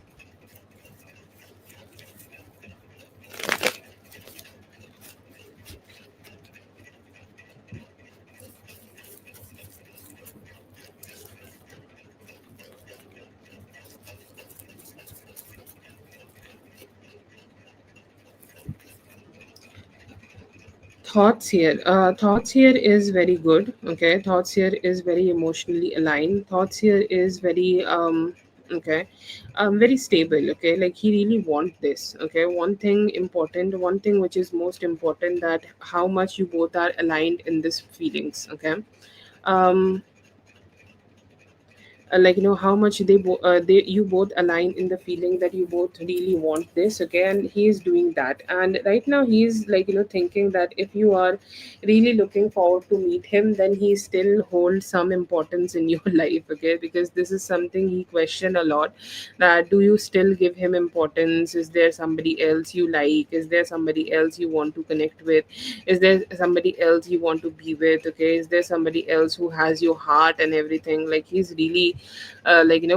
[SPEAKER 1] Thoughts here is very good, okay? Thoughts here is very emotionally aligned. Thoughts here is very okay, very stable, okay? Like he really want this, okay? One thing important, one thing which is most important, that how much you both are aligned in this feelings, okay? um how much they you both align in the feeling that you both really want this. Okay, and he is doing that, and right now he's thinking that if you are really looking forward to meet him, then he still holds some importance in your life. Okay, because this is something he questioned a lot, that do you still give him importance? Is there somebody else you like? Is there somebody else you want to connect with? Is there somebody else you want to be with? Okay, is there somebody else who has your heart and everything? Like he's really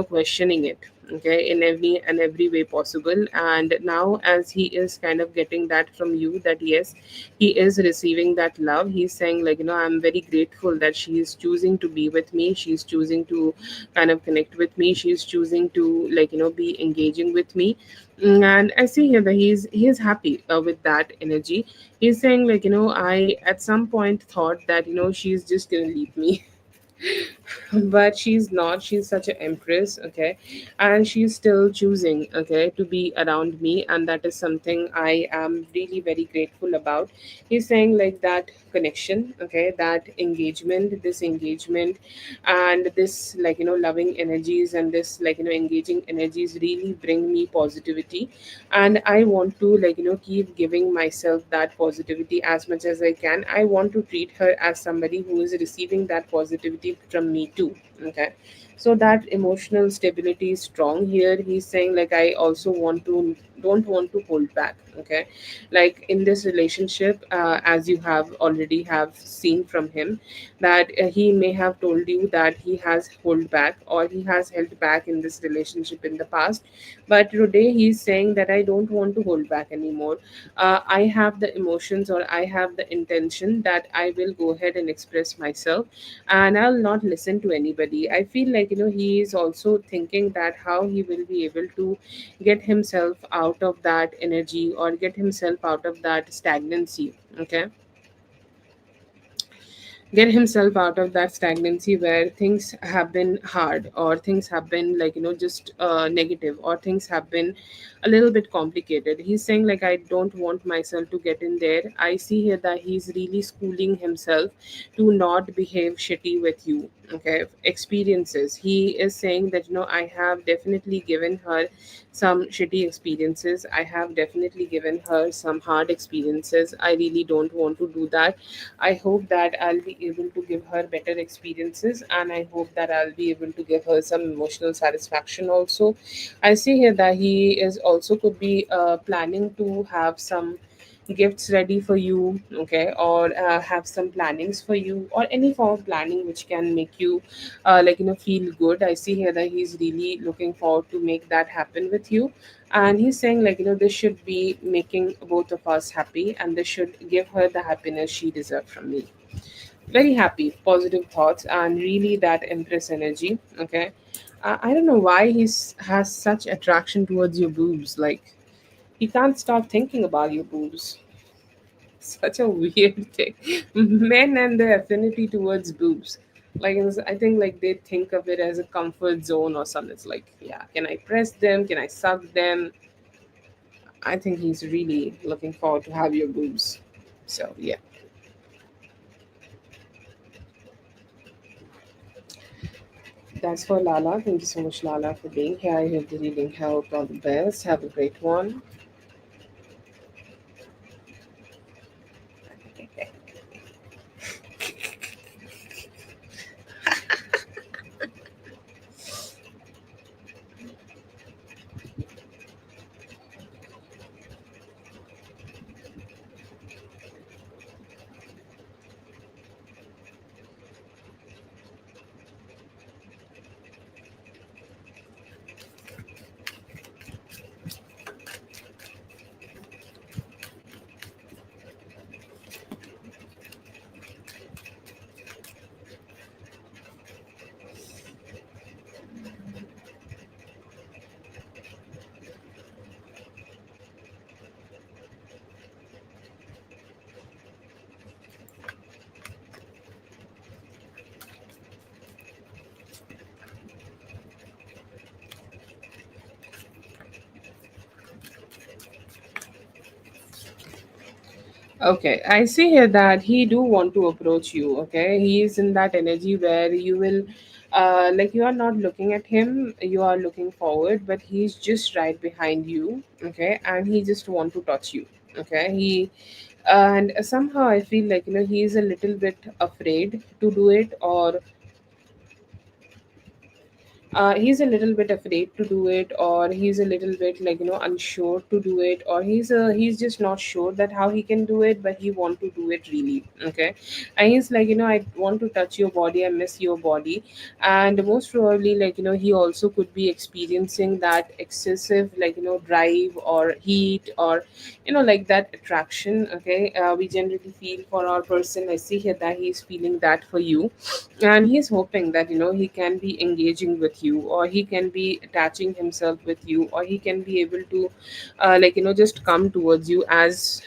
[SPEAKER 1] questioning it, okay, in every way possible. And now as he is kind of getting that from you, that yes, he is receiving that love, he's saying I'm very grateful that she is choosing to be with me, she's choosing to kind of connect with me, she's choosing to be engaging with me. And I see here that he is happy with that energy. He's saying I at some point thought that she's just gonna leave me. But she's not, she's such an empress. Okay, and she's still choosing, okay, to be around me, and that is something I am really very grateful about. He's saying that connection, okay, that engagement, this engagement, and this loving energies, and this engaging energies really bring me positivity. And I want to keep giving myself that positivity as much as I can. I want to treat her as somebody who is receiving that positivity from me too. Okay, so that emotional stability is strong here. He's saying I also don't want to hold back. Okay, like in this relationship, as you have already have seen from him, that he may have told you that he has hold back, or he has held back in this relationship in the past. But today he's saying that I don't want to hold back anymore. I have the emotions, or I have the intention that I will go ahead and express myself, and I'll not listen to anybody. I feel he is also thinking that how he will be able to get himself out of that energy, or get himself out of that stagnancy. Okay, get himself out of that stagnancy where things have been hard, or things have been just negative, or things have been a little bit complicated. He's saying I don't want myself to get in there. I see here that he's really schooling himself to not behave shitty with you. Okay, experiences, he is saying that I have definitely given her some shitty experiences, I have definitely given her some hard experiences. I really don't want to do that. I hope that I'll be able to give her better experiences, and I hope that I'll be able to give her some emotional satisfaction also. I see here that he is also could be planning to have some gifts ready for you, okay, or have some plannings for you, or any form of planning which can make you feel good. I see here that he's really looking forward to make that happen with you. And he's saying this should be making both of us happy, and this should give her the happiness she deserves from me. Very happy, positive thoughts, and really that empress energy. Okay, I don't know why has such attraction towards your boobs. Like he can't stop thinking about your boobs. Such a weird thing. Men and their affinity towards boobs. I think they think of it as a comfort zone or something. It's like, yeah, can I press them? Can I suck them? I think he's really looking forward to have your boobs. So yeah, that's for Lala. Thank you so much, Lala, for being here. I hope the reading helped. All the best. Have a great one. Okay, I see here that he do want to approach you. Okay, he is in that energy where you will like you are not looking at him, you are looking forward, but he's just right behind you, okay, and he just want to touch you, okay. And somehow I feel like, he's a little bit afraid to do it, or he's a little bit afraid to do it, or he's a little bit like, unsure to do it, or he's just not sure that how he can do it, but he want to do it really, okay. And he's like, I want to touch your body, I miss your body. And most probably, like, he also could be experiencing that excessive, like, drive or heat, or like that attraction, okay. We generally feel for our person. I see here that he's feeling that for you, and he's hoping that, he can be engaging with you, or he can be attaching himself with you, or he can be able to like, just come towards you as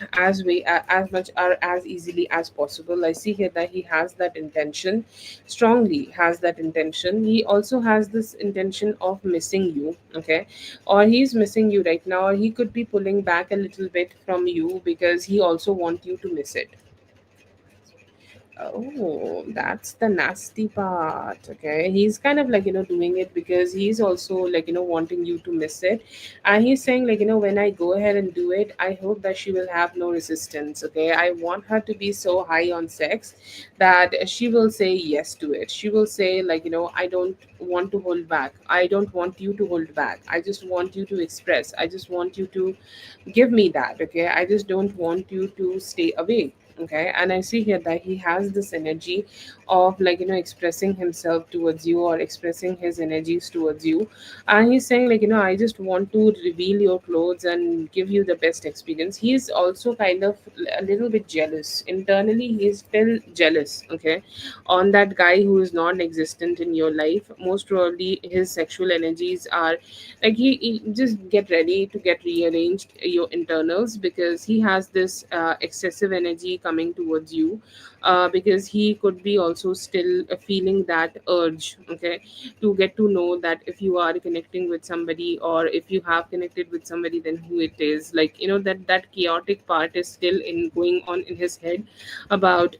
[SPEAKER 1] much or as easily as possible. I see here that he has that intention, strongly has that intention. He also has this intention of missing you, okay. Or he's missing you right now, or he could be pulling back a little bit from you because he also want you to miss it. Oh, that's the nasty part. Okay. He's kind of like, doing it because he's also like, wanting you to miss it. And he's saying, like, when I go ahead and do it, I hope that she will have no resistance. Okay. I want her to be so high on sex that she will say yes to it. She will say, like, I don't want to hold back. I don't want you to hold back. I just want you to express. I just want you to give me that, okay. I just don't want you to stay away, okay. And I see here that he has this energy of like, expressing himself towards you, or expressing his energies towards you. And he's saying, like, I just want to reveal your clothes and give you the best experience. He's also kind of a little bit jealous internally. He's still jealous, okay, on that guy who is non-existent in your life. Most probably his sexual energies are like, he just get ready to get rearranged your internals, because he has this excessive energy coming towards you, because he could be also still feeling that urge, okay, to get to know that if you are connecting with somebody, or if you have connected with somebody, then who it is. Like, that chaotic part is still in going on in his head about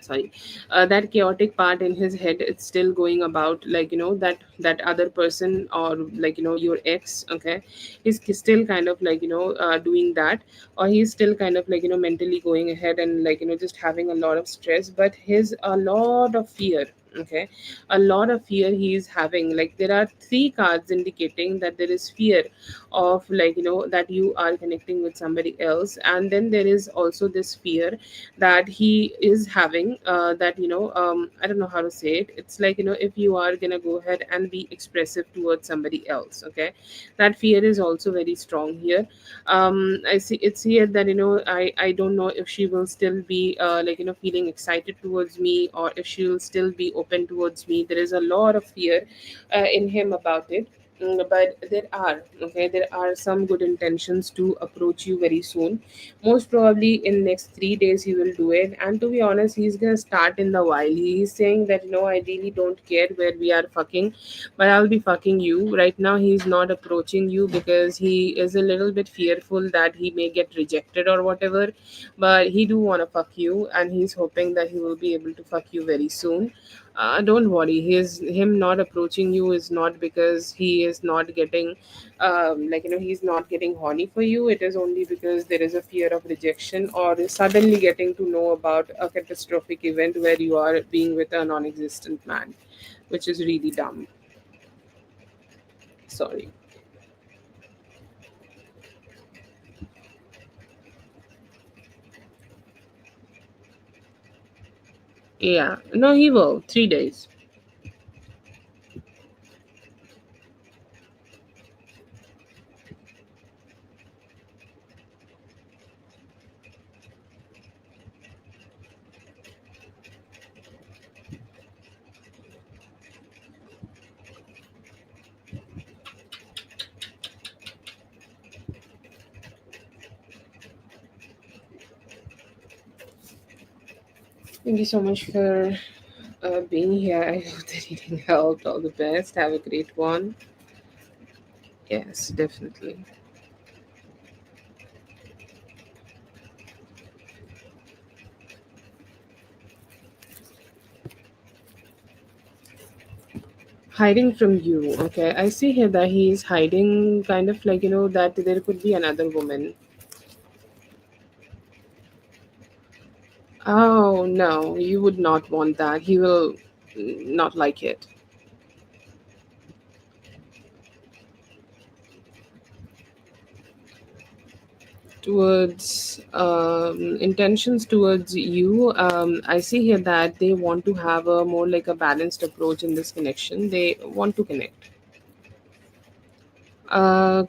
[SPEAKER 1] sorry, that chaotic part in his head, it's still going about, like, that other person, or like, your ex, okay. He's still kind of like, doing that, or he's still kind of like, mentally going ahead and like, just having a lot of stress, but his a lot of fear, okay. A lot of fear he is having. Like, there are three cards indicating that there is fear of, like, that you are connecting with somebody else. And then there is also this fear that he is having, that, I don't know how to say it. It's like, if you are gonna go ahead and be expressive towards somebody else, okay. That fear is also very strong here. I see it's here that, I don't know if she will still be like, feeling excited towards me, or if she will still be open towards me. There is a lot of fear in him about it. But there are some good intentions to approach you very soon. Most probably in next 3 days he will do it. And to be honest, he's gonna start in the while. He's saying that, I really don't care where we are fucking, but I'll be fucking you. Right now he's not approaching you because he is a little bit fearful that he may get rejected or whatever. But he do want to fuck you, and he's hoping that he will be able to fuck you very soon. Don't worry, him not approaching you is not because he is not getting like, he's not getting horny for you. It is only because there is a fear of rejection, or suddenly getting to know about a catastrophic event where you are being with a non-existent man, which is really dumb. Sorry. Yeah, no, he will. 3 days. Thank you so much for being here. I hope the reading helped. All the best. Have a great one. Yes, definitely. Hiding from you. Okay, I see here that he is hiding, kind of like, that there could be another woman. Oh no, you would not want that. He will not like it. Towards intentions towards you, I see here that they want to have a more like a balanced approach in this connection. They want to connect. uh,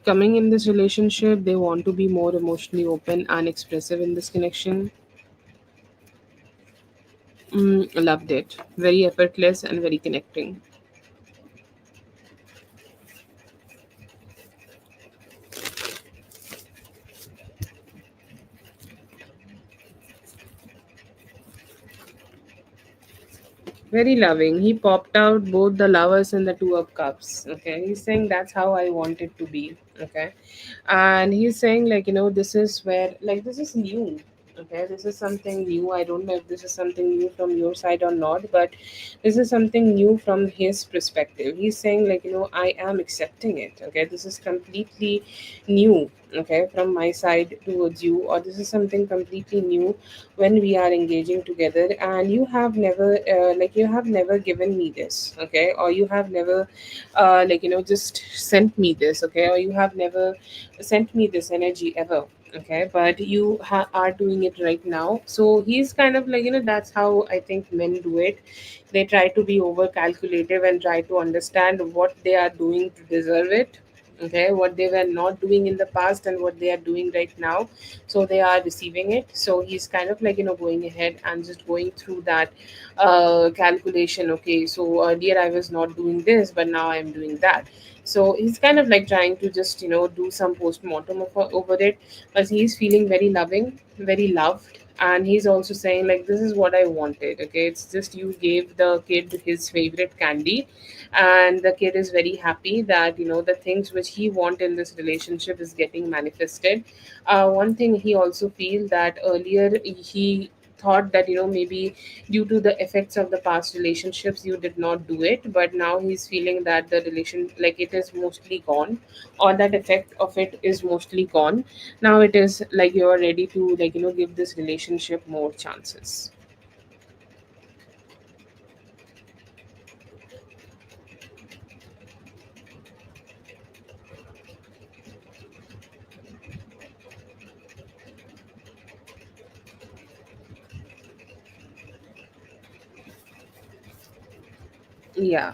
[SPEAKER 1] Coming in this relationship, they want to be more emotionally open and expressive in this connection. Loved it. Very effortless and very connecting. Very loving. He popped out both the lovers and the two of cups. Okay. He's saying that's how I want it to be. Okay. And he's saying, like, this is where, like, this is new. Okay. This is something new. I don't know if this is something new from your side or not, but this is something new from his perspective. He's saying, like, I am accepting it. Okay. This is completely new. Okay. From my side towards you, or this is something completely new when we are engaging together, and you have never you have never given me this. Okay, or you have never just sent me this. Okay, or you have never sent me this energy ever. Okay, but you are doing it right now. So he's kind of like, that's how I think men do it. They try to be over calculative and try to understand what they are doing to deserve it. Okay, what they were not doing in the past and what they are doing right now, so they are receiving it. So he's kind of like, going ahead and just going through that calculation. Okay, so earlier I was not doing this, but now I'm doing that. So he's kind of like trying to just, do some post-mortem over it. But he's feeling very loving, very loved, and he's also saying, like, this is what I wanted. Okay, it's just you gave the kid his favorite candy, and the kid is very happy that, the things which he want in this relationship is getting manifested. One thing he also feel that earlier he thought that, maybe due to the effects of the past relationships you did not do it, but now he's feeling that the relation, like, it is mostly gone, or that effect of it is mostly gone. Now it is like you're ready to, like, give this relationship more chances. Yeah.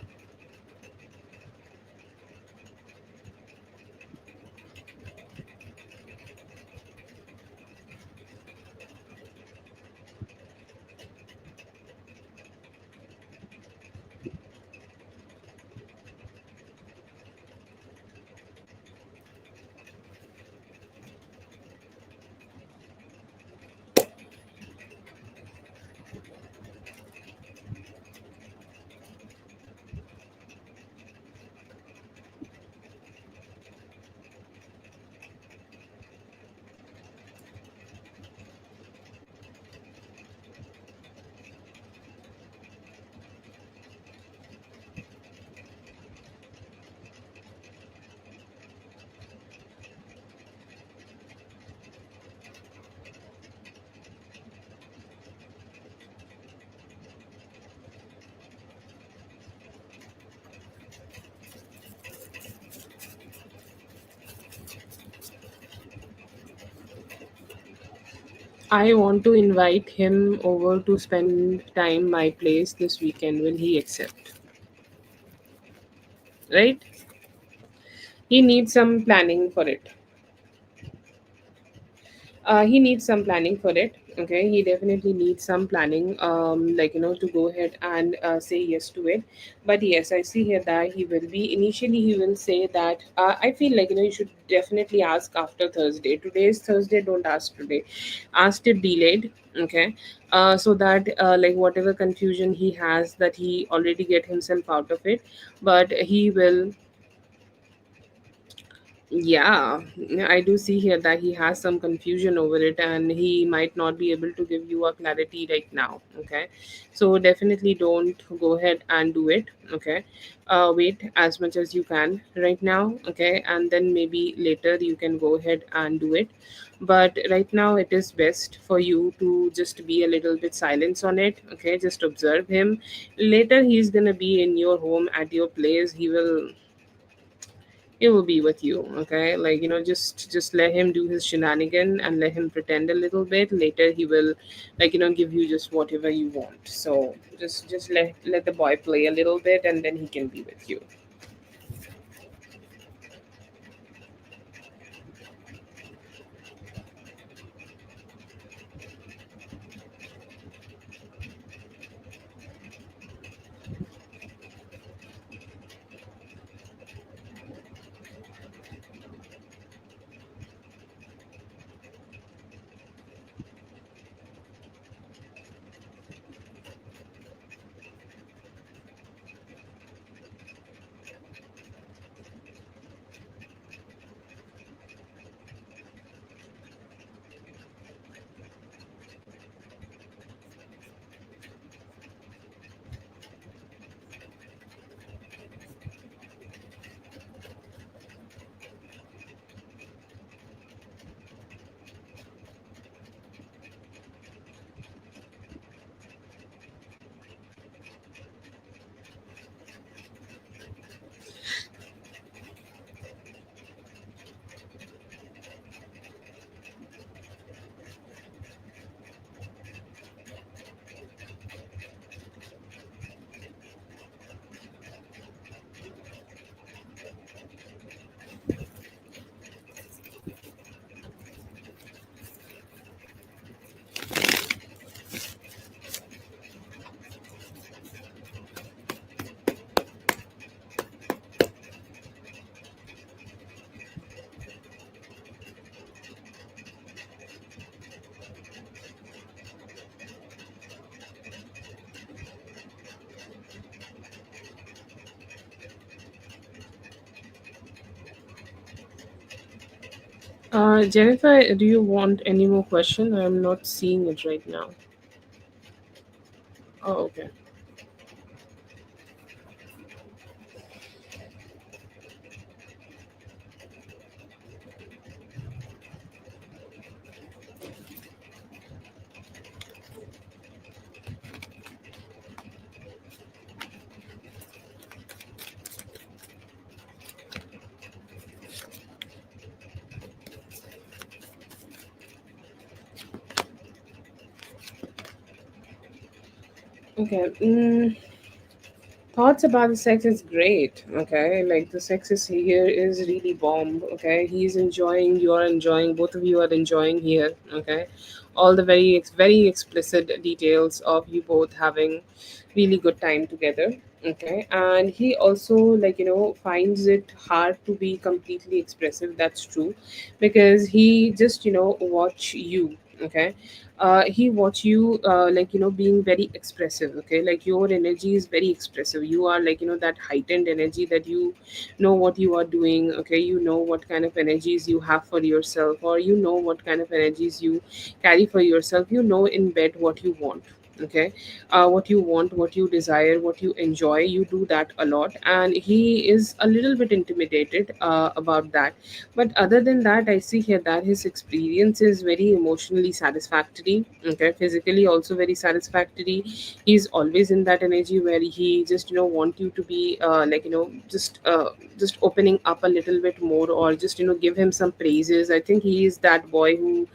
[SPEAKER 1] I want to invite him over to spend time my place this weekend. Will he accept? Right? He needs some planning for it. He needs some planning for it. Okay, he definitely needs some planning, to go ahead and say yes to it. But yes, I see here that he will be initially, he will say that, I feel like, you should definitely ask after Thursday. Today is Thursday, don't ask today, ask it delayed. Okay, so that, like, whatever confusion he has, that he already get himself out of it. But he will, Yeah, I do see here that he has some confusion over it and he might not be able to give you a clarity right now. Okay, so definitely don't go ahead and do it. Okay, wait as much as you can right now. Okay, and then maybe later you can go ahead and do it. But right now, it is best for you to just be a little bit silence on it. Okay, just observe him. Later, he's gonna be in your home at your place. He will be with you. Okay, like just let him do his shenanigan and let him pretend a little bit. Later he will, give you just whatever you want. So just let the boy play a little bit and then he can be with you. Jennifer, do you want any more question? I'm not seeing it right now. Oh, okay. Okay. Thoughts about the sex is great. Okay, like the sex is here is really bomb. Okay, he's enjoying, you're enjoying, both of you are enjoying here. Okay, all the very explicit details of you both having really good time together. Okay, and he also, finds it hard to be completely expressive. That's true, because he just watch you. Okay, he watch you, being very expressive. Okay, like your energy is very expressive. You are, that heightened energy that you know what you are doing. Okay, you know what kind of energies you have for yourself, or you know what kind of energies you carry for yourself. You know in bed what you want. Okay, what you want, what you desire, what you enjoy, you do that a lot, and he is a little bit intimidated about that. But other than that, I see here that his experience is very emotionally satisfactory. Okay, physically also very satisfactory. He's always in that energy where he just want you to be just opening up a little bit more, or just give him some praises. I think he is that boy who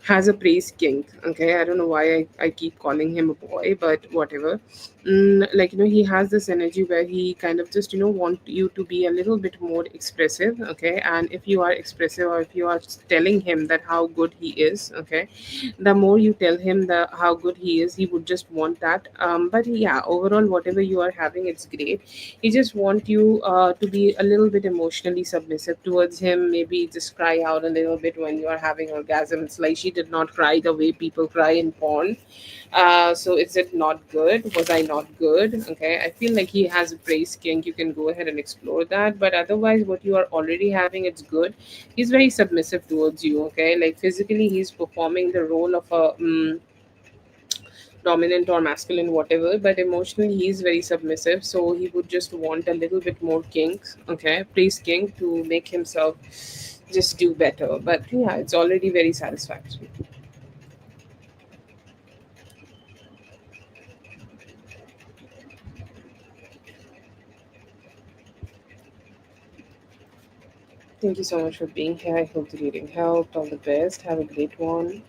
[SPEAKER 1] has a praise king. Okay, I don't know why I keep calling him a boy, but whatever. He has this energy where he kind of just want you to be a little bit more expressive. Okay, and if you are expressive, or if you are telling him that how good he is. Okay, the more you tell him the how good he is, he would just want that. But yeah, overall, whatever you are having, it's great. He just want you to be a little bit emotionally submissive towards him. Maybe just cry out a little bit when you are having orgasms. Like she did not cry the way people cry in porn. So is it not good? Was I not good? Okay, I feel like he has a praise king. You can go ahead and explore that. But otherwise, what you are already having, it's good. He's very submissive towards you. Okay, like physically, he's performing the role of a dominant or masculine, whatever. But emotionally, he's very submissive. So he would just want a little bit more king. Okay, praise king to make himself just do better. But yeah, it's already very satisfactory. Thank you so much for being here. I hope the reading helped. All the best. Have a great one.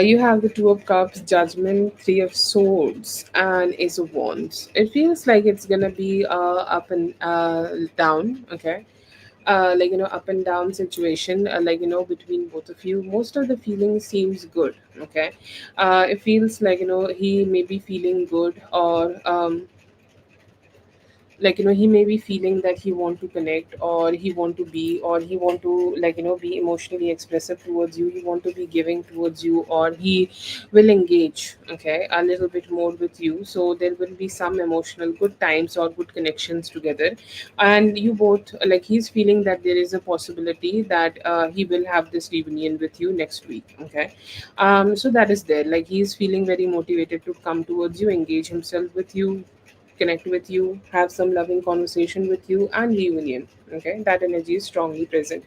[SPEAKER 1] You have the Two of Cups, Judgment, Three of Swords, and Ace of Wands. It feels like it's gonna be up and down. Okay, up and down situation. Between both of you, most of the feeling seems good. Okay, it feels like he may be feeling good, or he may be feeling that he want to connect, or he want to be, or he want to be emotionally expressive towards you, he want to be giving towards you, or he will engage, okay, a little bit more with you. So there will be some emotional good times or good connections together. And you both, like, he's feeling that there is a possibility that he will have this reunion with you next week. Okay, so that is there, like he's feeling very motivated to come towards you, engage himself with you, connect with you, have some loving conversation with you, and reunion. Okay, that energy is strongly present.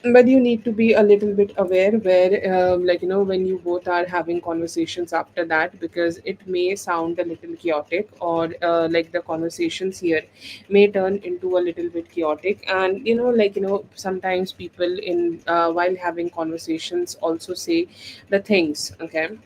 [SPEAKER 1] But you need to be a little bit aware where, when you both are having conversations after that, because it may sound a little chaotic, or like the conversations here may turn into a little bit chaotic. And sometimes people in while having conversations also say the things, okay,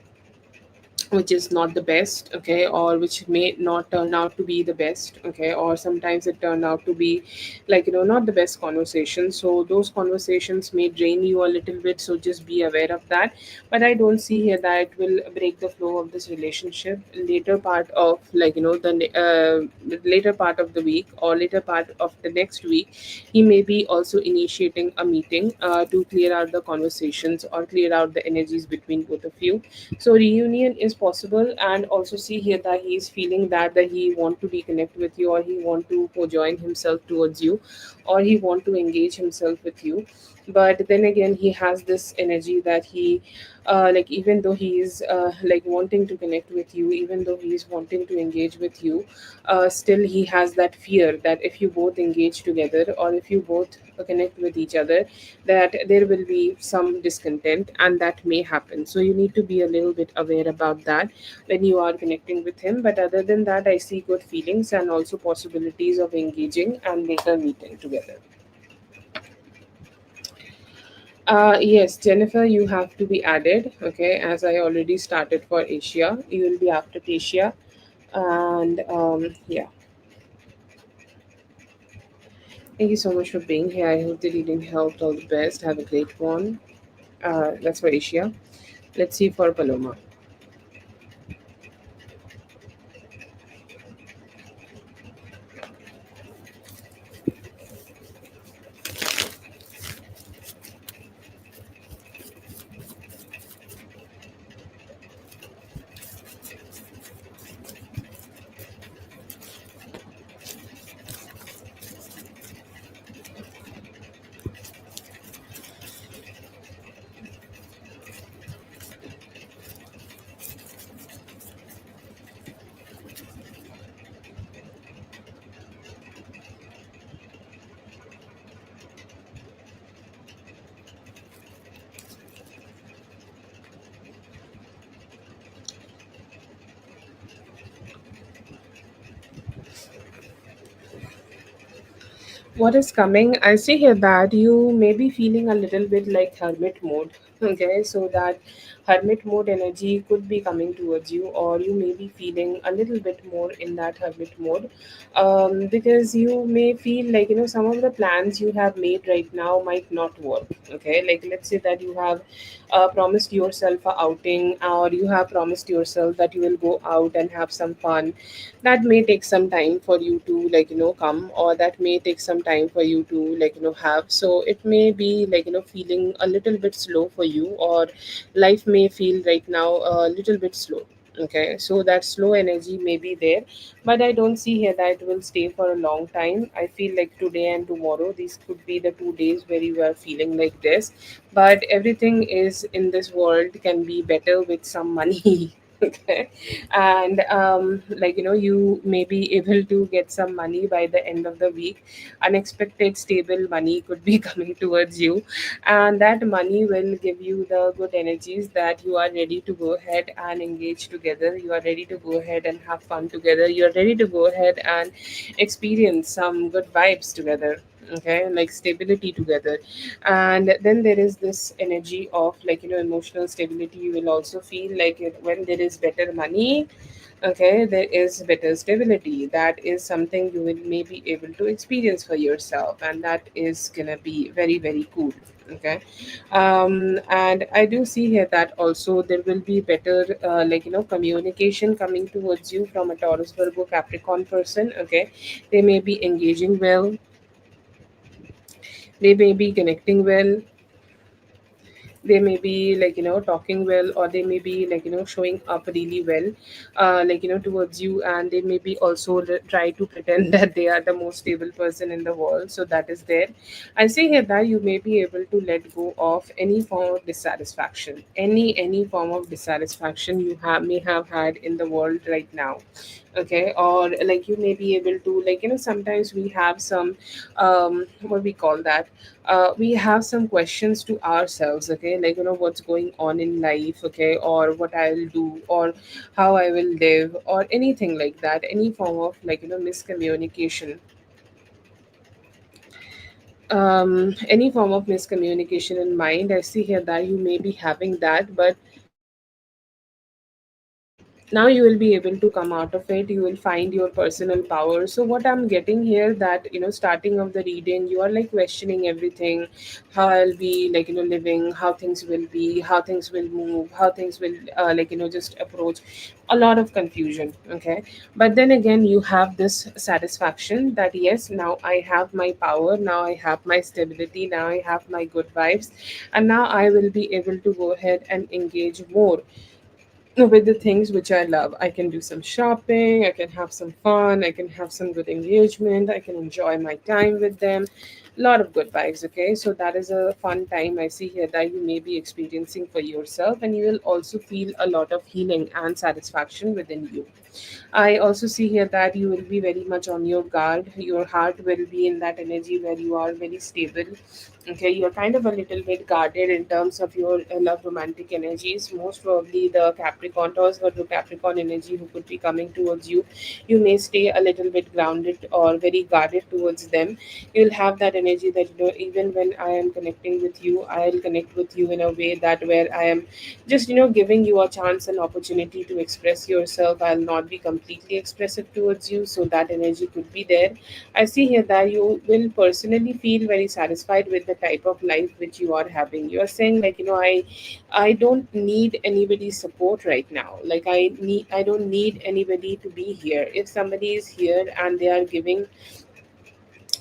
[SPEAKER 1] which is not the best, okay, or which may not turn out to be the best, okay, or sometimes it turned out to be not the best conversation. So those conversations may drain you a little bit, so just be aware of that. But I don't see here that it will break the flow of this relationship. Later part of the later part of the week, or later part of the next week, he may be also initiating a meeting to clear out the conversations or clear out the energies between both of you. So reunion is possible. And also see here that he is feeling that he want to reconnect with you, or he want to co-join himself towards you, or he want to engage himself with you. But then again, he has this energy that he even though he is wanting to connect with you, even though he is wanting to engage with you, still he has that fear that if you both engage together, or if you both connect with each other, that there will be some discontent, and that may happen. So you need to be a little bit aware about that when you are connecting with him. But other than that, I see good feelings and also possibilities of engaging and later meeting together. Yes, Jennifer, you have to be added. Okay, as I already started for Asia, you will be after Asia. And yeah, thank you so much for being here. I hope the reading helped. All the best. Have a great one. That's for Asia. Let's see for Paloma. What is coming? I see here that you may be feeling a little bit like hermit mode. Okay, so that hermit mode energy could be coming towards you, or you may be feeling a little bit more in that hermit mode, because you may feel like some of the plans you have made right now might not work. Okay, like let's say that you have promised yourself a outing, or you have promised yourself that you will go out and have some fun. That may take some time for you to come, or that may take some time for you to have. So it may be feeling a little bit slow for you, or life may feel right now a little bit slow. Okay, so that slow energy may be there, but I don't see here that it will stay for a long time. I feel like today and tomorrow, these could be the 2 days where you are feeling like this, but everything is in this world can be better with some money. Okay, and you may be able to get some money by the end of the week. Unexpected stable money could be coming towards you, and that money will give you the good energies that you are ready to go ahead and engage together. You are ready to go ahead and have fun together. You are ready to go ahead and experience some good vibes together. Okay, like stability together. And then there is this energy of emotional stability. You will also feel like when there is better money, okay, there is better stability. That is something you will maybe able to experience for yourself, and that is gonna be very very cool. Okay, and I do see here that also there will be better communication coming towards you from a Taurus, Virgo, Capricorn person. Okay, they may be engaging well, they may be connecting well, they may be talking well, or they may be showing up really well towards you, and they may be also try to pretend that they are the most stable person in the world. So that is there. I say here that you may be able to let go of any form of dissatisfaction, any form of dissatisfaction you have may have had in the world right now. Okay, or you may be able to sometimes we have some what we call that, we have some questions to ourselves. Okay, what's going on in life, okay, or what I'll do, or how I will live, or anything like that. Any form of miscommunication, any form of miscommunication in mind, I see here that you may be having that, but now you will be able to come out of it. You will find your personal power. So what I'm getting here, that starting of the reading, you are like questioning everything, how I'll be living, how things will be, how things will move, how things will just approach. A lot of confusion. Okay, but then again you have this satisfaction that yes, now I have my power, now I have my stability, now I have my good vibes, and now I will be able to go ahead and engage more with the things which I love. I can do some shopping, I can have some fun, I can have some good engagement, I can enjoy my time with them. A lot of good vibes, okay? So that is a fun time I see here that you may be experiencing for yourself, and you will also feel a lot of healing and satisfaction within you. I also see here that you will be very much on your guard. Your heart will be in that energy where you are very stable. Okay, you're kind of a little bit guarded in terms of your love romantic energies. Most probably the Capricorn tours or the Capricorn energy who could be coming towards you. You may stay a little bit grounded or very guarded towards them. You'll have that energy that even when I am connecting with you, I'll connect with you in a way that where I am just giving you a chance and opportunity to express yourself. I'll not be completely expressive towards you, so that energy could be there. I see here that you will personally feel very satisfied with the type of life which you are having. You are saying I don't need anybody's support right now. I don't need anybody to be here. If somebody is here and they are giving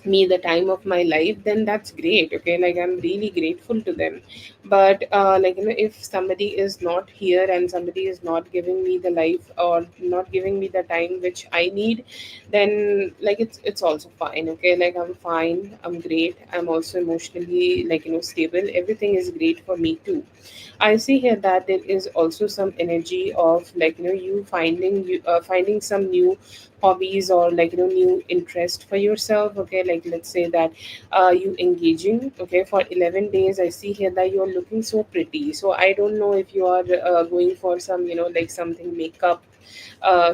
[SPEAKER 1] me the time of my life, then that's great. Okay, I'm really grateful to them. But if somebody is not here and somebody is not giving me the life or not giving me the time which I need, then it's also fine. Okay, I'm fine, I'm great, I'm also emotionally stable. Everything is great for me too. I see here that there is also some energy of you finding some new hobbies or new interest for yourself. Okay, like let's say that you engaging, okay, for 11 days. I see here that you're looking so pretty, so I don't know if you are going for some, like something makeup,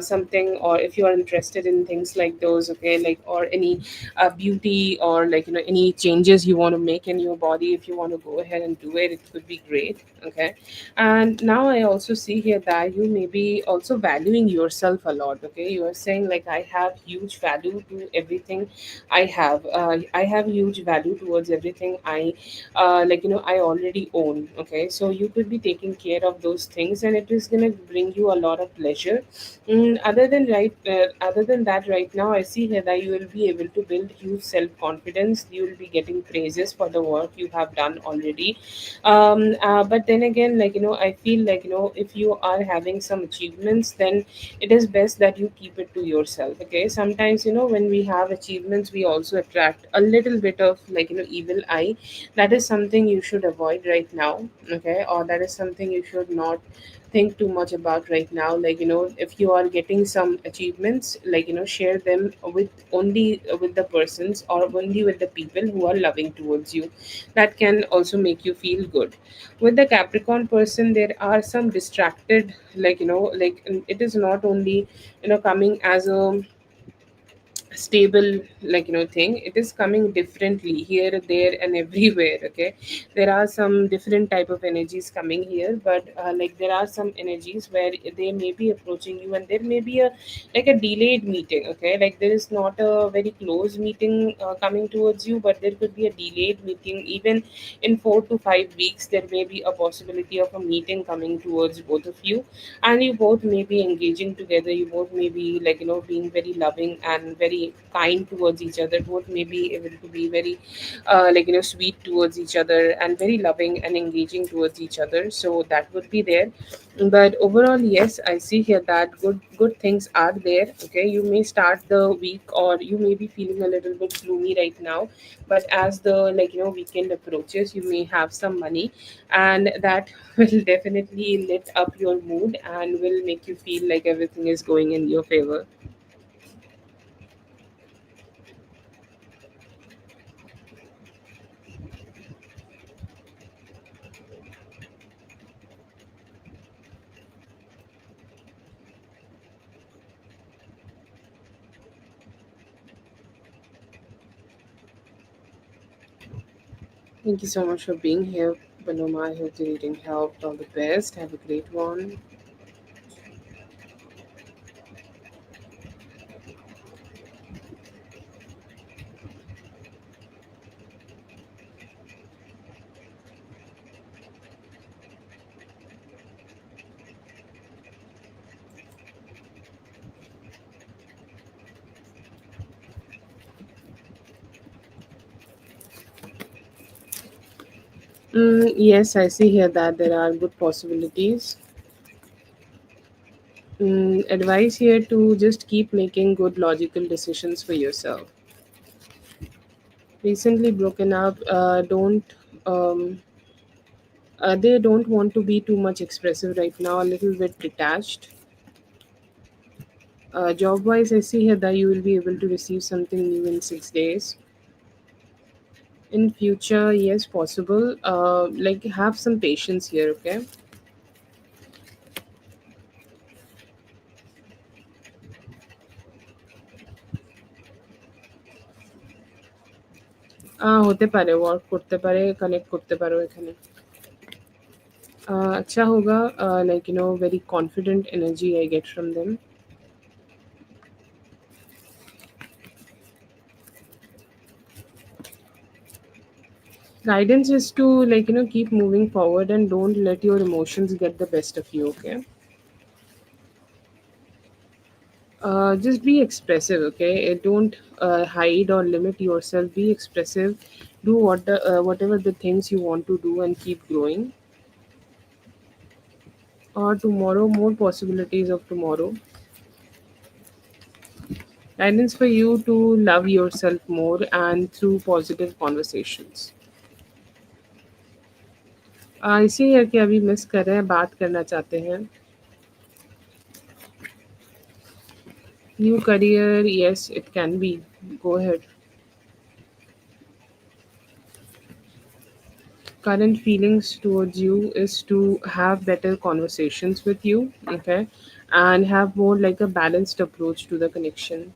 [SPEAKER 1] something, or if you are interested in things like those, okay, like, or any beauty, or like any changes you want to make in your body. If you want to go ahead and do it, it could be great, okay. And now I also see here that you may be also valuing yourself a lot, okay. You are saying like, I have huge value to everything I have huge value towards everything I already own, okay. So you could be taking care of those things, and it is going to bring you a lot of pleasure. Other than that, right now I see here that you will be able to build huge self confidence. You will be getting praises for the work you have done already. But then again, I feel like, if you are having some achievements, then it is best that you keep it to yourself, okay. Sometimes, when we have achievements, we also attract a little bit of, evil eye. That is something you should avoid right now, okay, or that is something you should not think too much about right now. If you are getting some achievements, share them with only with the persons, or only with the people who are loving towards you. That can also make you feel good. With the Capricorn person, there are some distracted, it is not only coming as a stable, thing. It is coming differently here, there, and everywhere, okay. There are some different type of energies coming here, but there are some energies where they may be approaching you, and there may be a delayed meeting, okay. Like, there is not a very close meeting coming towards you, but there could be a delayed meeting. Even in 4 to 5 weeks, there may be a possibility of a meeting coming towards both of you, and you both may be engaging together. You both may be, being very loving and very kind towards each other. Both may be able to be very sweet towards each other, and very loving and engaging towards each other. So that would be there. But overall, yes, I see here that good things are there, okay. You may start the week, or you may be feeling a little bit gloomy right now, but as the weekend approaches, you may have some money, and that will definitely lit up your mood, and will make you feel like everything is going in your favor. Thank you so much for being here, Panoma. I hope the reading helped. All the best. Have a great one. Yes, I see here that there are good possibilities. Advice here to just keep making good logical decisions for yourself. Recently broken up, they don't want to be too much expressive right now, a little bit detached. Job wise, I see here that you will be able to receive something new in 6 days. In future, yes, possible. Have some patience here, okay. হতে পারে, work করতে পারে, connect করতে পারো এখানে। अच्छा होगा, very confident energy I get from them. Guidance is to, keep moving forward, and don't let your emotions get the best of you, okay. Just be expressive, okay. Don't hide or limit yourself. Be expressive. Do whatever the things you want to do, and keep growing. Or tomorrow, more possibilities of tomorrow. Guidance for you to love yourself more, and through positive conversations. इसी है कि अभी miss कर रहे हैं, बात करना चाहते हैं. New career, yes, it can be. Go ahead. current feelings towards you is to have better conversations with you, okay, and have more like a balanced approach to the connection.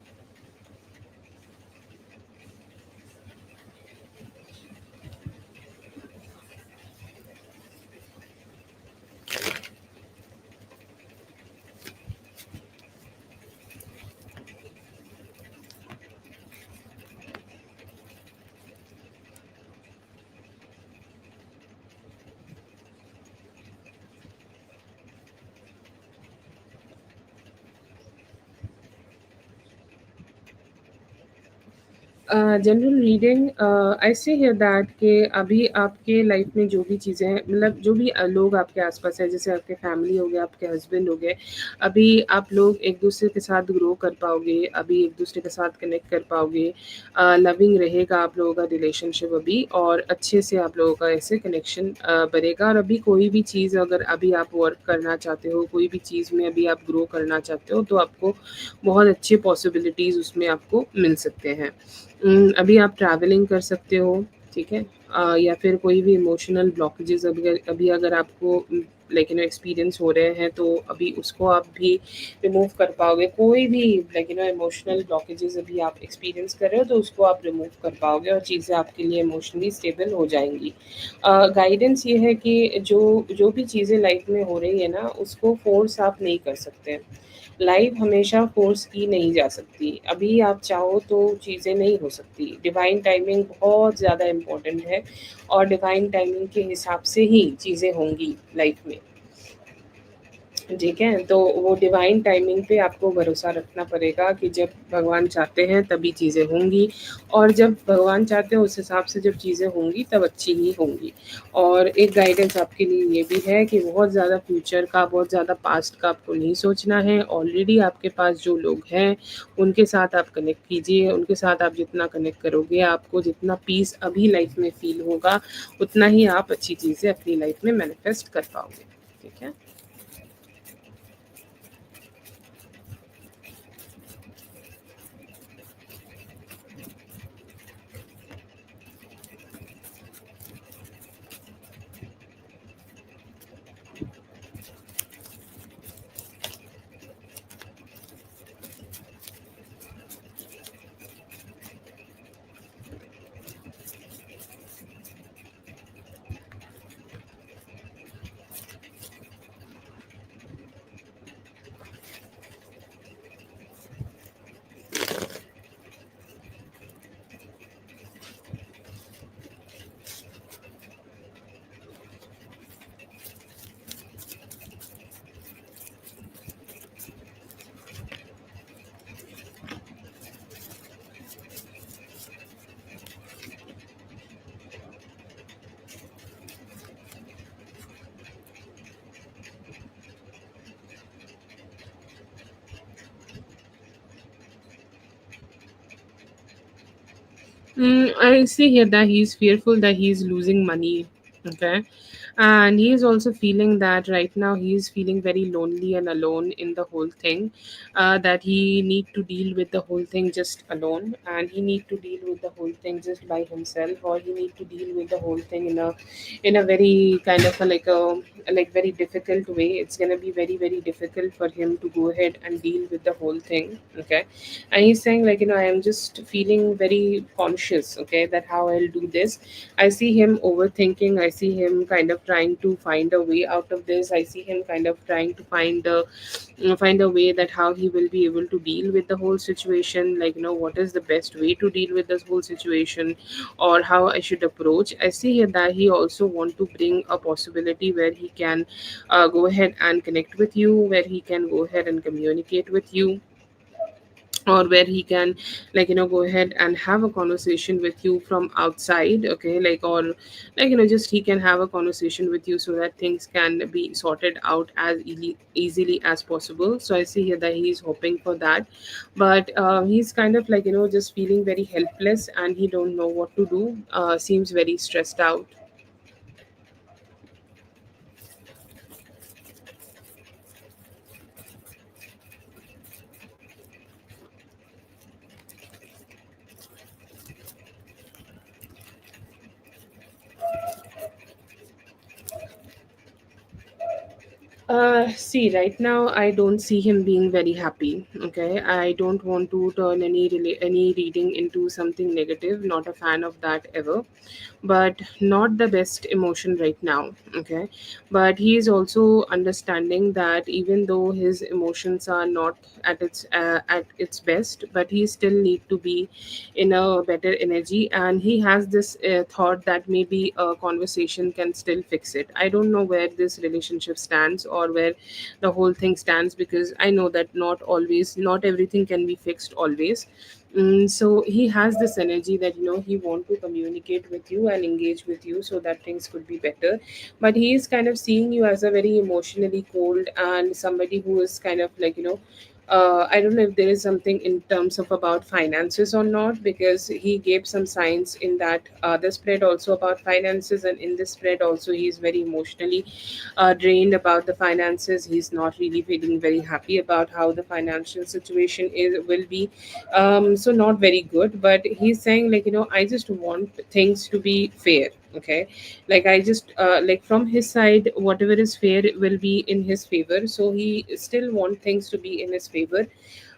[SPEAKER 1] General reading I से here that कि अभी आपके life में जो भी चीज़ें हैं मतलब जो भी लोग आपके आसपास हैं जैसे आपके फैमिली हो गए आपके हस्बैंड हो गए अभी आप लोग एक दूसरे के साथ ग्रो कर पाओगे अभी एक दूसरे के साथ कनेक्ट कर पाओगे लविंग रहेगा आप लोगों का रिलेशनशिप अभी और अच्छे से आप लोगों का ऐसे कनेक्शन बनेगा और अभी कोई भी चीज़ अगर अभी आप वर्क करना चाहते हो कोई भी चीज़ में अभी आप ग्रो करना चाहते हो तो आपको बहुत अच्छे पॉसिबिलिटीज़ उसमें आपको मिल सकते हैं अभी आप ट्रैवलिंग कर सकते हो, ठीक है? या फिर कोई भी इमोशनल ब्लॉकेजेज़ अभी अभी अगर आपको लाइक एक्सपीरियंस हो रहे हैं तो अभी उसको आप भी रिमूव कर पाओगे। कोई भी लाइक इमोशनल ब्लॉकेजेज़ अभी आप एक्सपीरियंस कर रहे हो तो उसको आप रिमूव कर पाओगे और चीज़ें आपके लिए इमोशनली स्टेबल हो जाएँगी। गाइडेंस ये है कि जो भी चीज़ें लाइफ में हो रही है ना, उसको फ़ोर्स आप नहीं कर सकते। लाइफ हमेशा फ़ोर्स की नहीं जा सकती। अभी आप चाहो तो चीज़ें नहीं हो सकती। डिवाइन टाइमिंग बहुत ज़्यादा इम्पोर्टेंट है और डिवाइन टाइमिंग के हिसाब से ही चीज़ें होंगी लाइफ में। ठीक है? तो वो डिवाइन टाइमिंग पे आपको भरोसा रखना पड़ेगा कि जब भगवान चाहते हैं तभी चीज़ें होंगी और जब भगवान चाहते हैं उस हिसाब से जब चीज़ें होंगी तब अच्छी ही होंगी। और एक गाइडेंस आपके लिए ये भी है कि बहुत ज़्यादा फ्यूचर का, बहुत ज़्यादा पास्ट का आपको नहीं सोचना है। ऑलरेडी आपके पास जो लोग हैं, उनके साथ आप कनेक्ट कीजिए। उनके साथ आप जितना कनेक्ट करोगे, आपको जितना पीस अभी लाइफ़ में फ़ील होगा, उतना ही आप अच्छी चीज़ें अपनी लाइफ़ में मैनिफेस्ट कर पाओगे। ठीक है? I see here that he's fearful that he's losing money. Okay. And he is also feeling that right now he is feeling very lonely and alone in the whole thing. That he need to deal with the whole thing just alone, and he need to deal with the whole thing just by himself, or he need to deal with the whole thing in a very kind of a, like very difficult way. It's gonna be very very difficult for him to go ahead and deal with the whole thing. Okay, and he's saying like I am just feeling very conscious, okay, that how I'll do this. I see him overthinking. I see him kind of trying to find a way out of this. I see him kind of trying to find a way that how he will be able to deal with the whole situation, like what is the best way to deal with this whole situation, or how I should approach. I see here that he also want to bring a possibility where he can go ahead and connect with you, where he can go ahead and communicate with you, or where he can go ahead and have a conversation with you from outside, okay, or just he can have a conversation with you so that things can be sorted out as easily as possible. So I see here that he's hoping for that, but he's kind of just feeling very helpless and he don't know what to do, seems very stressed out. See, right now I don't see him being very happy. Okay, I don't want to turn any reading into something negative. Not a fan of that ever, but not the best emotion right now. Okay, but he is also understanding that even though his emotions are not at its best, but he still need to be in a better energy, and he has this thought that maybe a conversation can still fix it. I don't know where this relationship stands or where the whole thing stands, because I know that not everything can be fixed always. So he has this energy that he want to communicate with you and engage with you so that things could be better, but he is kind of seeing you as a very emotionally cold and somebody who is kind of I don't know if there is something in terms of about finances or not, because he gave some signs in that other spread also about finances, and in this spread also he is very emotionally drained about the finances. He's not really feeling very happy about how the financial situation will be. So not very good, but he's saying I just want things to be fair. Okay, like I just like from his side whatever is fair will be in his favor, so he still want things to be in his favor.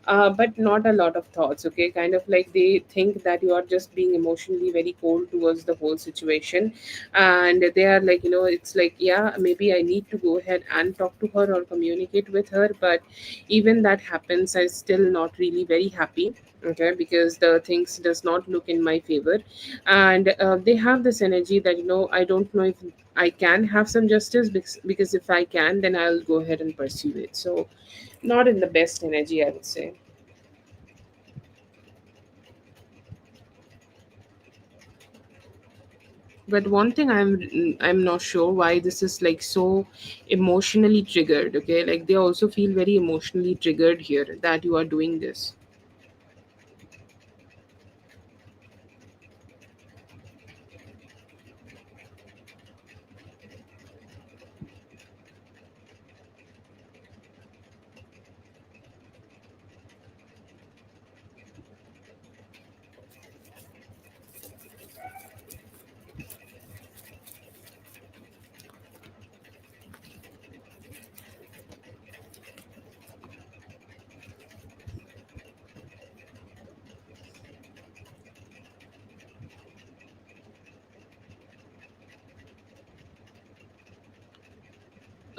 [SPEAKER 1] But not a lot of thoughts. Okay, kind of like they think that you are just being emotionally very cold towards the whole situation, and they are it's like, yeah, maybe I need to go ahead and talk to her or communicate with her, but even that happens, I still not really very happy. Okay, because the things does not look in my favor, and they have this energy that I don't know if I can have some justice, because if I can, then I'll go ahead and pursue it. So not in the best energy, I would say. But one thing I'm not sure why this is like so emotionally triggered. Okay, like they also feel very emotionally triggered here that you are doing this.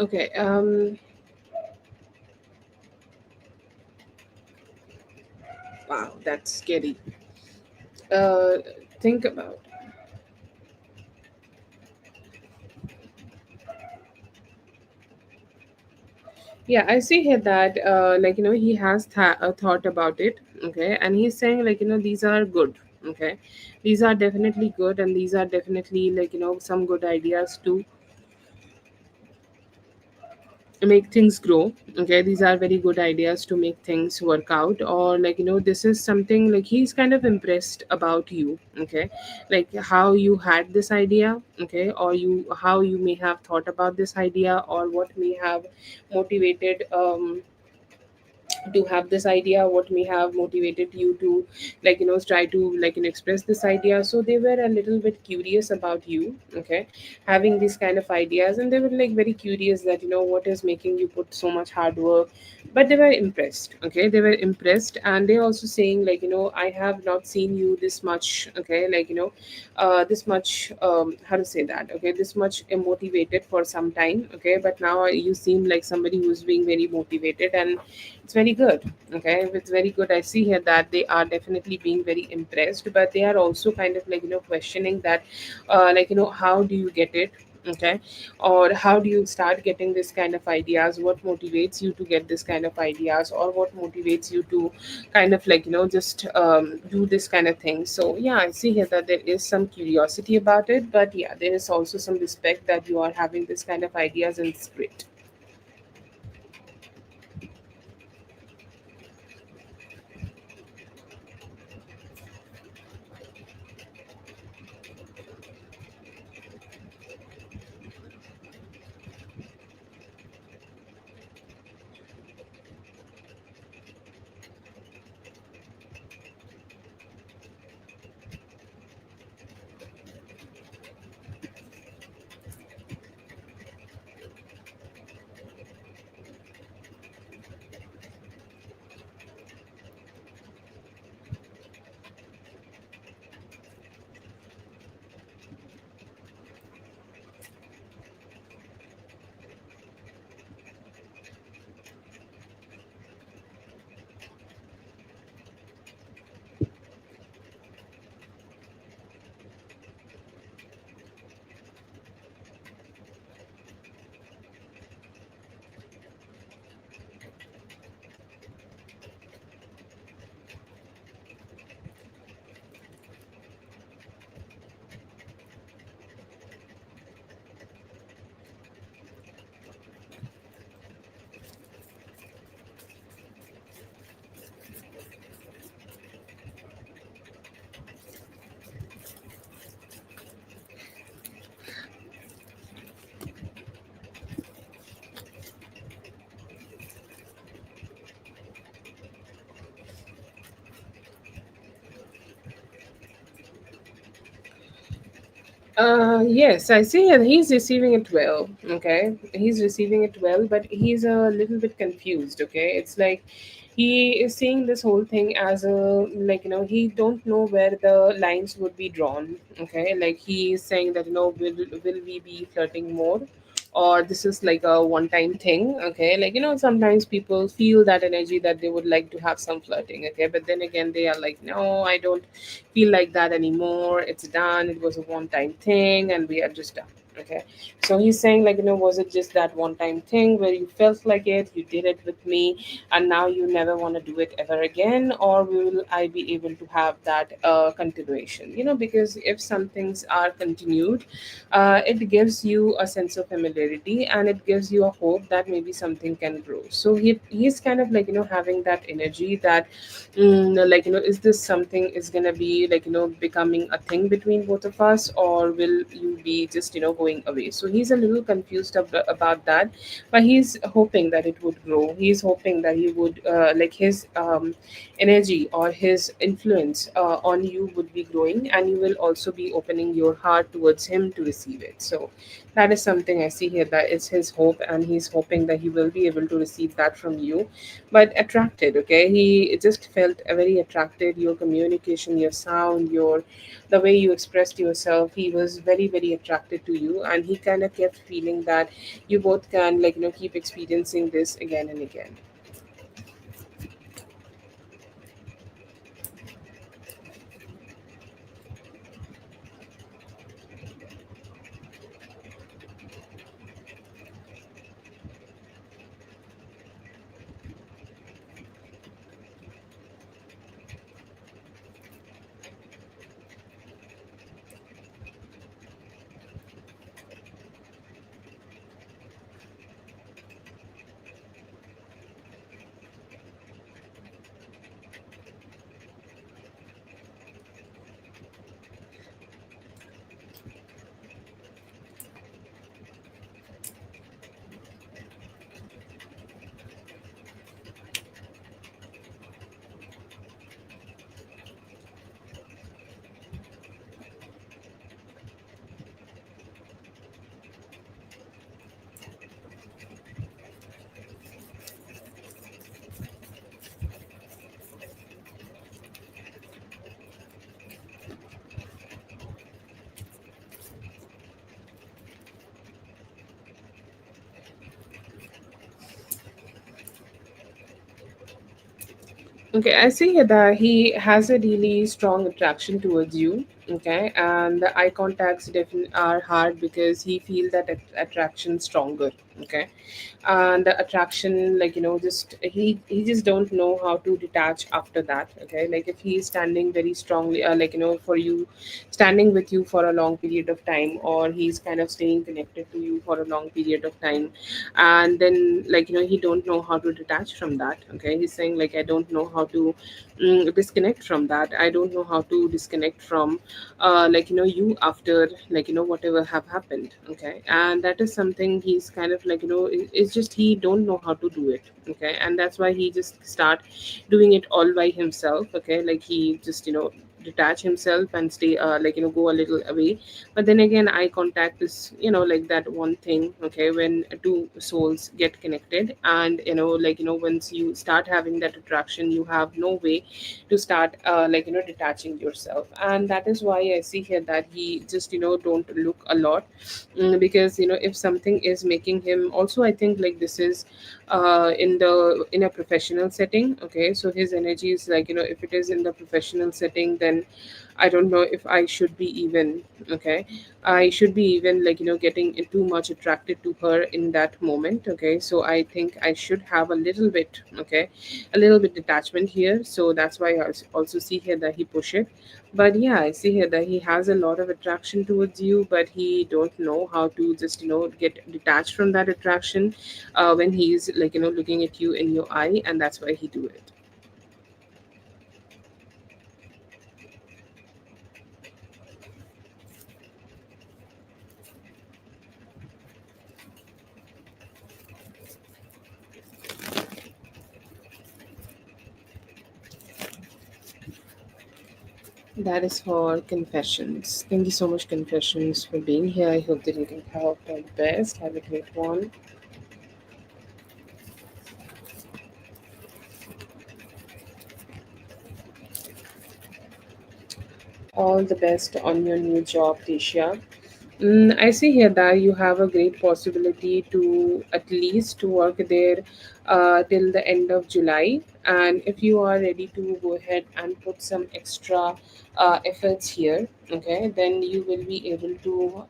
[SPEAKER 1] Okay. Wow, that's scary. uh think about. Yeah, I see here that he has a thought about it. Okay, and he's saying these are good. Okay, these are definitely good, and these are definitely some good ideas to make things grow. Okay, these are very good ideas to make things work out, or this is something like he's kind of impressed about you. Okay, like how you had this idea. Okay, or you how you may have thought about this idea, or what may have motivated to have this idea, what may have motivated you to try to express this idea. So they were a little bit curious about you. Okay, having these kind of ideas, and they were very curious that what is making you put so much hard work. But they were impressed. Okay, they were impressed, and they also saying I have not seen you this much. Okay, this much how to say that, okay, this much motivated for some time. Okay, but now you seem like somebody who's being very motivated, and it's very good. Okay, it's very good. I see here that they are definitely being very impressed, but they are also kind of questioning that how do you get it. Okay, or how do you start getting this kind of ideas, what motivates you to get this kind of ideas, or what motivates you to kind of just do this kind of thing. So yeah, I see here that there is some curiosity about it, but yeah, there is also some respect that you are having this kind of ideas, and it's great. Yes, I see it. He's receiving it well. Okay, he's receiving it well, but he's a little bit confused. Okay, it's like he is seeing this whole thing as a, like, he don't know where the lines would be drawn. Okay, like he is saying that, will we be flirting more, or this is like a one time thing. Okay, like, sometimes people feel that energy that they would like to have some flirting. Okay, but then again they are like, no, I don't feel like that anymore. It's done. It was a one time thing and we are just done. Okay. So he's saying, like, was it just that one time thing where you felt like it, you did it with me, and now you never want to do it ever again? Or will I be able to have that continuation? Because if some things are continued, it gives you a sense of familiarity and it gives you a hope that maybe something can grow. So he's kind of like, having that energy that, like, is this something is gonna be like, becoming a thing between both of us, or will you be just, going away? So he's a little confused about that, but he's hoping that it would grow. He's hoping that he would, like, his energy or his influence on you would be growing, and you will also be opening your heart towards him to receive it. So that is something I see here, that it's his hope, and he's hoping that he will be able to receive that from you. But attracted, okay, he just felt very attracted. Your communication, your sound, your the way you expressed yourself, he was very, very attracted to you, and he kind of kept feeling that you both can, like, keep experiencing this again and again. Okay, I see here that he has a really strong attraction towards you. Okay, and the eye contacts definitely are hard because he feels that attraction stronger. Okay, and the attraction, like, just he just don't know how to detach after that. Okay, like if he's standing very strongly, like, for you, standing with you for a long period of time, or he's kind of staying connected to you for a long period of time, and then, like, he don't know how to detach from that. Okay, he's saying, like, I don't know how to disconnect from that. I don't know how to disconnect from, like, you after, like, whatever have happened. Okay, and that is something he's kind of like, it's just he don't know how to do it. Okay, and that's why he just start doing it all by himself. Okay, like he just, detach himself and stay, like, go a little away. But then again, eye contact is, like that one thing. Okay, when two souls get connected, and, like, once you start having that attraction, you have no way to start, like, detaching yourself. And that is why I see here that he just, don't look a lot. Because, if something is making him also, I think, like, this is in a professional setting. Okay, so his energy is like, if it is in the professional setting, then I don't know if I should be even, okay, I should be even, like, getting too much attracted to her in that moment. Okay, so I think I should have a little bit, okay, a little bit detachment here. So that's why I also see here that he push it. But yeah, I see here that he has a lot of attraction towards you, but he don't know how to just, get detached from that attraction when he's, like, looking at you in your eye, and that's why he do it. That is for confessions. Thank you so much, confessions, for being here. I hope the reading helped. All the best. Have a great one. All the best on your new job, Tisha. I see here that you have a great possibility to at least to work there till the end of July. And if you are ready to go ahead and put some extra efforts here, okay, then you will be able to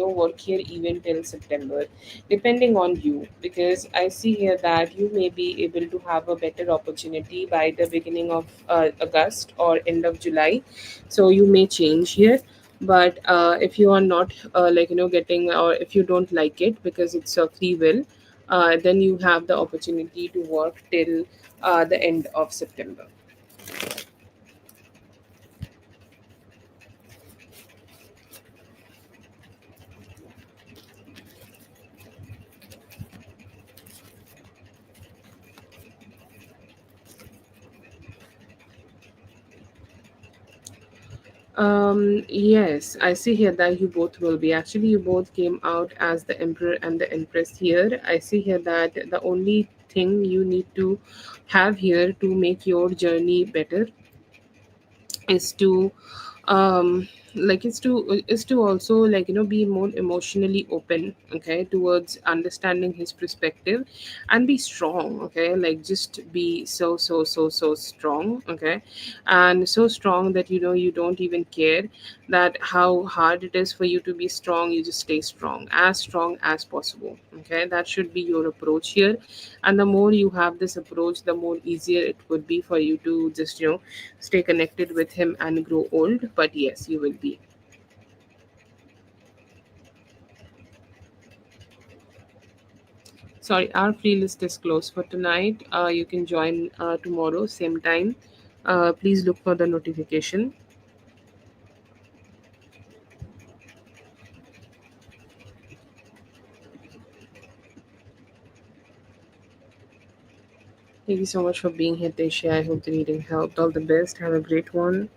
[SPEAKER 1] work here even till September, depending on you. Because I see here that you may be able to have a better opportunity by the beginning of August or end of July, so you may change here. But if you are not getting, or if you don't like it because it's a free will, then you have the opportunity to work till the end of September. Yes, I see here that you both will be. Actually, you both came out as the emperor and the empress here. I see here that the only thing you need to have here to make your journey better is to is to also be more emotionally open, okay, towards understanding his perspective, and be strong, okay, like just be so strong, okay, and so strong that you don't even care that how hard it is for you to be strong. You just stay strong as possible, okay. That should be your approach here. And the more you have this approach, the more easier it would be for you to just stay connected with him and grow old. But yes, you will be. Sorry, our free list is closed for tonight. You can join tomorrow same time. Please look for the notification. Thank you so much for being here, Tesha. I hope the reading helped. All the best. Have a great one.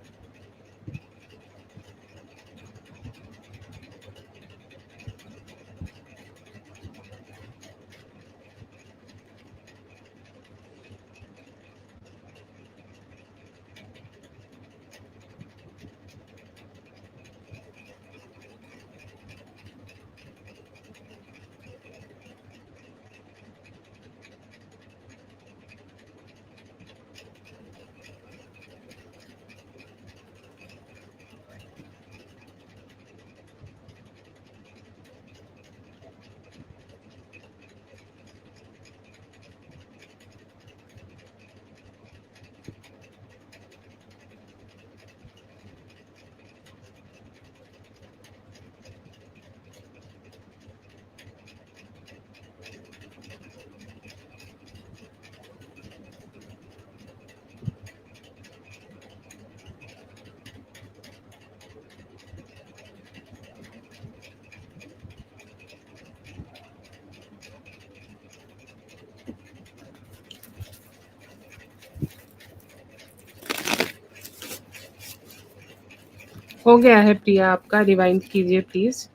[SPEAKER 1] हो गया है प्रिया आपका, rewind कीजिए please.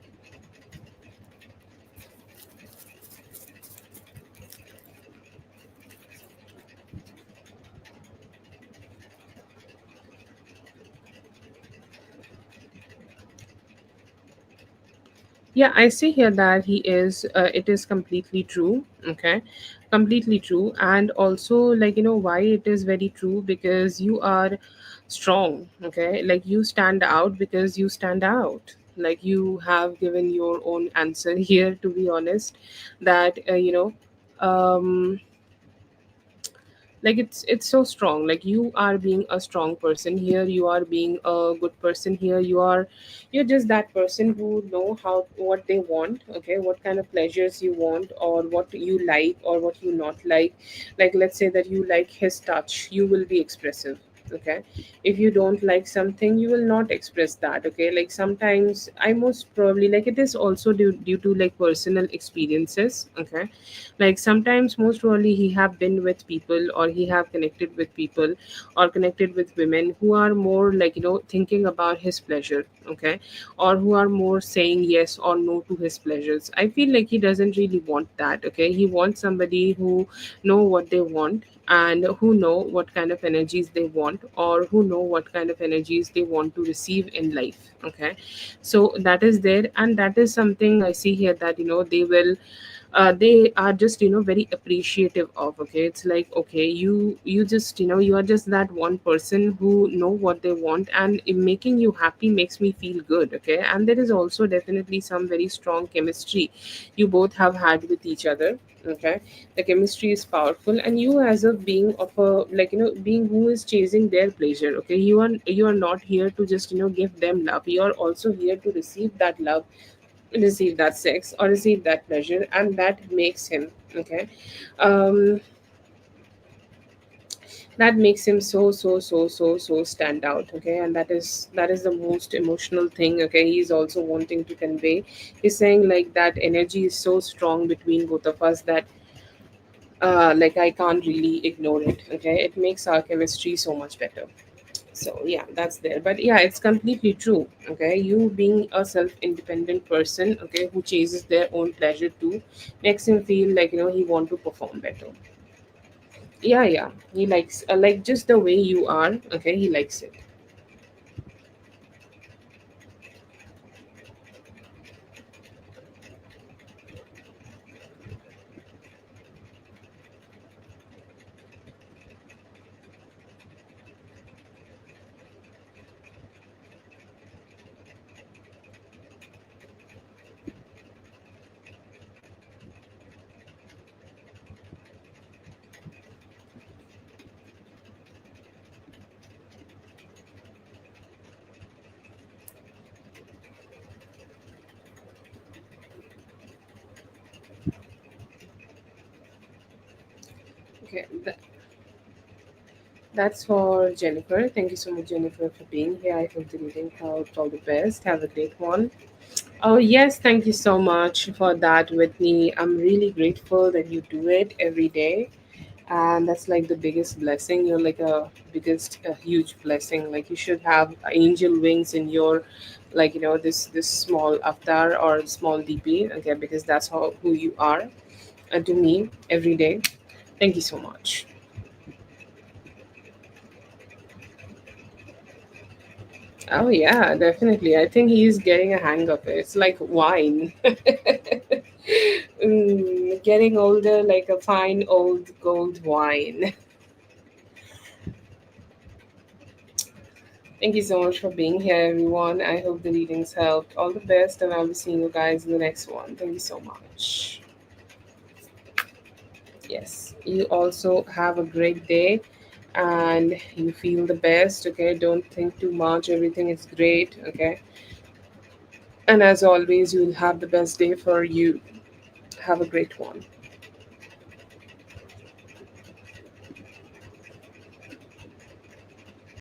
[SPEAKER 1] Yeah, I see here that he is. It is completely true. Okay, completely true, and also why it is very true, because you are strong. Okay, like you stand out because you stand out. Like you have given your own answer here. To be honest, that like it's so strong. Like you are being a strong person here, you are being a good person here, you're just that person who know how what they want, okay, what kind of pleasures you want, or what you like or what you not like. Like let's say that you like his touch, you will be expressive, Okay, if you don't like something, you will not express that. Okay, like sometimes I most probably, like, it is also due to like personal experiences. Okay, like sometimes most probably he have been with people, or he have connected with people, or connected with women who are more like, thinking about his pleasure. Okay, or who are more saying yes or no to his pleasures. I feel like he doesn't really want that. Okay, he wants somebody who know what they want, and who know what kind of energies they want, or who know what kind of energies they want to receive in life. Okay, so that is there, and that is something I see here, that they are just very appreciative of. Okay, it's like, okay, you just you are just that one person who know what they want, and it making you happy makes me feel good. Okay, and there is also definitely some very strong chemistry you both have had with each other. Okay, the chemistry is powerful, and you as a being of a, like, being who is chasing their pleasure. Okay, you are not here to just give them love. You are also here to receive that love, receive that sex, or receive that pleasure, and that makes him, okay, um that makes him so stand out. Okay, and that is the most emotional thing. Okay, he's also wanting to convey. He's saying like that energy is so strong between both of us that like I can't really ignore it. Okay, it makes our chemistry so much better. So yeah, that's there. But yeah, it's completely true. Okay, you being a self-independent person, okay, who chases their own pleasure too, makes him feel like he want to perform better. Yeah, yeah, he likes, like, just the way you are. Okay, he likes it. Okay, that's for Jennifer. Thank you so much, Jennifer, for being here. I hope the reading helped. All the best. Have a great one. Oh, yes, thank you so much for that, Whitney. I'm really grateful that you do it every day. And that's like the biggest blessing. You're like a huge blessing. Like, you should have angel wings in your, like, this small avatar or small DP. Okay, because that's how who you are to me every day. Thank you so much. Oh yeah, definitely. I think he's getting a hang of it. It's like wine. Getting older like a fine old gold wine. Thank you so much for being here, everyone. I hope the readings helped. All the best, and I'll be seeing you guys in the next one. Thank you so much. Yes, you also have a great day, and you feel the best. Okay, don't think too much. Everything is great. Okay, and as always, you'll have the best day for you. Have a great one.